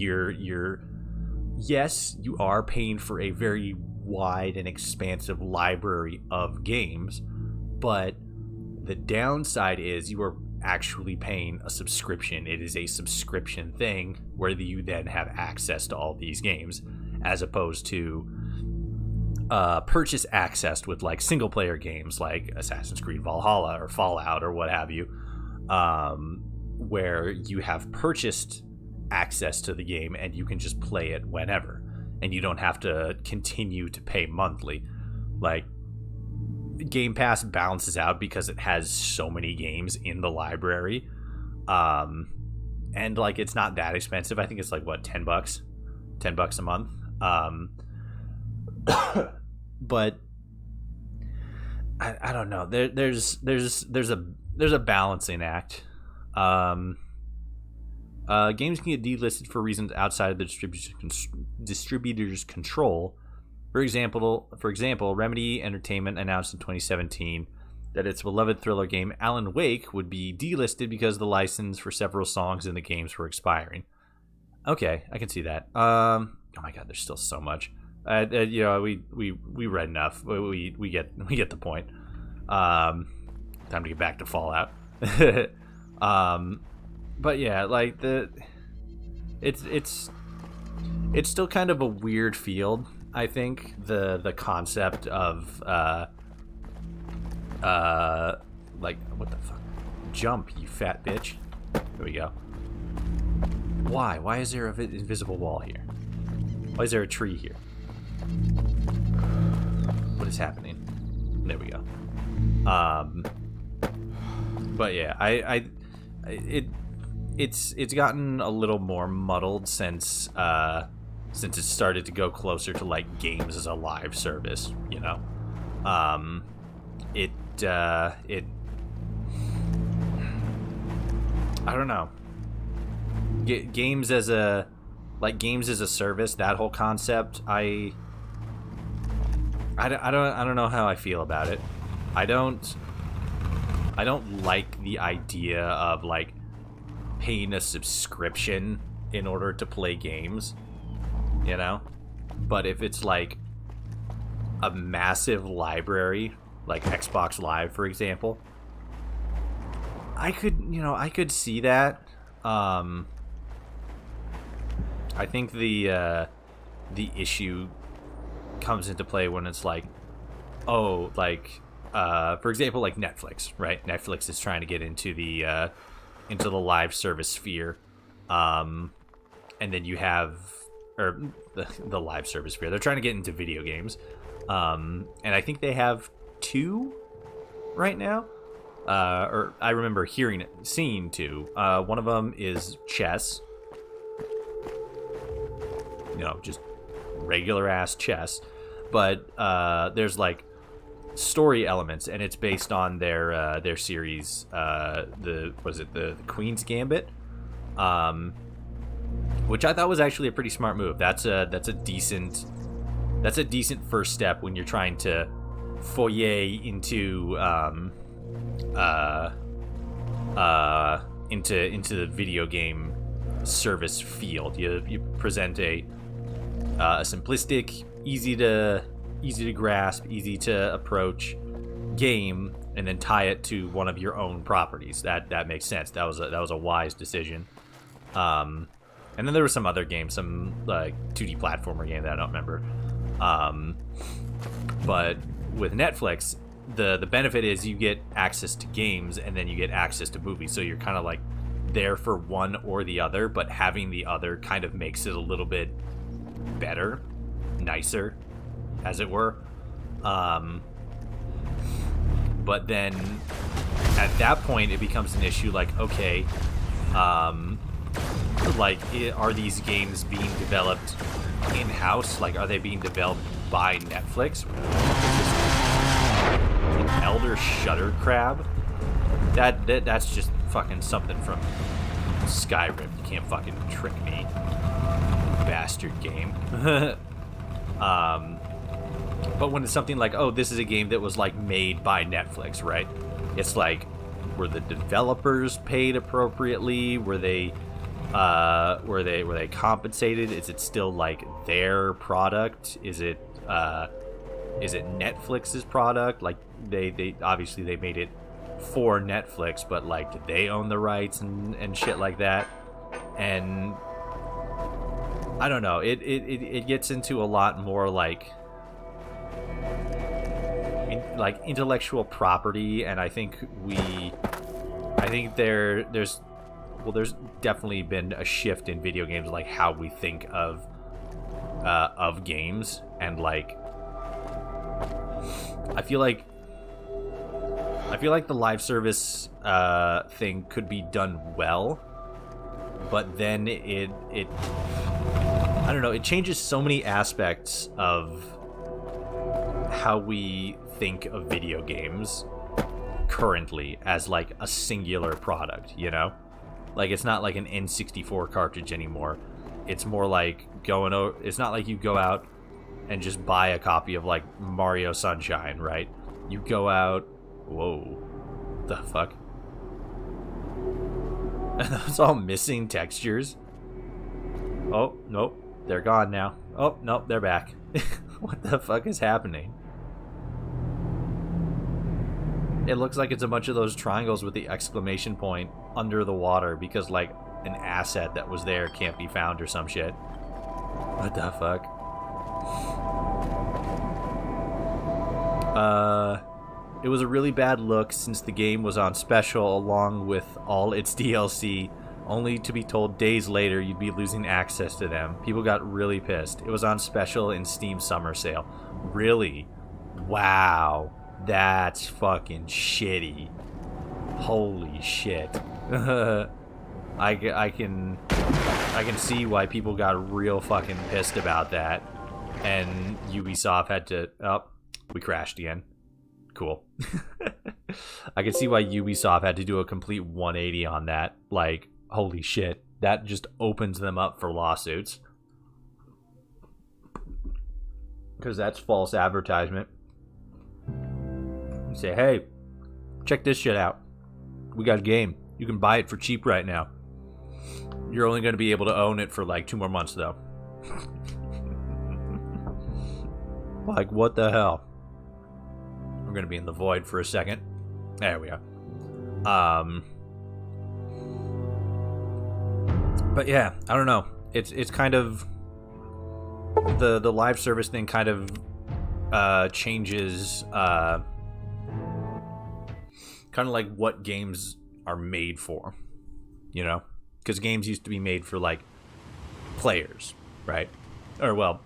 Yes, you are paying for a very wide and expansive library of games, but the downside is you are actually paying a subscription. It is a subscription thing where you then have access to all these games, as opposed to purchase access with like single player games like Assassin's Creed Valhalla or Fallout or what have you, where you have purchased access to the game and you can just play it whenever, and you don't have to continue to pay monthly. Like, Game Pass balances out because it has so many games in the library, and like it's not that expensive. I think it's like what, $10 a month. But I don't know. There's a balancing act. Games can get delisted for reasons outside of the distributor's control. For example, Remedy Entertainment announced in 2017 that its beloved thriller game Alan Wake would be delisted because the license for several songs in the games were expiring. Okay, I can see that. Oh my god, there's still so much. We read enough. We get the point. Time to get back to Fallout. But yeah, like it's still kind of a weird field. I think the concept of like, what the fuck? Jump, you fat bitch. Here we go. Why is there an invisible wall here? Why is there a tree here? What is happening? There we go. But yeah, it's gotten a little more muddled since it started to go closer to like games as a live service, you know. I don't know. Games as a service, that whole concept, I don't know how I feel about it. I don't like the idea of like paying a subscription in order to play games, you know. But if it's like a massive library like Xbox Live, for example, I could see that. I think the issue comes into play when it's like, for example, like Netflix, right? Netflix is trying to get into the live service sphere, and then you have, or the live service sphere. They're trying to get into video games, and I think they have 2 right now. Or I remember seeing 2. One of them is chess. You know, just regular ass chess, but there's like story elements, and it's based on their series, the Queen's Gambit, which I thought was actually a pretty smart move. That's a decent first step when you're trying to foyer into the video game service field. You present a simplistic, easy to grasp, easy to approach game, and then tie it to one of your own properties. That makes sense. That was a wise decision. And then there was some other games, some like 2D platformer game that I don't remember. But with Netflix, the benefit is you get access to games and then you get access to movies. So you're kind of like there for one or the other, but having the other kind of makes it a little bit better, nicer, as it were. But then at that point it becomes an issue like, okay, are these games being developed in-house? Like, are they being developed by Netflix? An Elder Shutter Crab? That's just fucking something from Skyrim. You can't fucking trick me, bastard game. But when it's something like, oh, this is a game that was like made by Netflix, right? It's like, were the developers paid appropriately? Were they compensated? Is it still like their product? Is it Netflix's product? Like they obviously they made it for Netflix, but like did they own the rights and shit like that? And I don't know. It gets into a lot more like intellectual property, and I think there's definitely been a shift in video games, like how we think of games, and like I feel like the live service thing could be done well, but then it I don't know, it changes so many aspects of how we think of video games currently as like a singular product, you know? Like it's not like an N64 cartridge anymore. It's more like it's not like you go out and just buy a copy of like Mario Sunshine, right? You go out, whoa, the fuck? And those all missing textures. Oh, nope, they're gone now. Oh, nope, they're back. What the fuck is happening? It looks like it's a bunch of those triangles with the exclamation point under the water because like an asset that was there can't be found or some shit. What the fuck? It was a really bad look since the game was on special along with all its DLC, only to be told days later you'd be losing access to them. People got really pissed. It was on special in Steam Summer Sale. Really? Wow. That's fucking shitty. Holy shit. I can see why people got real fucking pissed about that. And Ubisoft had to... Oh, we crashed again. Cool. I can see why Ubisoft had to do a complete 180 on that. Like, holy shit. That just opens them up for lawsuits. Because that's false advertisement. You say, hey, check this shit out. We got a game. You can buy it for cheap right now. You're only going to be able to own it for like 2 more months, though. Like, what the hell? We're going to be in the void for a second. There we are. But yeah, I don't know. It's kind of... The live service thing kind of changes... kind of like what games are made for, you know? Because games used to be made for, like, players, right? Or, well,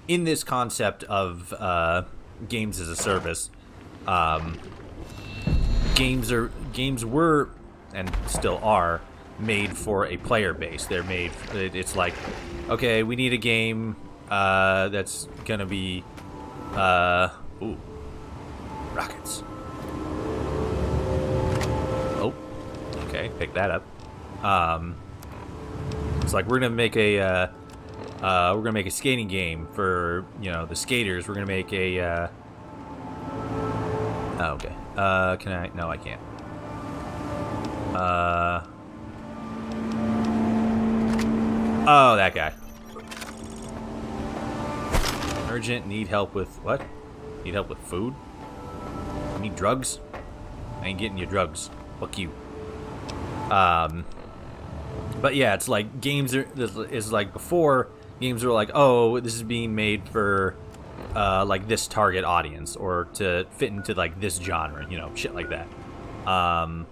in this concept of games as a service, games were, and still are, made for a player base. They're made, it's like, okay, we need a game that's gonna be, ooh, rockets. Okay, pick that up. It's like we're gonna make a skating game for, you know, the skaters. We're gonna make a oh, okay. Can I? No, I can't. Oh, that guy. Urgent. Need help with what? Need help with food? You need drugs? I ain't getting you drugs. Fuck you. But yeah, it's like games is like before games were like, oh, this is being made for like this target audience or to fit into like this genre, you know, shit like that. Oh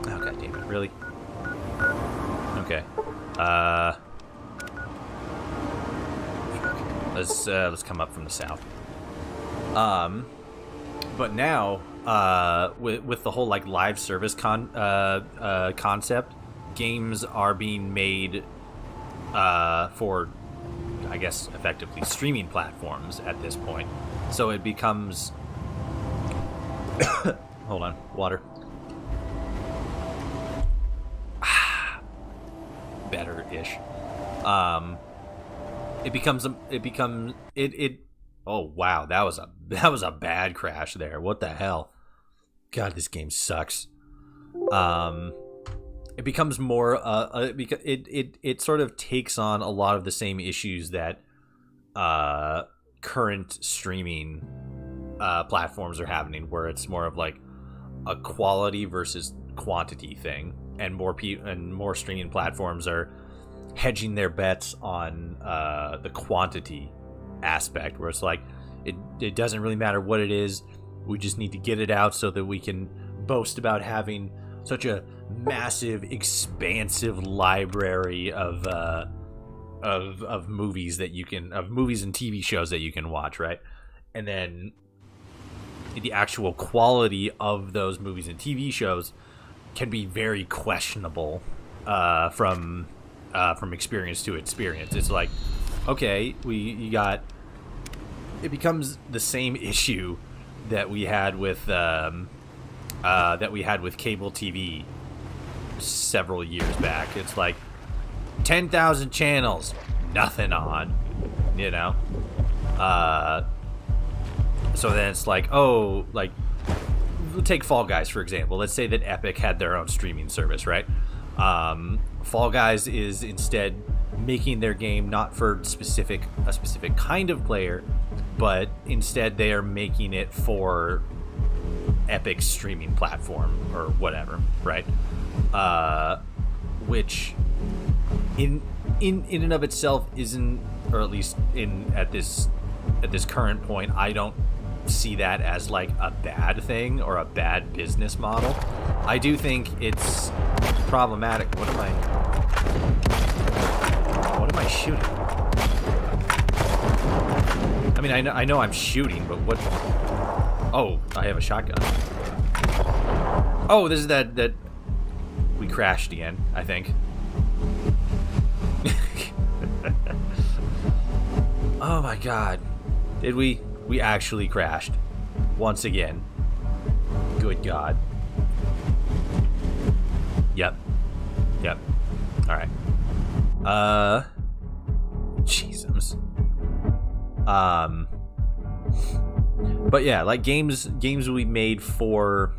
god damn it, really? Okay. Let's come up from the south. But now with the whole like live service concept, games are being made for, I guess, effectively streaming platforms at this point. So it becomes hold on, water. Better-ish. It Oh wow, that was a bad crash there. What the hell? God, this game sucks. It becomes more it sort of takes on a lot of the same issues that current streaming platforms are having, where it's more of like a quality versus quantity thing, and more streaming platforms are hedging their bets on the quantity aspect, where it's like it doesn't really matter what it is, we just need to get it out so that we can boast about having such a massive, expansive library of movies movies and TV shows that you can watch, right? And then the actual quality of those movies and TV shows can be very questionable from experience to experience. It's like, okay, it becomes the same issue that we had with cable TV several years back. It's like 10,000 channels, nothing on, you know. So then it's like, oh, like, we'll take Fall Guys for example. Let's say that Epic had their own streaming service, right? Fall Guys is instead making their game not for a specific kind of player, but instead they are making it for Epic's streaming platform or whatever, right? Which in and of itself isn't, or at least at this current point, I don't see that as like a bad thing or a bad business model. I do think it's problematic. What am I shooting? I mean, I know I'm shooting, but what? Oh, I have a shotgun. Oh, this is that we crashed again, I think. Oh my god. Did we? We actually crashed. Once again. Good god. Yep. Alright. Jesus. But yeah, like games we made for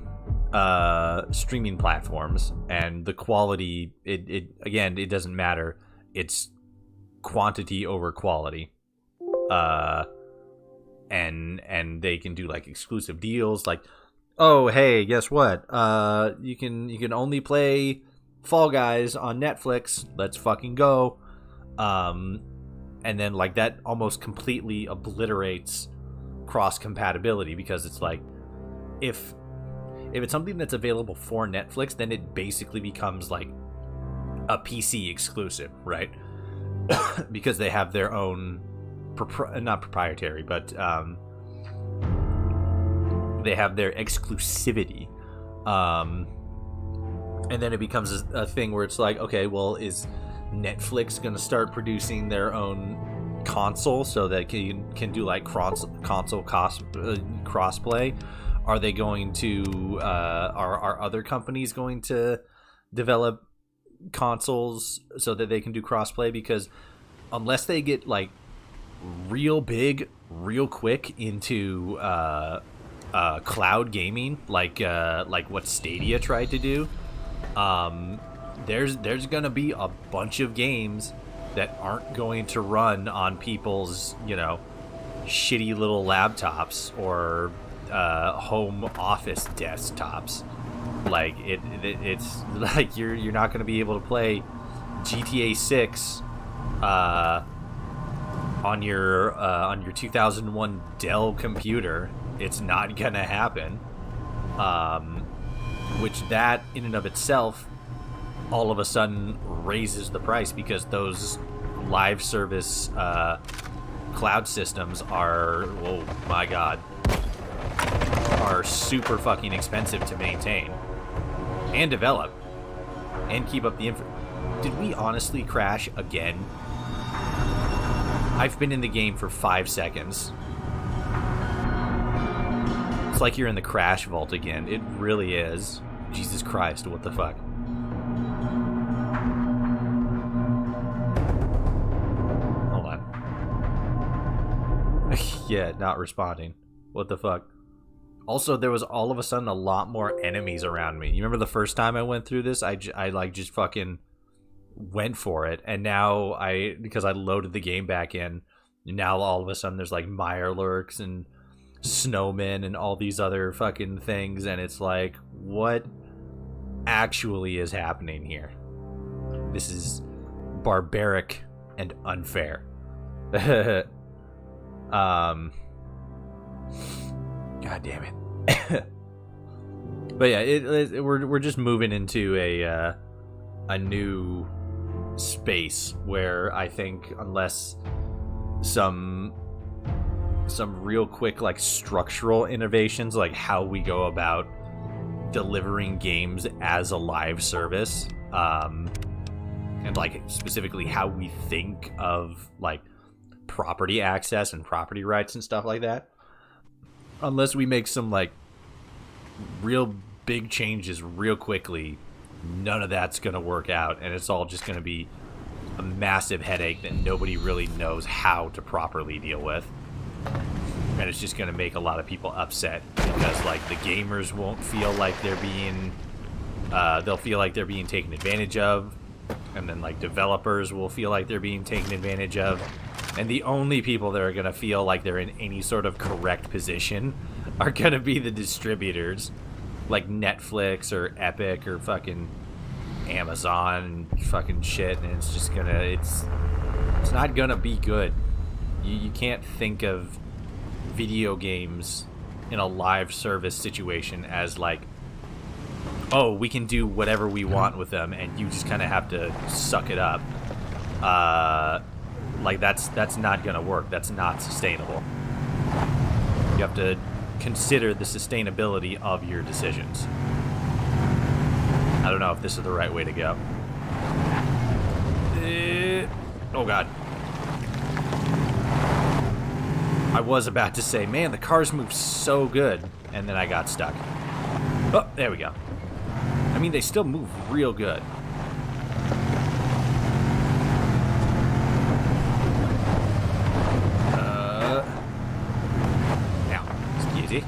streaming platforms, and the quality, it doesn't matter. It's quantity over quality. And they can do like exclusive deals, like, oh hey, guess what? You can only play Fall Guys on Netflix. Let's fucking go. And then like that almost completely obliterates cross compatibility, because it's like if it's something that's available for Netflix, then it basically becomes like a PC exclusive, right? Because they have their own not proprietary, but they have their exclusivity, and then it becomes a thing where it's like, okay, well, is Netflix going to start producing their own console so that can do like console crossplay? Are they going to are other companies going to develop consoles so that they can do crossplay? Because unless they get like real big real quick into cloud gaming, like what Stadia tried to do, there's gonna be a bunch of games that aren't going to run on people's, you know, shitty little laptops or home office desktops. Like it's like you're not going to be able to play GTA 6 on your 2001 Dell computer. It's not going to happen. Which that in and of itself all of a sudden raises the price, because those live service cloud systems are, oh my god, are super fucking expensive to maintain and develop and keep up the info. Did we honestly crash again? I've been in the game for 5 seconds. It's like you're in the crash vault again. It really is. Jesus Christ, what the fuck? Hold on. Yeah, not responding. What the fuck? Also, there was all of a sudden a lot more enemies around me. You remember the first time I went through this? I like just fucking went for it, and now because I loaded the game back in, now all of a sudden there's like mirelurks and snowmen and all these other fucking things, and it's like, what actually is happening here? This is barbaric and unfair. God damn it. But yeah, we're just moving into a new space where I think unless some real quick like structural innovations, like how we go about delivering games as a live service, and like specifically how we think of like property access and property rights and stuff like that, unless we make some like real big changes real quickly, none of that's gonna work out, and it's all just gonna be a massive headache that nobody really knows how to properly deal with. And it's just gonna make a lot of people upset because like the gamers won't feel like they're being they'll feel like they're being taken advantage of, and then like developers will feel like they're being taken advantage of, and the only people that are gonna feel like they're in any sort of correct position are gonna be the distributors, like Netflix or Epic or fucking Amazon and fucking shit, and it's just gonna it's not gonna be good. You can't think of video games in a live service situation as like, oh, we can do whatever we want with them and you just kind of have to suck it up. Like that's not gonna work. That's not sustainable. You have to consider the sustainability of your decisions. I don't know if this is the right way to go. Oh god. I was about to say, man, the cars move so good, and then I got stuck. Oh, there we go. I mean, they still move real good. Now, excuse me.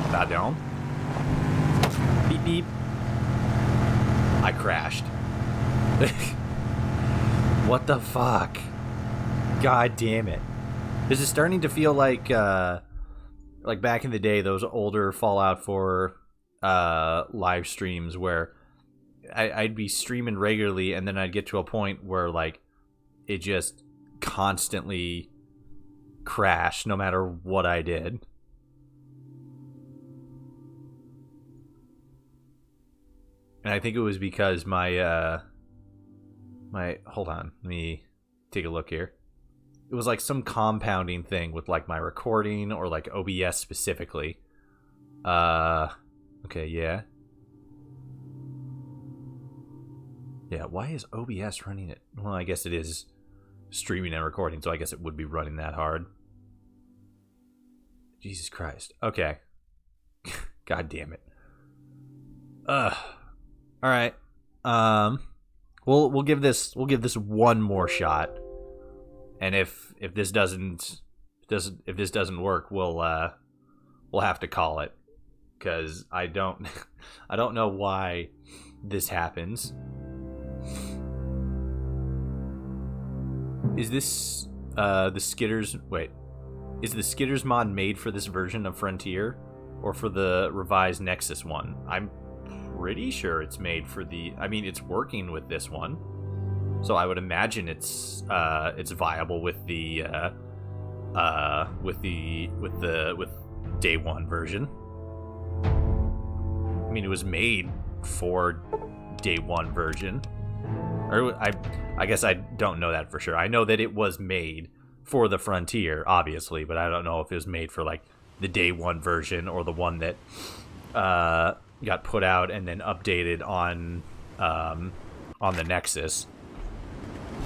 Pardon. Beep beep. I crashed. What the fuck? God damn it. This is starting to feel like back in the day, those older Fallout 4 live streams where I'd be streaming regularly, and then I'd get to a point where like it just constantly crashed no matter what I did. And I think it was because my hold on, let me take a look here. It was like some compounding thing with like my recording or like OBS specifically. Okay, yeah. Yeah, why is OBS running it? Well, I guess it is streaming and recording, so I guess it would be running that hard. Jesus Christ. Okay. God damn it. All right. We'll give this one more shot. And if this doesn't work, we'll have to call it, because I don't know why this happens. Is this the Skitters? Wait, is the Skitters mod made for this version of Frontier or for the revised Nexus one? I'm pretty sure it's made for the. I mean, it's working with this one. So I would imagine it's viable with the day one version. I mean, it was made for day one version, or I guess I don't know that for sure. I know that it was made for the Frontier, obviously, but I don't know if it was made for like the day one version or the one that got put out and then updated on the Nexus.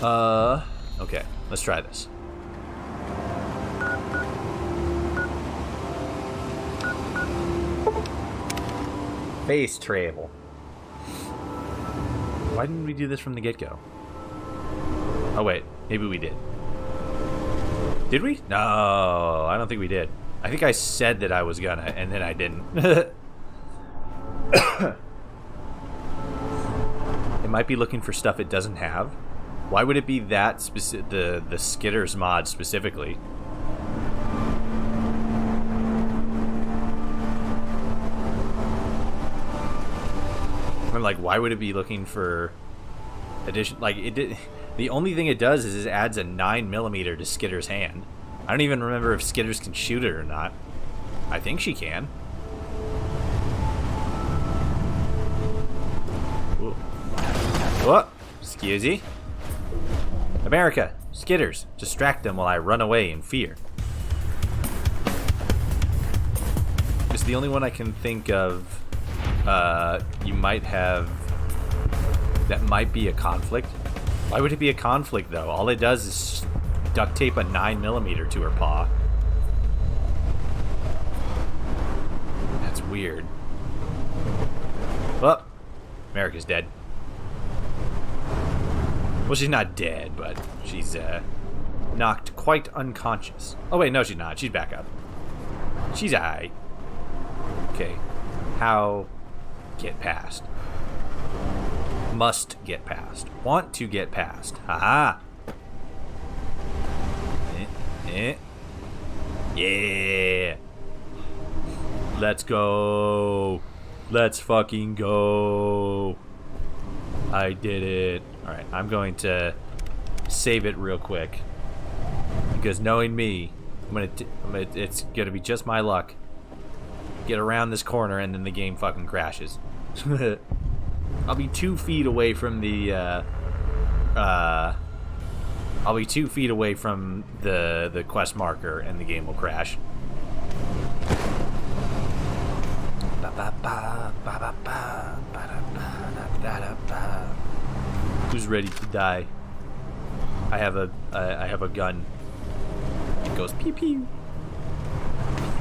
Okay, let's try this. Base travel. Why didn't we do this from the get-go? Oh wait, maybe we did. Did we? No, I don't think we did. I think I said that I was gonna, and then I didn't. It might be looking for stuff it doesn't have. Why would it be that specific? The Skitters mod specifically? I'm like, why would it be looking for addition? Like, it did. The only thing it does is it adds a 9mm to Skitter's hand. I don't even remember if Skitters can shoot it or not. I think she can. Ooh. What? Excuse me? America, Skitters, distract them while I run away in fear. It's the only one I can think of. You might have. That might be a conflict. Why would it be a conflict though? All it does is duct tape a 9mm to her paw. That's weird. Well, America's dead. Well, she's not dead, but she's knocked quite unconscious. Oh wait, no she's not. She's back up. She's alright. Okay. How get past? Must get past. Want to get past. Haha. Yeah. Let's go. Let's fucking go. I did it. Alright, I'm going to save it real quick. Because knowing me, it's gonna be just my luck. Get around this corner and then the game fucking crashes. I'll be 2 feet away from the I'll be 2 feet away from the quest marker and the game will crash. Who's ready to die? I have a gun. It goes pew pew.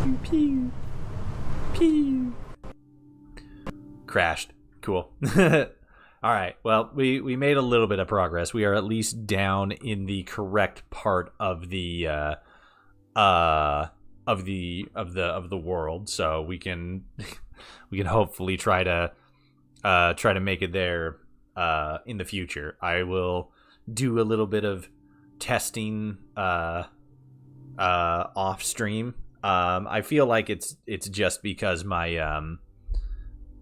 Pew pew. Pew. Crashed. Cool. Alright, well, we made a little bit of progress. We are at least down in the correct part of the world, so we can hopefully try to make it there in the future. I will do a little bit of testing off stream. I feel like it's just because my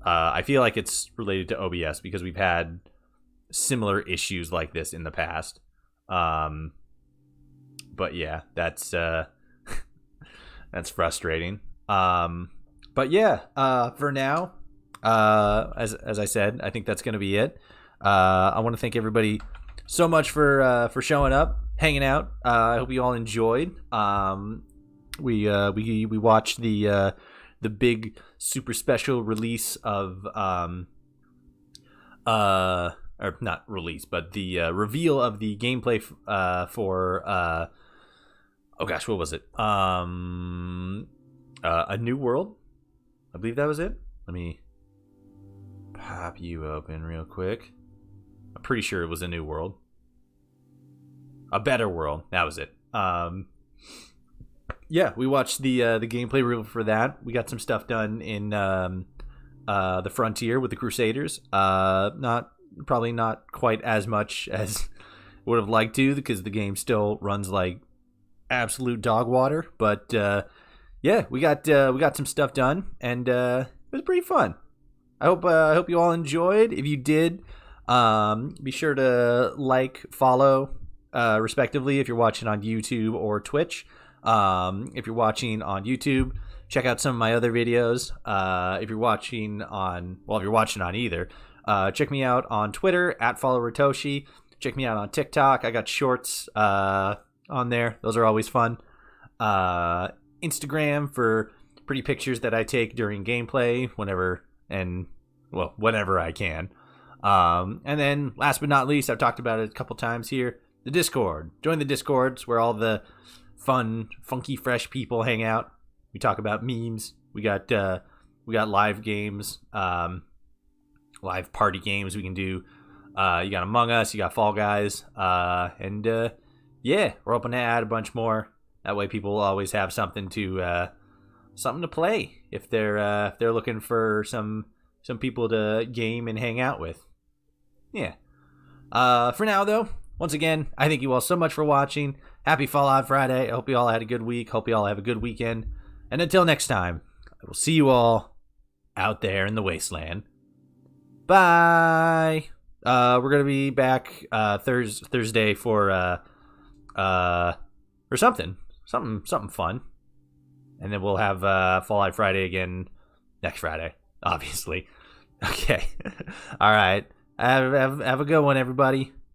I feel like it's related to OBS because we've had similar issues like this in the past. But yeah, that's that's frustrating. But yeah, for now, as I said, I think that's gonna be it. I want to thank everybody so much for showing up, hanging out. I hope you all enjoyed. We watched the big super special release of or not release, but the reveal of the gameplay for oh gosh, what was it? A New World, I believe that was it. Let me pop you open real quick. I'm pretty sure it was A New World. A Better World, that was it. Yeah, we watched the gameplay reel for that. We got some stuff done in the Frontier with the Crusaders. Probably not quite as much as would have liked to, because the game still runs like absolute dog water. But yeah, we got some stuff done, and it was pretty fun. I hope you all enjoyed. If you did, be sure to like, follow, respectively, if you're watching on YouTube or Twitch. If you're watching on YouTube, check out some of my other videos. If you're watching on either, check me out on Twitter @FollowRotoshi. Check me out on TikTok. I got shorts on there. Those are always fun. Instagram for pretty pictures that I take during gameplay whenever I can. And then last but not least, I've talked about it a couple times here, the Discord. Join the Discords where all the fun, funky, fresh people hang out. We talk about memes. We got live games, live party games we can do. You got Among Us, you got Fall Guys, and yeah, we're hoping to add a bunch more That way people will always have something to play if they're looking for some people to game and hang out with. Yeah. For now, though, once again, I thank you all so much for watching. Happy Fallout Friday. I hope you all had a good week. Hope you all have a good weekend. And until next time, I will see you all out there in the wasteland. Bye. We're gonna be back Thursday for something fun, and then we'll have Fallout Friday again next Friday, obviously. Okay. All right. Have a good one, everybody.